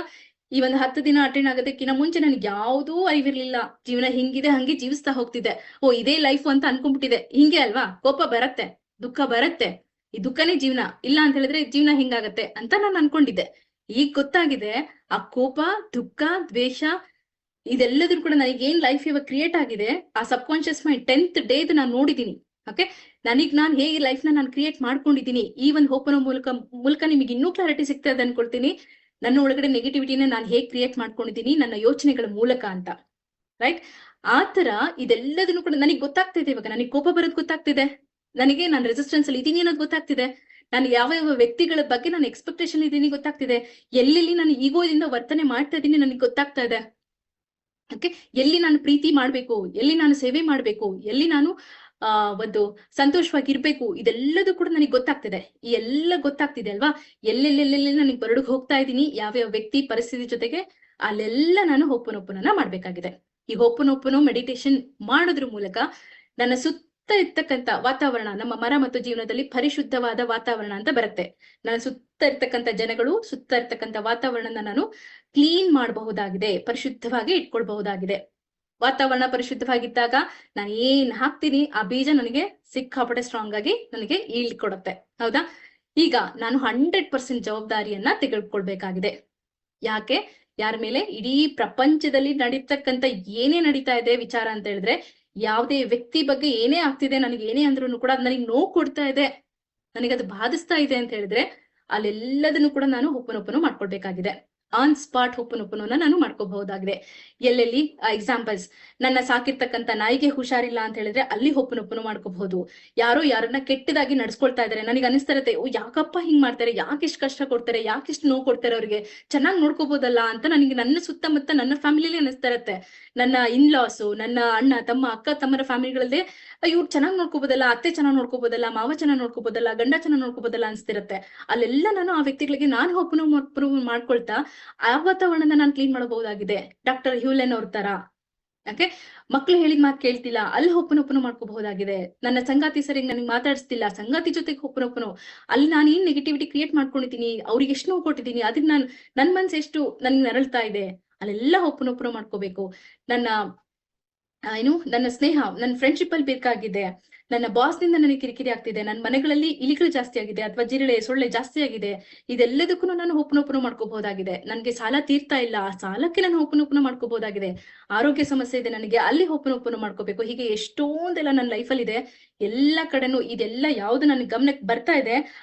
ಈ ಒಂದು 10 ದಿನ ಅಟೆಂಡ್ ಆಗೋದಕ್ಕಿಂತ ಮುಂಚೆ ನನಗೆ ಯಾವುದೂ ಅರಿವಿರ್ಲಿಲ್ಲ. ಜೀವನ ಹಿಂಗಿದೆ, ಹಂಗೆ ಜೀವಿಸ್ತಾ ಹೋಗ್ತಿದ್ದೆ. ಓ, ಇದೇ ಲೈಫ್ ಅಂತ ಅನ್ಕೊಂಡ್ಬಿಟ್ಟಿದೆ. ಹಿಂಗೆ ಅಲ್ವಾ, ಕೋಪ ಬರತ್ತೆ, ದುಃಖ ಬರತ್ತೆ, ಈ ದುಃಖನೇ ಜೀವನ, ಇಲ್ಲ ಅಂತ ಹೇಳಿದ್ರೆ ಜೀವನ ಹಿಂಗಾಗತ್ತೆ ಅಂತ ನಾನು ಅನ್ಕೊಂಡಿದ್ದೆ. ಈಗ ಗೊತ್ತಾಗಿದೆ, ಆ ಕೋಪ, ದುಃಖ, ದ್ವೇಷ ಇದೆಲ್ಲದ್ರೂ ಕೂಡ ನನಗೆ ಏನ್ ಲೈಫ್ ಇವಾಗ ಕ್ರಿಯೇಟ್ ಆಗಿದೆ, ಆ ಸಬ್ ಕಾನ್ಶಿಯಸ್ ಮೈಂಡ್ 10th ಡೇದ್ ನಾನು ನೋಡಿದೀನಿ. ಓಕೆ, ನಾನು ಹೇಗೆ ಲೈಫ್ ನಾನು ಕ್ರಿಯೇಟ್ ಮಾಡ್ಕೊಂಡಿದ್ದೀನಿ, ಈ ಒಂದು ಹೋಪನ ಮೂಲಕ ನಿಮಗೆ ಇನ್ನೂ ಕ್ಲಾರಿಟಿ ಸಿಗ್ತದೆ ಅನ್ಕೊಳ್ತೀನಿ. ನನ್ನ ಒಳಗಡೆ ನೆಗೆಟಿವಿಟಿನ ನಾನು ಹೇಗೆ ಕ್ರಿಯೇಟ್ ಮಾಡ್ಕೊಂಡಿದ್ದೀನಿ ನನ್ನ ಯೋಚನೆಗಳ ಮೂಲಕ ಅಂತ. ರೈಟ್, ಆ ತರ ಇದೆಲ್ಲದನ್ನು ಕೂಡ ನನಗೆ ಗೊತ್ತಾಗ್ತಿದೆ. ಇವಾಗ ನನಗೆ ಕೋಪ ಬರೋದು ಗೊತ್ತಾಗ್ತಿದೆ, ನನಗೆ ನಾನು ರೆಸಿಸ್ಟೆನ್ಸ್ ಅಲ್ಲಿ ಇದೀನಿ ಅನ್ನೋದು ಗೊತ್ತಾಗ್ತಿದೆ, ನಾನು ಯಾವ ಯಾವ ವ್ಯಕ್ತಿಗಳ ಬಗ್ಗೆ ನಾನು ಎಕ್ಸ್ಪೆಕ್ಟೇಷನ್ ಇದ್ದೀನಿ ಗೊತ್ತಾಗ್ತಿದೆ, ಎಲ್ಲೆಲ್ಲಿ ನಾನು ಈಗೋದಿಂದ ವರ್ತನೆ ಮಾಡ್ತಾ ಇದ್ದೀನಿ ನನಗೆ ಗೊತ್ತಾಗ್ತಾ ಇದೆ. ಓಕೆ, ಎಲ್ಲಿ ನಾನು ಪ್ರೀತಿ ಮಾಡ್ಬೇಕು, ಎಲ್ಲಿ ನಾನು ಸೇವೆ ಮಾಡ್ಬೇಕು, ಎಲ್ಲಿ ನಾನು ಒಂದು ಸಂತೋಷವಾಗಿರ್ಬೇಕು, ಇದೆಲ್ಲದೂ ಕೂಡ ನನಗೆ ಗೊತ್ತಾಗ್ತಿದೆ. ಈ ಎಲ್ಲ ಗೊತ್ತಾಗ್ತಿದೆ ಅಲ್ವಾ, ಎಲ್ಲೆಲ್ಲೆಲ್ಲೆಲ್ಲಿ ನನಗೆ ಬರಡುಗ್ ಹೋಗ್ತಾ ಇದ್ದೀನಿ, ಯಾವ್ಯಾವ ವ್ಯಕ್ತಿ ಪರಿಸ್ಥಿತಿ ಜೊತೆಗೆ, ಅಲ್ಲೆಲ್ಲ ನಾನು ಹೋಪನೋಪನನ ಮಾಡ್ಬೇಕಾಗಿದೆ. ಈ ಹೋಪನೋಪನೋ ಮೆಡಿಟೇಷನ್ ಮಾಡೋದ್ರ ಮೂಲಕ ನನ್ನ ಸುತ್ತ ಇರ್ತಕ್ಕಂಥ ವಾತಾವರಣ, ನಮ್ಮ ಮರ ಮತ್ತು ಜೀವನದಲ್ಲಿ ಪರಿಶುದ್ಧವಾದ ವಾತಾವರಣ ಅಂತ ಬರುತ್ತೆ. ನನ್ನ ಸುತ್ತ ಇರ್ತಕ್ಕಂಥ ಜನಗಳು, ಸುತ್ತ ಇರ್ತಕ್ಕಂಥ ವಾತಾವರಣನ ನಾನು ಕ್ಲೀನ್ ಮಾಡಬಹುದಾಗಿದೆ, ಪರಿಶುದ್ಧವಾಗಿ ಇಟ್ಕೊಳ್ಬಹುದಾಗಿದೆ. ವಾತಾವರಣ ಪರಿಶುದ್ಧವಾಗಿದ್ದಾಗ ನಾನು ಏನ್ ಹಾಕ್ತೀನಿ ಆ ಬೀಜ ನನಗೆ ಸಿಕ್ಕಾಪಟ್ಟೆ ಸ್ಟ್ರಾಂಗ್ ಆಗಿ ನನಗೆ ಈಲ್ಡ್ ಕೊಡುತ್ತೆ. ಹೌದಾ, ಈಗ ನಾನು 100% ಜವಾಬ್ದಾರಿಯನ್ನ ತೆಗೆದುಕೊಳ್ಬೇಕಾಗಿದೆ. ಯಾಕೆ, ಯಾರ ಮೇಲೆ? ಇಡೀ ಪ್ರಪಂಚದಲ್ಲಿ ನಡೀತಕ್ಕಂಥ ಏನೇ ನಡೀತಾ ಇದೆ ವಿಚಾರ ಅಂತ ಹೇಳಿದ್ರೆ, ಯಾವುದೇ ವ್ಯಕ್ತಿ ಬಗ್ಗೆ ಏನೇ ಆಗ್ತಿದೆ, ನನಗೆ ಏನೇ ಅಂದ್ರೂ ಕೂಡ ಅದು ನನಗೆ ನೋವು ಕೊಡ್ತಾ ಇದೆ, ನನಗದು ಬಾಧಿಸ್ತಾ ಇದೆ ಅಂತ ಹೇಳಿದ್ರೆ, ಅಲ್ಲೆಲ್ಲದನ್ನು ಕೂಡ ನಾನು ಹೋಪನೋಪನ ಮಾಡ್ಕೊಳ್ಬೇಕಾಗಿದೆ. ಆನ್ ಸ್ಪಾಟ್ ಹೋಪನೋಪನನ ನಾನು ಮಾಡ್ಕೋಬಹುದಾಗಿದೆ. ಎಲ್ಲೆಲ್ಲಿ ಎಕ್ಸಾಂಪಲ್ಸ್, ನನ್ನ ಸಾಕಿರ್ತಕ್ಕಂಥ ನಾಯಿಗೆ ಹುಷಾರಿಲ್ಲ ಅಂತ ಹೇಳಿದ್ರೆ ಅಲ್ಲಿ ಹೋಪನೋಪನ ಮಾಡ್ಕೋಬಹುದು. ಯಾರೋ ಯಾರನ್ನ ಕೆಟ್ಟದಾಗಿ ನಡ್ಸ್ಕೊಳ್ತಾ ಇದಾರೆ, ನನಗೆ ಅನಿಸ್ತಾ ಇರುತ್ತೆ, ಓ ಯಾಕಪ್ಪ ಹಿಂಗ್ ಮಾಡ್ತಾರೆ, ಯಾಕೆ ಇಷ್ಟು ಕಷ್ಟ ಕೊಡ್ತಾರೆ, ಯಾಕೆ ಇಷ್ಟು ನೋವು ಕೊಡ್ತಾರೆ, ಅವ್ರಿಗೆ ಚೆನ್ನಾಗಿ ನೋಡ್ಕೋಬಹುದಲ್ಲ ಅಂತ ನನಗೆ ನನ್ನ ಸುತ್ತಮುತ್ತ ನನ್ನ ಫ್ಯಾಮಿಲಿಲಿ ಅನಿಸ್ತಾ ಇರುತ್ತೆ. ನನ್ನ ಇನ್ಲಾಸು, ನನ್ನ ಅಣ್ಣ ತಮ್ಮ ಅಕ್ಕ ತಮ್ಮರ ಫ್ಯಾಮಿಲಿಗಳಲ್ಲೇ ಇವ್ರು ಚೆನ್ನಾಗಿ ನೋಡ್ಕೋಬಹುದಲ್ಲ, ಅತ್ತೆ ಚೆನ್ನಾಗಿ ನೋಡ್ಕೋಬಹುದಲ್ಲ, ಮಾವ ಚೆನ್ನಾಗಿ ನೋಡ್ಕೋಬಹುದಲ್ಲ, ಗಂಡ ಚೆನ್ನಾಗಿ ನೋಡ್ಕೋಬಹುದಲ್ಲ ಅನ್ಸ್ತಿರತ್ತೆ. ಅಲ್ಲೆಲ್ಲ ನಾನು ಆ ವ್ಯಕ್ತಿಗಳಿಗೆ ನಾನು ಹೋಪನೋಪನ ಮಾಡ್ಕೊಳ್ತಾ ಆ ವಾತಾವರಣನ ನಾನು ಕ್ಲೀನ್ ಮಾಡಬಹುದಾಗಿದೆ. ಡಾಕ್ಟರ್ ಹ್ಯೂಲೆನ್ ಅವ್ರ ತರ. ಯಾಕೆ, ಮಕ್ಳು ಹೇಳಿದ ಮಾತು ಕೇಳ್ತಿಲ್ಲ, ಅಲ್ಲಿ ಹೋಪನೋಪನ ಮಾಡ್ಕೋಬಹುದಾಗಿದೆ. ನನ್ನ ಸಂಗಾತಿ ಸರಿಯಾಗಿ ನನಗೆ ಮಾತಾಡಿಸ್ತಿಲ್ಲ, ಸಂಗಾತಿ ಜೊತೆಗೆ ಹೋಪನೋಪನ, ಅಲ್ಲಿ ನಾನು ಏನ್ ನೆಗೆಟಿವಿಟಿ ಕ್ರಿಯೇಟ್ ಮಾಡ್ಕೊಂಡಿದ್ದೀನಿ, ಅವ್ರಿಗೆ ಎಷ್ಟು ನೋವು ಕೊಟ್ಟಿದ್ದೀನಿ, ಅದಕ್ಕೆ ನನ್ ಮನ್ಸು ಎಷ್ಟು ನನ್ಗೆ ನರಳ್ತಾ ಇದೆ, ಅಲ್ಲೆಲ್ಲ ಹೋಪನೋಪನ ಮಾಡ್ಕೋಬೇಕು. ನನ್ನ ಸ್ನೇಹ, ನನ್ನ ಫ್ರೆಂಡ್ಶಿಪ್ ಅಲ್ಲಿ ಬೇಕಾಗಿದೆ, ನನ್ನ ಬಾಸ್ ನಿಂದ ನನಗೆ ಕಿರಿಕಿರಿ ಆಗ್ತಿದೆ, ನನ್ನ ಮನೆಗಳಲ್ಲಿ ಇಲಿಗಳು ಜಾಸ್ತಿ ಆಗಿದೆ ಅಥವಾ ಜಿರಳೆ ಸೊಳ್ಳೆ ಜಾಸ್ತಿ ಆಗಿದೆ, ಇದೆಲ್ಲದಕ್ಕೂ ನಾನು ಹೋಪನೋಪನ ಮಾಡ್ಕೋಬಹುದಾಗಿದೆ. ನನಗೆ ಸಾಲ ತೀರ್ತಾ ಇಲ್ಲ, ಆ ಸಾಲಕ್ಕೆ ನಾನು ಹೋಪನೋಪನ ಮಾಡ್ಕೋಬಹುದಾಗಿದೆ. ಆರೋಗ್ಯ ಸಮಸ್ಯೆ ಇದೆ ನನಗೆ, ಅಲ್ಲಿ ಹೋಪನೋಪನ ಮಾಡ್ಕೋಬೇಕು. ಹೀಗೆ ಎಷ್ಟೊಂದೆಲ್ಲ ನನ್ನ ಲೈಫಲ್ಲಿ ಇದೆ. ಎಲ್ಲ ಕಡೆನೂ ಇದೆಲ್ಲ ಯಾವ್ದು ನನ್ನ ಗಮನಕ್ಕೆ ಬರ್ತಾ ಇದೆ,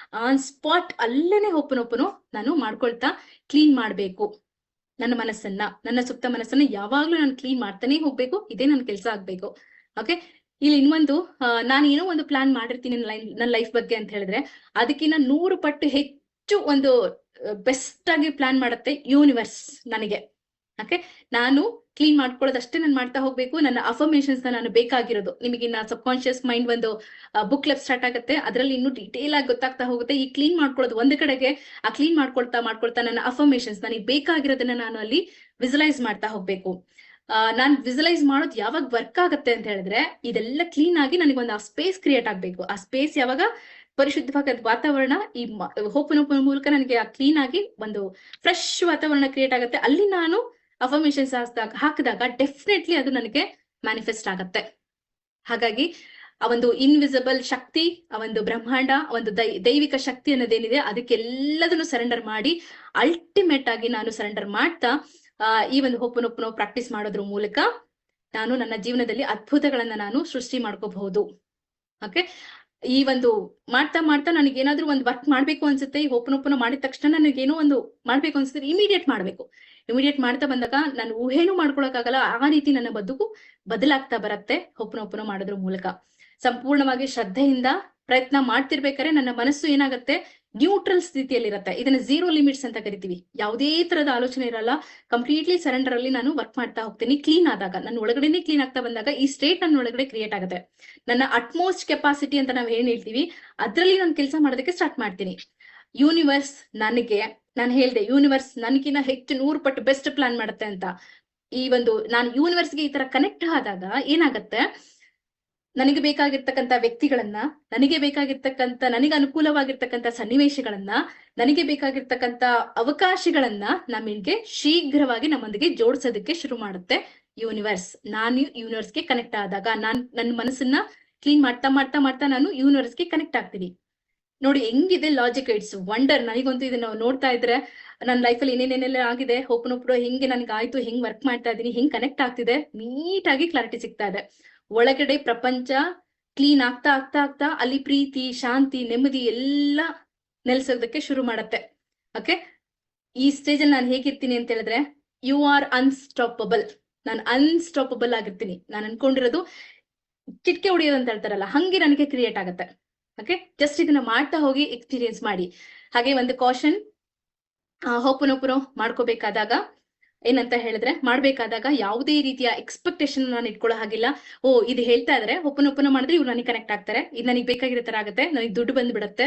ಆನ್ ಸ್ಪಾಟ್ ಅಲ್ಲೇನೆ ಹೋಪನೋಪನ ನಾನು ಮಾಡ್ಕೊಳ್ತಾ ಕ್ಲೀನ್ ಮಾಡ್ಬೇಕು. ನನ್ನ ಮನಸ್ಸನ್ನ, ನನ್ನ ಸುತ್ತ ಮನಸ್ಸನ್ನ ಯಾವಾಗ್ಲೂ ನಾನು ಕ್ಲೀನ್ ಮಾಡ್ತಾನೆ ಹೋಗ್ಬೇಕು. ಇದೇ ನನ್ನ ಕೆಲಸ ಆಗ್ಬೇಕು. ಓಕೆ, ಇಲ್ಲಿ ಇನ್ನೊಂದು, ನಾನು ಏನೋ ಒಂದು ಪ್ಲಾನ್ ಮಾಡಿರ್ತೀನಿ ನನ್ನ ಲೈಫ್ ಬಗ್ಗೆ ಅಂತ ಹೇಳಿದ್ರೆ, ಅದಕ್ಕಿಂತ 100 ಪಟ್ಟು ಹೆಚ್ಚು ಒಂದು ಬೆಸ್ಟ್ ಆಗಿ ಪ್ಲಾನ್ ಮಾಡುತ್ತೆ ಯೂನಿವರ್ಸ್ ನನಗೆ. ಓಕೆ, ನಾನು ಕ್ಲೀನ್ ಮಾಡ್ಕೊಳ್ಳೋದಷ್ಟೇ ನಾನು ಮಾಡ್ತಾ ಹೋಗ್ಬೇಕು. ನನ್ನ ಅಫರ್ಮೇಷನ್ಸ್ ನಾನು ಬೇಕಾಗಿರೋದು ನಿಮಗೆ ಇನ್ನ ಸಬ್ ಕಾನ್ಶಿಯಸ್ ಮೈಂಡ್ ಒಂದು ಬುಕ್ ಕ್ಲಬ್ ಸ್ಟಾರ್ಟ್ ಆಗುತ್ತೆ, ಅದರಲ್ಲಿ ಇನ್ನೂ ಡೀಟೇಲ್ ಆಗಿ ಗೊತ್ತಾಗ್ತಾ ಹೋಗುತ್ತೆ. ಈ ಕ್ಲೀನ್ ಮಾಡ್ಕೊಳ್ಳೋದು ಒಂದ್ ಕಡೆಗೆ, ಆ ಕ್ಲೀನ್ ಮಾಡ್ಕೊಳ್ತಾ ನನ್ನ ಅಫರ್ಮೇಷನ್ಸ್ ನನಗೆ ಬೇಕಾಗಿರೋದನ್ನ ನಾನು ಅಲ್ಲಿ ವಿಜುವಲೈಸ್ ಮಾಡ್ತಾ ಹೋಗ್ಬೇಕು. ನಾನ್ ವಿಜುವಲೈಸ್ ಮಾಡೋದು ಯಾವಾಗ ವರ್ಕ್ ಆಗುತ್ತೆ ಅಂತ ಹೇಳಿದ್ರೆ, ಇದೆಲ್ಲ ಕ್ಲೀನ್ ಆಗಿ ನನಗೊಂದು ಆ ಸ್ಪೇಸ್ ಕ್ರಿಯೇಟ್ ಆಗ್ಬೇಕು. ಆ ಸ್ಪೇಸ್ ಯಾವಾಗ ಪರಿಶುದ್ಧವಾದ ವಾತಾವರಣ ಈ ಹೋಪನೋಪನ ಮೂಲಕ ನನಗೆ ಆ ಕ್ಲೀನ್ ಆಗಿ ಒಂದು ಫ್ರೆಶ್ ವಾತಾವರಣ ಕ್ರಿಯೇಟ್ ಆಗುತ್ತೆ. ಅಲ್ಲಿ ನಾನು ಅಫರ್ಮೇಷನ್ಸ್ ಹಾಕಿದಾಗ ಡೆಫಿನೆಟ್ಲಿ ಅದು ನನಗೆ ಮ್ಯಾನಿಫೆಸ್ಟ್ ಆಗತ್ತೆ. ಹಾಗಾಗಿ ಆ ಒಂದು ಇನ್ವಿಸಿಬಲ್ ಶಕ್ತಿ, ಆ ಒಂದು ಬ್ರಹ್ಮಾಂಡ, ಒಂದು ದೈವಿಕ ಶಕ್ತಿ ಅನ್ನೋದೇನಿದೆ, ಅದಕ್ಕೆಲ್ಲದನ್ನು ಸರೆಂಡರ್ ಮಾಡಿ ಅಲ್ಟಿಮೇಟ್ ಆಗಿ ನಾನು ಸರೆಂಡರ್ ಮಾಡ್ತಾ ಈ ಒಂದು ಹೋಪನೋಪನ ಪ್ರಾಕ್ಟೀಸ್ ಮಾಡೋದ್ರ ಮೂಲಕ ನಾನು ನನ್ನ ಜೀವನದಲ್ಲಿ ಅದ್ಭುತಗಳನ್ನ ನಾನು ಸೃಷ್ಟಿ ಮಾಡ್ಕೋಬಹುದು. ಓಕೆ, ಈ ಒಂದು ಮಾಡ್ತಾ ನನಗೇನಾದ್ರೂ ಒಂದು ವರ್ಕ್ ಮಾಡ್ಬೇಕು ಅನ್ಸುತ್ತೆ. ಈ ಹೋಪನೋಪನ ಮಾಡಿದ ತಕ್ಷಣ ನನಗೇನೋ ಒಂದು ಮಾಡ್ಬೇಕು ಅನ್ಸುತ್ತೆ, ಇಮಿಡಿಯೇಟ್ ಮಾಡ್ತಾ ಬಂದಾಗ ನಾನು ಊಹೆನೂ ಮಾಡ್ಕೊಳಕ್ಕಾಗಲ್ಲ. ಆ ರೀತಿ ನನ್ನ ಬದುಕು ಬದಲಾಗ್ತಾ ಬರತ್ತೆ ಹೋಪನೋಪನ ಮಾಡೋದ್ರ ಮೂಲಕ. ಸಂಪೂರ್ಣವಾಗಿ ಶ್ರದ್ಧೆಯಿಂದ ಪ್ರಯತ್ನ ಮಾಡ್ತಿರ್ಬೇಕಾದ್ರೆ ನನ್ನ ಮನಸ್ಸು ಏನಾಗತ್ತೆ, ನ್ಯೂಟ್ರಲ್ ಸ್ಥಿತಿಯಲ್ಲಿರುತ್ತೆ. ಇದನ್ನ ಝೀರೋ ಲಿಮಿಟ್ಸ್ ಅಂತ ಕರಿತೀವಿ. ಯಾವುದೇ ತರದ ಆಲೋಚನೆ ಇರಲ್ಲ, ಕಂಪ್ಲೀಟ್ಲಿ ಸರೆಂಡರ್ ಅಲ್ಲಿ ನಾನು ವರ್ಕ್ ಮಾಡ್ತಾ ಹೋಗ್ತೀನಿ. ಕ್ಲೀನ್ ಆದಾಗ, ನನ್ನ ಒಳಗಡೆನೆ ಕ್ಲೀನ್ ಆಗ್ತಾ ಬಂದಾಗ ಈ ಸ್ಟೇಟ್ ನನ್ನ ಒಳಗಡೆ ಕ್ರಿಯೇಟ್ ಆಗುತ್ತೆ. ನನ್ನ ಅಟ್ಮೋಸ್ಟ್ ಕೆಪಾಸಿಟಿ ಅಂತ ನಾವ್ ಏನ್ ಹೇಳ್ತೀವಿ, ಅದ್ರಲ್ಲಿ ನಾನು ಕೆಲಸ ಮಾಡೋದಕ್ಕೆ ಸ್ಟಾರ್ಟ್ ಮಾಡ್ತೀನಿ. ಯೂನಿವರ್ಸ್ ನನಗೆ, ನಾನು ಹೇಳ್ದೆ ಯೂನಿವರ್ಸ್ ನನಗಿನ್ನ ಹೆಚ್ಚು 100 ಪಟ್ಟು ಬೆಸ್ಟ್ ಪ್ಲಾನ್ ಮಾಡುತ್ತೆ ಅಂತ. ಈ ಒಂದು ನಾನು ಯೂನಿವರ್ಸ್ಗೆ ಈ ತರ ಕನೆಕ್ಟ್ ಆದಾಗ ಏನಾಗತ್ತೆ, ನನಗೆ ಬೇಕಾಗಿರ್ತಕ್ಕಂಥ ವ್ಯಕ್ತಿಗಳನ್ನ, ನನಗೆ ಬೇಕಾಗಿರ್ತಕ್ಕಂಥ, ನನಗೆ ಅನುಕೂಲವಾಗಿರ್ತಕ್ಕಂಥ ಸನ್ನಿವೇಶಗಳನ್ನ, ನನಗೆ ಬೇಕಾಗಿರ್ತಕ್ಕಂಥ ಅವಕಾಶಗಳನ್ನ ನಮಗೆ ಶೀಘ್ರವಾಗಿ ನಮ್ಮೊಂದಿಗೆ ಜೋಡಿಸೋದಕ್ಕೆ ಶುರು ಮಾಡುತ್ತೆ ಯೂನಿವರ್ಸ್. ನಾನು ಯೂನಿವರ್ಸ್ಗೆ ಕನೆಕ್ಟ್ ಆದಾಗ, ನನ್ನ ಮನಸ್ಸನ್ನ ಕ್ಲೀನ್ ಮಾಡ್ತಾ ಮಾಡ್ತಾ ಮಾಡ್ತಾ ನಾನು ಯೂನಿವರ್ಸ್ಗೆ ಕನೆಕ್ಟ್ ಆಗ್ತೀನಿ. ನೋಡಿ ಹೆಂಗಿದೆ ಲಾಜಿಕ್, ಇಟ್ಸ್ ವಂಡರ್. ನನಗಂತೂ ಇದನ್ನ ನೋಡ್ತಾ ಇದ್ರೆ ನನ್ನ ಲೈಫಲ್ಲಿ ಏನೇನೆಲ್ಲ ಆಗಿದೆ, ಒಪ್ಪನೊಪ್ಪಡು ಹೆಂಗೆ ನನ್ಗೆ ಆಯ್ತು, ಹೆಂಗ್ ವರ್ಕ್ ಮಾಡ್ತಾ ಇದೀನಿ, ಹೆಂಗ್ ಕನೆಕ್ಟ್ ಆಗ್ತಿದೆ, ನೀಟಾಗಿ ಕ್ಲಾರಿಟಿ ಸಿಗ್ತಾ ಇದೆ. ಒಳಗಡೆ ಪ್ರಪಂಚ ಕ್ಲೀನ್ ಆಗ್ತಾ ಆಗ್ತಾ ಆಗ್ತಾ ಅಲ್ಲಿ ಪ್ರೀತಿ, ಶಾಂತಿ, ನೆಮ್ಮದಿ ಎಲ್ಲ ನೆಲೆಸೋದಕ್ಕೆ ಶುರು ಮಾಡತ್ತೆ. ಓಕೆ, ಈ ಸ್ಟೇಜ್ ಅಲ್ಲಿ ನಾನು ಹೇಗಿರ್ತೀನಿ ಅಂತ ಹೇಳಿದ್ರೆ, ಯು ಆರ್ ಅನ್ಸ್ಟಾಪಬಲ್. ನಾನು ಅನ್ಸ್ಟಾಪಬಲ್ ಆಗಿರ್ತೀನಿ. ನಾನು ಅನ್ಕೊಂಡಿರೋದು ಚಿಟ್ಕೆ ಹೊಡಿಯೋದು ಅಂತ ಹೇಳ್ತಾರಲ್ಲ, ಹಂಗೆ ನನಗೆ ಕ್ರಿಯೇಟ್ ಆಗತ್ತೆ. ಓಕೆ, ಜಸ್ಟ್ ಇದನ್ನ ಮಾಡ್ತಾ ಹೋಗಿ ಎಕ್ಸ್ಪೀರಿಯನ್ಸ್ ಮಾಡಿ. ಹಾಗೆ ಒಂದು ಕಾಷನ್, ಹೋಪನೋಪನೋ ಮಾಡ್ಕೋಬೇಕಾದಾಗ ಏನಂತ ಹೇಳಿದ್ರೆ, ಮಾಡ್ಬೇಕಾದಾಗ ಯಾವುದೇ ರೀತಿಯ ಎಕ್ಸ್ಪೆಕ್ಟೇಷನ್ ನಾನು ಇಟ್ಕೊಳ್ಳೋ ಹಾಗಿಲ್ಲ. ಓ ಇದು ಹೇಳ್ತಾ ಇದ್ರೆ ಹೋಪನೋಪನೋ ಮಾಡಿದ್ರೆ ಇವ್ರು ನನಗೆ ಕನೆಕ್ಟ್ ಆಗ್ತಾರೆ, ಇದು ನನಗೆ ಬೇಕಾಗಿರೋ ತರ ಆಗುತ್ತೆ, ನನಗೆ ದುಡ್ಡು ಬಂದ್ಬಿಡತ್ತೆ,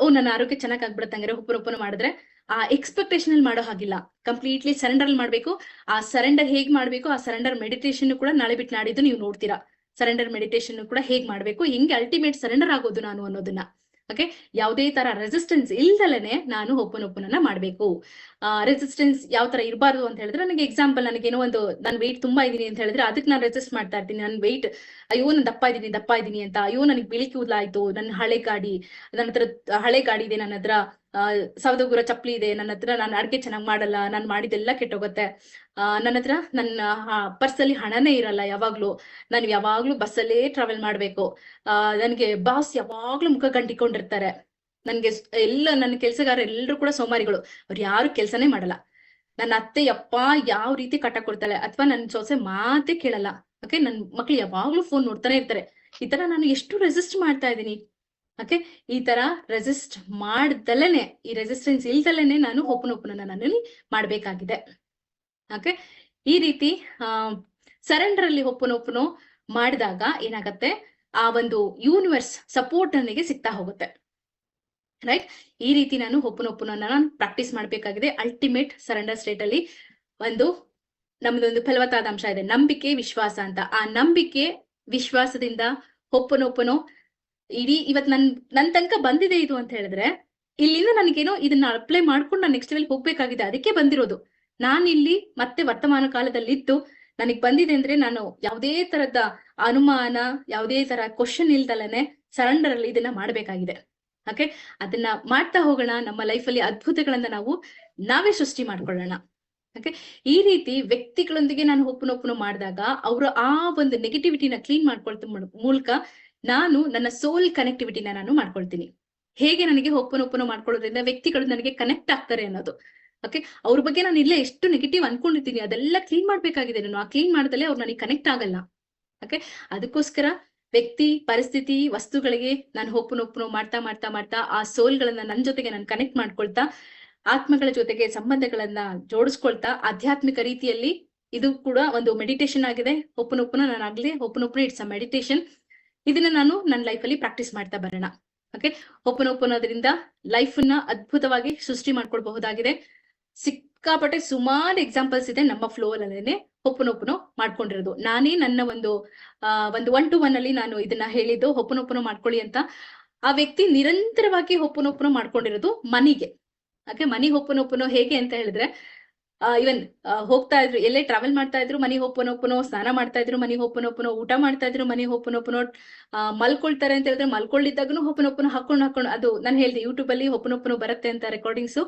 ಓ ನನ್ನ ಆರೋಗ್ಯ ಚೆನ್ನಾಗ್ ಆಗ್ಬಿಡತ್ತೆ ಹಂಗಾರೆ ಹೋಪನೋಪನೋ ಮಾಡಿದ್ರೆ. ಆ ಎಕ್ಸ್ಪೆಕ್ಟೇಷನ್ ಅಲ್ಲಿ ಮಾಡೋ ಹಾಗಿಲ್ಲ. ಕಂಪ್ಲೀಟ್ಲಿ ಸರೆಂಡರ್ ಅಲ್ಲಿ ಮಾಡ್ಬೇಕು. ಆ ಸರೆಂಡರ್ ಹೇಗ್ ಮಾಡ್ಬೇಕು, ಆ ಸರೆಂಡರ್ ಮೆಡಿಟೇಷನ್ ಕೂಡ ನಾಳೆ ಬಿಟ್ಟು ನಾಡಿದ್ದು ನೀವು ನೋಡ್ತೀರಾ. ಸರೆಂಡರ್ ಮೆಡಿಟೇಷನ್ ಕೂಡ ಹೇಗ್ ಮಾಡ್ಬೇಕು, ಹೆಂಗೆ ಅಲ್ಟಿಮೇಟ್ ಸರೆಂಡರ್ ಆಗೋದು ನಾನು ಅನ್ನೋದನ್ನ. ಓಕೆ, ಯಾವುದೇ ತರ ರೆಸಿಸ್ಟೆನ್ಸ್ ಇಲ್ದಲೇನೆ ನಾನು ಹೋಪನೋಪನನ್ನ ಮಾಡ್ಬೇಕು. ರೆಸಿಸ್ಟೆನ್ಸ್ ಯಾವ ತರ ಇರಬಾರ್ದು ಅಂತ ಹೇಳಿದ್ರೆ, ನನಗೆ ಎಕ್ಸಾಂಪಲ್, ನನಗೇನೋ ಒಂದು ನಾನು ವೆಯ್ಟ್ ತುಂಬಾ ಇದೀನಿ ಅಂತ ಹೇಳಿದ್ರೆ ಅದಕ್ಕೆ ನಾನು ರೆಸಿಸ್ಟ್ ಮಾಡ್ತಾ ಇರ್ತೀನಿ. ನಾನು ವೆಯ್ಟ್, ಅಯ್ಯೋ ನಾನು ದಪ್ಪ ಇದೀನಿ ಅಂತ, ಅಯ್ಯೋ ನನಗೆ ಬಿಳಿ ಕೂದಲ ಆಯ್ತು, ನನ್ನ ಹಳೆ ಗಾಡಿ, ನನ್ನ ಹತ್ರ ಹಳೆ ಗಾಡಿ ಇದೆ, ನನ್ನ ಹತ್ರ ಸೌದಗುರ ಚಪ್ಪಲಿ ಇದೆ, ನನ್ನ ಹತ್ರ ನಾನು ಅಡ್ಗೆ ಚೆನ್ನಾಗ್ ಮಾಡಲ್ಲ, ನಾನು ಮಾಡಿದೆಲ್ಲ ಕೆಟ್ಟೋಗುತ್ತೆ, ನನ್ನ ಹತ್ರ ನನ್ನ ಪರ್ಸಲ್ಲಿ ಹಣನೇ ಇರಲ್ಲ, ಯಾವಾಗ್ಲೂ ನಾನು ಯಾವಾಗ್ಲೂ ಬಸ್ಸಲ್ಲೇ ಟ್ರಾವೆಲ್ ಮಾಡ್ಬೇಕು, ನನ್ಗೆ ಬಾಸ್ ಯಾವಾಗ್ಲೂ ಮುಖ ಗಂಟಿಕೊಂಡಿರ್ತಾರೆ, ನನ್ಗೆ ಎಲ್ಲ ನನ್ನ ಕೆಲ್ಸಗಾರ ಎಲ್ಲರೂ ಕೂಡ ಸೋಮಾರಿಗಳು, ಅವ್ರು ಯಾರು ಕೆಲ್ಸನೇ ಮಾಡಲ್ಲ, ನನ್ನ ಅತ್ತೆ ಯಪ್ಪ ಯಾವ ರೀತಿ ಕಟ್ಟ ಕೊಡ್ತಾಳೆ, ಅಥವಾ ನನ್ನ ಸೊಸೆ ಮಾತೇ ಕೇಳಲ್ಲ, ಓಕೆ, ನನ್ ಮಕ್ಳು ಯಾವಾಗ್ಲೂ ಫೋನ್ ನೋಡ್ತಾನೆ ಇರ್ತಾರೆ. ಈ ತರ ನಾನು ಎಷ್ಟು ರೆಸಿಸ್ಟ್ ಮಾಡ್ತಾ ಇದ್ದೀನಿ. ಓಕೆ, ಈ ತರ ರೆಸಿಸ್ಟ್ ಮಾಡ್ದಲೇನೆ, ಈ ರೆಸಿಸ್ಟೆನ್ಸ್ ಇಲ್ದಲೇನೆ ನಾನು ಹೋಪನೋಪನನ್ನ ನನ್ನಲ್ಲಿ ಮಾಡ್ಬೇಕಾಗಿದೆ. ಓಕೆ, ಈ ರೀತಿ ಸರೆಂಡರ್ ಅಲ್ಲಿ ಹೋಪನೋಪನೋ ಮಾಡಿದಾಗ ಏನಾಗತ್ತೆ, ಆ ಒಂದು ಯೂನಿವರ್ಸ್ ಸಪೋರ್ಟ್ ನನಗೆ ಸಿಗ್ತಾ ಹೋಗುತ್ತೆ. ರೈಟ್, ಈ ರೀತಿ ನಾನು ಹೋಪನೋಪನನ್ನ ನಾನು ಪ್ರಾಕ್ಟೀಸ್ ಮಾಡ್ಬೇಕಾಗಿದೆ. ಅಲ್ಟಿಮೇಟ್ ಸರೆಂಡರ್ ಸ್ಟೇಟ್ ಅಲ್ಲಿ ನಮ್ದೊಂದು ಫಲವತ್ತಾದ ಅಂಶ ಇದೆ, ನಂಬಿಕೆ, ವಿಶ್ವಾಸ ಅಂತ. ಆ ನಂಬಿಕೆ ವಿಶ್ವಾಸದಿಂದ ಹೋಪನೋಪನೋ ಇಡೀ ಇವತ್ ನನ್ ತನಕ ಬಂದಿದೆ ಇದು ಅಂತ ಹೇಳಿದ್ರೆ, ಇಲ್ಲಿಂದ ನನಗೇನೋ ಇದನ್ನ ಅಪ್ಲೈ ಮಾಡ್ಕೊಂಡು ನಾನು ನೆಕ್ಸ್ಟ್ ಲೆವೆಲ್ ಹೋಗ್ಬೇಕಾಗಿದೆ, ಅದಕ್ಕೆ ಬಂದಿರೋದು. ನಾನಿಲ್ಲಿ ಮತ್ತೆ ವರ್ತಮಾನ ಕಾಲದಲ್ಲಿ ಇದ್ದು ನನಗ್ ಬಂದಿದೆ ಅಂದ್ರೆ, ನಾನು ಯಾವುದೇ ತರದ ಅನುಮಾನ, ಯಾವುದೇ ತರ ಕ್ವಶನ್ ಇಲ್ದಲೇನೆ ಸರೆಂಡರ್ ಅಲ್ಲಿ ಇದನ್ನ ಮಾಡ್ಬೇಕಾಗಿದೆ. ಓಕೆ, ಅದನ್ನ ಮಾಡ್ತಾ ಹೋಗೋಣ. ನಮ್ಮ ಲೈಫಲ್ಲಿ ಅದ್ಭುತಗಳನ್ನ ನಾವೇ ಸೃಷ್ಟಿ ಮಾಡ್ಕೊಳ್ಳೋಣ. ಓಕೆ, ಈ ರೀತಿ ವ್ಯಕ್ತಿಗಳೊಂದಿಗೆ ನಾನು ಹೋಪನೋಪನೋ ಮಾಡಿದಾಗ ಅವರು ಆ ಒಂದು ನೆಗೆಟಿವಿಟಿನ ಕ್ಲೀನ್ ಮಾಡ್ಕೊಳ್ತ ಮೂಲಕ ನಾನು ನನ್ನ ಸೋಲ್ ಕನೆಕ್ಟಿವಿಟಿನ ನಾನು ಮಾಡ್ಕೊಳ್ತೀನಿ. ಹೇಗೆ ನನಗೆ ಹೋಪನೋಪನೋ ಮಾಡ್ಕೊಳ್ಳೋದ್ರಿಂದ ವ್ಯಕ್ತಿಗಳು ನನಗೆ ಕನೆಕ್ಟ್ ಆಗ್ತಾರೆ ಅನ್ನೋದು. ಓಕೆ, ಅವ್ರ ಬಗ್ಗೆ ನಾನು ಇಲ್ಲೇ ಎಷ್ಟು ನೆಗೆಟಿವ್ ಅನ್ಕೊಂಡಿರ್ತೀನಿ ಅದೆಲ್ಲ ಕ್ಲೀನ್ ಮಾಡ್ಬೇಕಾಗಿದೆ. ನಾನು ಆ ಕ್ಲೀನ್ ಮಾಡಿದಲ್ಲೇ ಅವ್ರು ನನಗೆ ಕನೆಕ್ಟ್ ಆಗಲ್ಲ. ಓಕೆ, ಅದಕ್ಕೋಸ್ಕರ ವ್ಯಕ್ತಿ, ಪರಿಸ್ಥಿತಿ, ವಸ್ತುಗಳಿಗೆ ನಾನು ಹೋಪನೋಪನೋ ಮಾಡ್ತಾ ಮಾಡ್ತಾ ಮಾಡ್ತಾ ಆ ಸೋಲ್ಗಳನ್ನ ನನ್ನ ಜೊತೆಗೆ ನಾನು ಕನೆಕ್ಟ್ ಮಾಡ್ಕೊಳ್ತಾ, ಆತ್ಮಗಳ ಜೊತೆಗೆ ಸಂಬಂಧಗಳನ್ನ ಜೋಡಿಸ್ಕೊಳ್ತಾ, ಆಧ್ಯಾತ್ಮಿಕ ರೀತಿಯಲ್ಲಿ ಇದು ಕೂಡ ಒಂದು ಮೆಡಿಟೇಷನ್ ಆಗಿದೆ. ಹೋಪನೋಪನೋ ನಾನು ಆಗ್ಲಿ ಹೋಪನೋಪನೋ ಇಟ್ಸ್ ಅ ಮೆಡಿಟೇಷನ್. ಇದನ್ನ ನಾನು ನನ್ನ ಲೈಫಲ್ಲಿ ಪ್ರಾಕ್ಟೀಸ್ ಮಾಡ್ತಾ ಬರೋಣ. ಓಕೆ, ಹೋಪನೋಪನೋದ್ರಿಂದ ಲೈಫ್ ಅನ್ನ ಅದ್ಭುತವಾಗಿ ಸೃಷ್ಟಿ ಮಾಡ್ಕೊಳ್ಬಹುದಾಗಿದೆ. ಸಿಕ್ಕಾಪಟ್ಟೆ ಸುಮಾರು ಎಕ್ಸಾಂಪಲ್ಸ್ ಇದೆ ನಮ್ಮ ಫ್ಲೋ ಅಲ್ಲೇನೆ ಹೋಪನೋಪನೋ ಮಾಡ್ಕೊಂಡಿರೋದು. ನಾನೇ ನನ್ನ ಒಂದು 1-to-1 ಅಲ್ಲಿ ನಾನು ಇದನ್ನ ಹೇಳಿದ್ದು, ಹೋಪನೋಪನೋ ಮಾಡ್ಕೊಳ್ಳಿ ಅಂತ. ಆ ವ್ಯಕ್ತಿ ನಿರಂತರವಾಗಿ ಹೋಪನೋಪನೋ ಮಾಡ್ಕೊಂಡಿರೋದು ಮನಿಗೆ. ಓಕೆ, ಮನಿ ಹೋಪನೋಪನೋ ಹೇಗೆ ಅಂತ ಹೇಳಿದ್ರೆ, ಇವನ್ ಹೋಗ್ತಾ ಇದ್ರು, ಎಲ್ಲೇ ಟ್ರಾವೆಲ್ ಮಾಡ್ತಾ ಇದ್ರು ಮನಿ ಹೋಪನೋಪನೋ, ಸ್ನಾನ ಮಾಡ್ತಾ ಇದ್ರು ಮನಿ ಹೋಪನೋಪನೋ, ಊಟ ಮಾಡ್ತಾ ಇದ್ರು ಮನಿ ಹೋಪನೋಪನೋ, ಮಲ್ಕೊಳ್ತಾರೆ ಅಂತ ಹೇಳಿದ್ರೆ ಮಲ್ಕೊಳ್ಳಿದ್ದಾಗನು ಹೋಪನೋಪನೋ ಹಾಕೊಂಡು ಅದು ನಾನು ಹೇಳ್ದೆ ಯೂಟ್ಯೂಬ್ ಅಲ್ಲಿ ಹೋಪನೋಪನೋ ಬರುತ್ತೆ ಅಂತ ರೆಕಾರ್ಡಿಂಗ್ಸ್,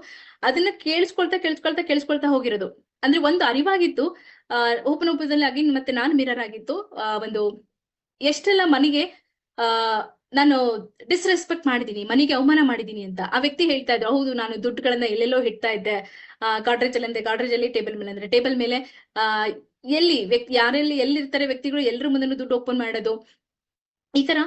ಅದನ್ನ ಕೇಳಿಸ್ಕೊಳ್ತಾ ಹೋಗಿರೋದು. ಅಂದ್ರೆ ಒಂದು ಅರಿವಾಗಿತ್ತು ಹೋಪನೋಪನದಲ್ಲಿ ಆಗಿ. ಮತ್ತೆ ನಾನು ಮಿರರ್ ಆಗಿತ್ತು, ಒಂದು ಎಷ್ಟೆಲ್ಲ ಮನಿಗೆ ನಾನು ಡಿಸ್ರೆಸ್ಪೆಕ್ಟ್ ಮಾಡಿದೀನಿ, ಮನೆಗೆ ಅವಮಾನ ಮಾಡಿದೀನಿ ಅಂತ. ಆ ವ್ಯಕ್ತಿ ಹೇಳ್ತಾ ಇದ್ರು, ಹೌದು ನಾನು ದುಡ್ಡುಗಳನ್ನ ಎಲ್ಲೆಲ್ಲೋ ಇಡ್ತಾ ಇದ್ದೆ, ಗಾಡ್ರೇಜ್ ಅಲ್ಲಿ ಟೇಬಲ್ ಮೇಲೆ, ಅಂದ್ರೆ ಟೇಬಲ್ ಮೇಲೆ ಎಲ್ಲಿ ಎಲ್ಲಿರ್ತಾರೆ ವ್ಯಕ್ತಿಗಳು, ಎಲ್ಲರ ಮುಂದೆ ದುಡ್ಡು ಓಪನ್ ಮಾಡೋದು, ಈ ತರ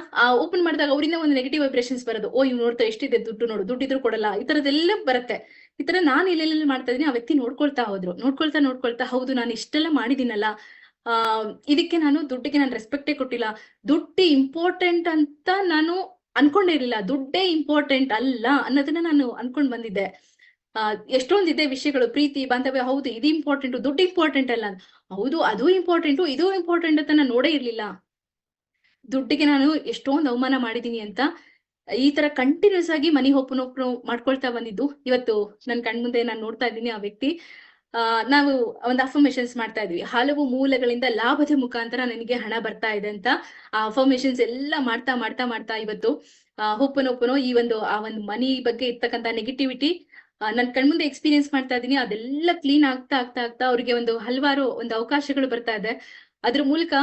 ಓಪನ್ ಮಾಡಿದಾಗ ಅವರಿಂದ ಒಂದು ನೆಗೆಟಿವ್ ವೈಬ್ರೇಷನ್ಸ್ ಬರೋದು. ಓ ಇವ್ ನೋಡ್ತಾ ಎಷ್ಟಿದೆ ದುಡ್ಡು, ನೋಡು ದುಡ್ಡಿದ್ರು ಕೊಡಲ್ಲ, ಈ ತರದೆಲ್ಲ ಬರುತ್ತೆ. ಈ ತರ ನಾನು ಎಲ್ಲೆಲ್ಲ ಮಾಡ್ತಾ ಇದೀನಿ, ಆ ವ್ಯಕ್ತಿ ನೋಡ್ಕೊಳ್ತಾ ಹೋದ್ರು. ನೋಡ್ಕೊಳ್ತಾ ಹೌದು ನಾನು ಇಷ್ಟೆಲ್ಲ ಮಾಡಿದೀನಲ್ಲ, ಇದಕ್ಕೆ ನಾನು ದುಡ್ಡಿಗೆ ನಾನು ರೆಸ್ಪೆಕ್ಟೇ ಕೊಟ್ಟಿಲ್ಲ, ದುಡ್ಡು ಇಂಪಾರ್ಟೆಂಟ್ ಅಂತ ನಾನು ಅನ್ಕೊಂಡೇ ಇರ್ಲಿಲ್ಲ, ದುಡ್ಡೇ ಇಂಪಾರ್ಟೆಂಟ್ ಅಲ್ಲ ಅನ್ನೋದನ್ನ ನಾನು ಅನ್ಕೊಂಡ್ ಬಂದಿದ್ದೆ. ಎಷ್ಟೊಂದಿದೆ ವಿಷಯಗಳು, ಪ್ರೀತಿ ಬಾಂಧವ್ಯ, ಹೌದು ಇದು ಇಂಪಾರ್ಟೆಂಟ್, ದುಡ್ಡು ಇಂಪಾರ್ಟೆಂಟ್ ಅಲ್ಲ, ಹೌದು ಅದು ಇಂಪಾರ್ಟೆಂಟ್, ಇದು ಇಂಪಾರ್ಟೆಂಟ್ ಅಂತ ನಾನು ನೋಡೇ ಇರ್ಲಿಲ್ಲ. ದುಡ್ಡಿಗೆ ನಾನು ಎಷ್ಟೊಂದು ಅವಮಾನ ಮಾಡಿದೀನಿ ಅಂತ ಈ ತರ ಕಂಟಿನ್ಯೂಸ್ ಆಗಿ ಮನಿ ಓಪನ್ ಮಾಡ್ಕೊಳ್ತಾ ಬಂದಿದ್ದು ಇವತ್ತು ನನ್ ಕಣ್ಮುಂದೆ ನಾನು ನೋಡ್ತಾ ಇದ್ದೀನಿ. ಆ ವ್ಯಕ್ತಿ ನಾವು ಒಂದು ಅಫರ್ಮೇಶನ್ಸ್ ಮಾಡ್ತಾ ಇದ್ವಿ, ಹಲವು ಮೂಲಗಳಿಂದ ಲಾಭದ ಮುಖಾಂತರ ನನಗೆ ಹಣ ಬರ್ತಾ ಇದೆ ಅಂತ. ಆ ಅಫರ್ಮೇಶನ್ಸ್ ಎಲ್ಲ ಮಾಡ್ತಾ ಮಾಡ್ತಾ ಮಾಡ್ತಾ ಇವತ್ತು ಓಪನ್ ಈ ಒಂದು ಆ ಒಂದು ಮನಿ ಬಗ್ಗೆ ಇರ್ತಕ್ಕಂಥ ನೆಗೆಟಿವಿಟಿ ನನ್ ಕಣ್ಮುಂದೆ ಎಕ್ಸ್ಪೀರಿಯನ್ಸ್ ಮಾಡ್ತಾ ಇದೀನಿ. ಅದೆಲ್ಲ ಕ್ಲೀನ್ ಆಗ್ತಾ ಆಗ್ತಾ ಆಗ್ತಾ ಅವ್ರಿಗೆ ಹಲವಾರು ಅವಕಾಶಗಳು ಬರ್ತಾ ಇದೆ. ಅದ್ರ ಮೂಲಕ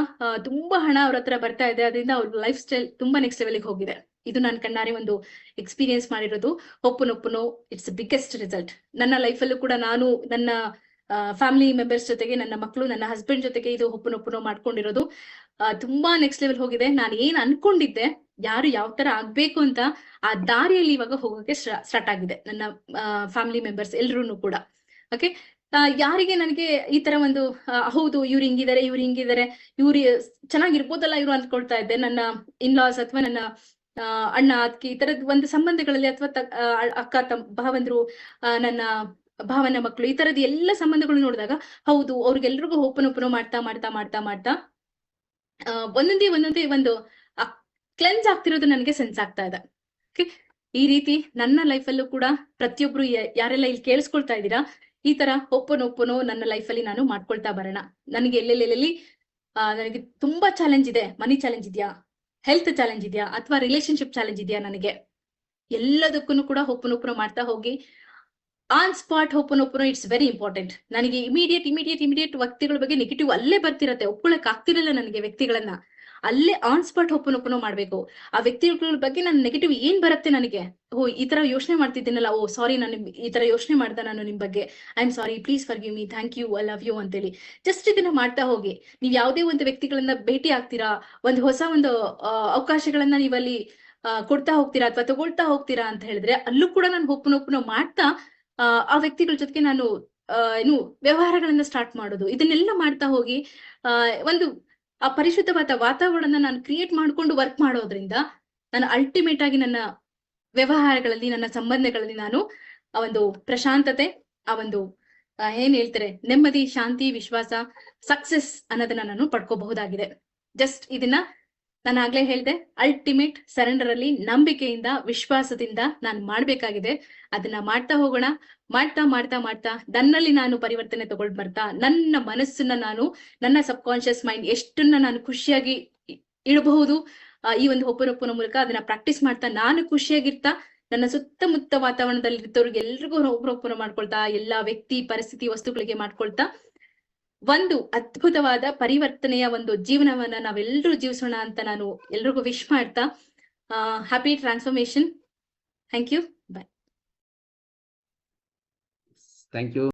ತುಂಬಾ ಹಣ ಅವ್ರ ಹತ್ರ ಬರ್ತಾ ಇದೆ. ಅದರಿಂದ ಅವ್ರ ಲೈಫ್ ಸ್ಟೈಲ್ ತುಂಬಾ ನೆಕ್ಸ್ಟ್ ಲೆವೆಲ್ಗೆ ಹೋಗಿದೆ. ಇದು ನಾನು ಕಣ್ಣಾರೆ ಒಂದು ಎಕ್ಸ್ಪೀರಿಯನ್ಸ್ ಮಾಡಿರೋದು. Open it's biggest result. ನನ್ನ ಲೈಫಲ್ಲೂ ಕೂಡ ನಾನು ನನ್ನ ಫ್ಯಾಮಿಲಿ ಮೆಂಬರ್ಸ್ ಜೊತೆಗೆ, ನನ್ನ ಮಕ್ಕಳು, ನನ್ನ ಹಸ್ಬೆಂಡ್ ಜೊತೆಗೆ ಇದು ಓಪನ್ ಮಾಡ್ಕೊಂಡಿರೋದು ತುಂಬಾ ನೆಕ್ಸ್ಟ್ ಲೆವೆಲ್ ಹೋಗಿದೆ. ನಾನು ಏನ್ ಅನ್ಕೊಂಡಿದ್ದೆ, ಯಾರು ಯಾವ ತರ ಆಗ್ಬೇಕು ಅಂತ ಆ ದಾರಿಯಲ್ಲಿ ಇವಾಗ ಹೋಗೋಕೆ ಸ್ಟಾರ್ಟ್ ಆಗಿದೆ ನನ್ನ ಫ್ಯಾಮಿಲಿ ಮೆಂಬರ್ಸ್ ಎಲ್ರು ಕೂಡ. ಓಕೆ, ಯಾರಿಗೆ ನನಗೆ ಈ ತರ ಒಂದು ಹೌದು ಇವ್ರು ಹಿಂಗಿದ್ದಾರೆ, ಇವ್ರು ಚೆನ್ನಾಗಿರ್ಬೋದಲ್ಲ ಇವ್ರು ಅಂದ್ಕೊಳ್ತಾ ಇದ್ದೆ. ನನ್ನ ಇನ್ಲಾಸ್ ಅಥವಾ ನನ್ನ ಅಣ್ಣ ಅದ್ಕಿ ಈ ತರದ್ ಒಂದು ಸಂಬಂಧಗಳಲ್ಲಿ, ಅಥವಾ ಅಕ್ಕ ಭಾವಂದ್ರು, ನನ್ನ ಭಾವನ ಮಕ್ಕಳು, ಈ ತರದ್ ಎಲ್ಲ ಸಂಬಂಧಗಳು ನೋಡಿದಾಗ ಹೌದು ಅವ್ರಿಗೆಲ್ರಿಗೂ ಓಪನ್ ಮಾಡ್ತಾ ಮಾಡ್ತಾ ಮಾಡ್ತಾ ಮಾಡ್ತಾ ಒಂದೊಂದೇ ಒಂದು ಕ್ಲೆನ್ಸ್ ಆಗ್ತಿರೋದು ನನಗೆ ಸೆನ್ಸ್ ಆಗ್ತಾ ಇದೆ. ಈ ರೀತಿ ನನ್ನ ಲೈಫಲ್ಲೂ ಕೂಡ ಪ್ರತಿಯೊಬ್ರು ಯಾರೆಲ್ಲ ಇಲ್ಲಿ ಕೇಳಿಸ್ಕೊಳ್ತಾ ಇದ್ದೀರಾ, ಈ ತರ ಓಪನ್ ನನ್ನ ಲೈಫಲ್ಲಿ ನಾನು ಮಾಡ್ಕೊಳ್ತಾ ಬರೋಣ. ನನಗೆ ಎಲ್ಲೆಲ್ಲಿ ನನಗೆ ತುಂಬಾ ಚಾಲೆಂಜ್ ಇದೆ. ಮನಿ ಚಾಲೆಂಜ್ ಇದೆಯಾ, ಹೆಲ್ತ್ ಚಾಲೆಂಜ್ ಇದೆಯಾ, ಅಥವಾ ರಿಲೇಶನ್ಶಿಪ್ ಚಾಲೆಂಜ್ ಇದೆಯಾ, ನನಗೆ ಎಲ್ಲದಕ್ಕೂ ಕೂಡ ಓಪನ್ ಮಾಡ್ತಾ ಹೋಗಿ on spot open it's very important. ನನಗೆ ಇಮಿಡಿಯೇಟ್ ವ್ಯಕ್ತಿಗಳ ಬಗ್ಗೆ ನೆಗೆಟಿವ್ ಅಲ್ಲೇ ಬರ್ತಿರತ್ತೆ, ಒಪ್ಕೊಳಕ್ ಆಗ್ತಿರಲ್ಲ ನನಗೆ ವ್ಯಕ್ತಿಗಳನ್ನ. ಅಲ್ಲೇ ಆನ್ ಸ್ಪಾಟ್ ಓಪನ್ ಮಾಡ್ಬೇಕು. ಆ ವ್ಯಕ್ತಿಗಳ ಬಗ್ಗೆ ನನ್ನ ನೆಗೆಟಿವ್ ಏನ್ ಬರುತ್ತೆ ನನಗೆ, ಓ ಈ ತರ ಯೋಚನೆ ಮಾಡ್ತಿದ್ದೀನಲ್ಲ, ಓ ಸಾರಿ ನಾನು ಈ ತರ ಯೋಚನೆ ಮಾಡ್ದೆ ನಾನು ನಿಮ್ ಬಗ್ಗೆ, I am sorry, please forgive me, thank you, I love you ಅಂತೇಳಿ ಜಸ್ಟ್ ಇದನ್ನ ಮಾಡ್ತಾ ಹೋಗಿ. ನೀವ್ ಯಾವುದೇ ಒಂದು ವ್ಯಕ್ತಿಗಳನ್ನ ಭೇಟಿ ಆಗ್ತೀರಾ, ಒಂದು ಹೊಸ ಅವಕಾಶಗಳನ್ನ ನೀವಲ್ಲಿ ಕೊಡ್ತಾ ಹೋಗ್ತೀರಾ ಅಥವಾ ತಗೊಳ್ತಾ ಹೋಗ್ತೀರಾ ಅಂತ ಹೇಳಿದ್ರೆ, ಅಲ್ಲೂ ಕೂಡ ನಾನು ಓಪನ್ ಮಾಡ್ತಾ ಆ ವ್ಯಕ್ತಿಗಳ ಜೊತೆಗೆ ನಾನು ವ್ಯವಹಾರಗಳನ್ನ ಸ್ಟಾರ್ಟ್ ಮಾಡೋದು, ಇದನ್ನೆಲ್ಲ ಮಾಡ್ತಾ ಹೋಗಿ ಒಂದು ಆ ಪರಿಶುದ್ಧವಾದ ವಾತಾವರಣ ನಾನು ಕ್ರಿಯೇಟ್ ಮಾಡ್ಕೊಂಡು ವರ್ಕ್ ಮಾಡೋದ್ರಿಂದ ನಾನು ಅಲ್ಟಿಮೇಟ್ ಆಗಿ ನನ್ನ ವ್ಯವಹಾರಗಳಲ್ಲಿ, ನನ್ನ ಸಂಬಂಧಗಳಲ್ಲಿ ನಾನು ಆ ಒಂದು ಪ್ರಶಾಂತತೆ, ಆ ಒಂದು ಏನ್ ಹೇಳ್ತಾರೆ ನೆಮ್ಮದಿ, ಶಾಂತಿ, ವಿಶ್ವಾಸ, ಸಕ್ಸೆಸ್ ಅನ್ನೋದನ್ನ ನಾನು ಪಡ್ಕೋಬಹುದಾಗಿದೆ. ಜಸ್ಟ್ ಇದನ್ನ ನಾನು ಆಗ್ಲೇ ಹೇಳ್ದೆ, ಅಲ್ಟಿಮೇಟ್ ಸರೆಂಡರ್ ಅಲ್ಲಿ ನಂಬಿಕೆಯಿಂದ, ವಿಶ್ವಾಸದಿಂದ ನಾನು ಮಾಡ್ಬೇಕಾಗಿದೆ. ಅದನ್ನ ಮಾಡ್ತಾ ಹೋಗೋಣ. ಮಾಡ್ತಾ ಮಾಡ್ತಾ ಮಾಡ್ತಾ ನನ್ನಲ್ಲಿ ನಾನು ಪರಿವರ್ತನೆ ತಗೊಂಡ್ ಬರ್ತಾ, ನನ್ನ ಮನಸ್ಸನ್ನ ನಾನು, ನನ್ನ ಸಬ್ ಕಾನ್ಶಿಯಸ್ ಮೈಂಡ್ ಎಷ್ಟನ್ನ ನಾನು ಖುಷಿಯಾಗಿ ಇಡಬಹುದು ಈ ಒಂದು ಓಪನ್ ಮೂಲಕ ಅದನ್ನ ಪ್ರಾಕ್ಟೀಸ್ ಮಾಡ್ತಾ, ನಾನು ಖುಷಿಯಾಗಿರ್ತಾ, ನನ್ನ ಸುತ್ತಮುತ್ತ ವಾತಾವರಣದಲ್ಲಿ ಇರ್ತವ್ರಿಗೆ ಎಲ್ರಿಗೂ ಓಪನ್ ಮಾಡ್ಕೊಳ್ತಾ, ಎಲ್ಲಾ ವ್ಯಕ್ತಿ, ಪರಿಸ್ಥಿತಿ, ವಸ್ತುಗಳಿಗೆ ಮಾಡ್ಕೊಳ್ತಾ ಒಂದು ಅದ್ಭುತವಾದ ಪರಿವರ್ತನೆಯ ಒಂದು ಜೀವನವನ್ನ ನಾವೆಲ್ಲರೂ ಜೀವಿಸೋಣ ಅಂತ ನಾನು ಎಲ್ರಿಗೂ ವಿಶ್ ಮಾಡ್ತಾ, happy transformation. Thank you, bye. Thank you.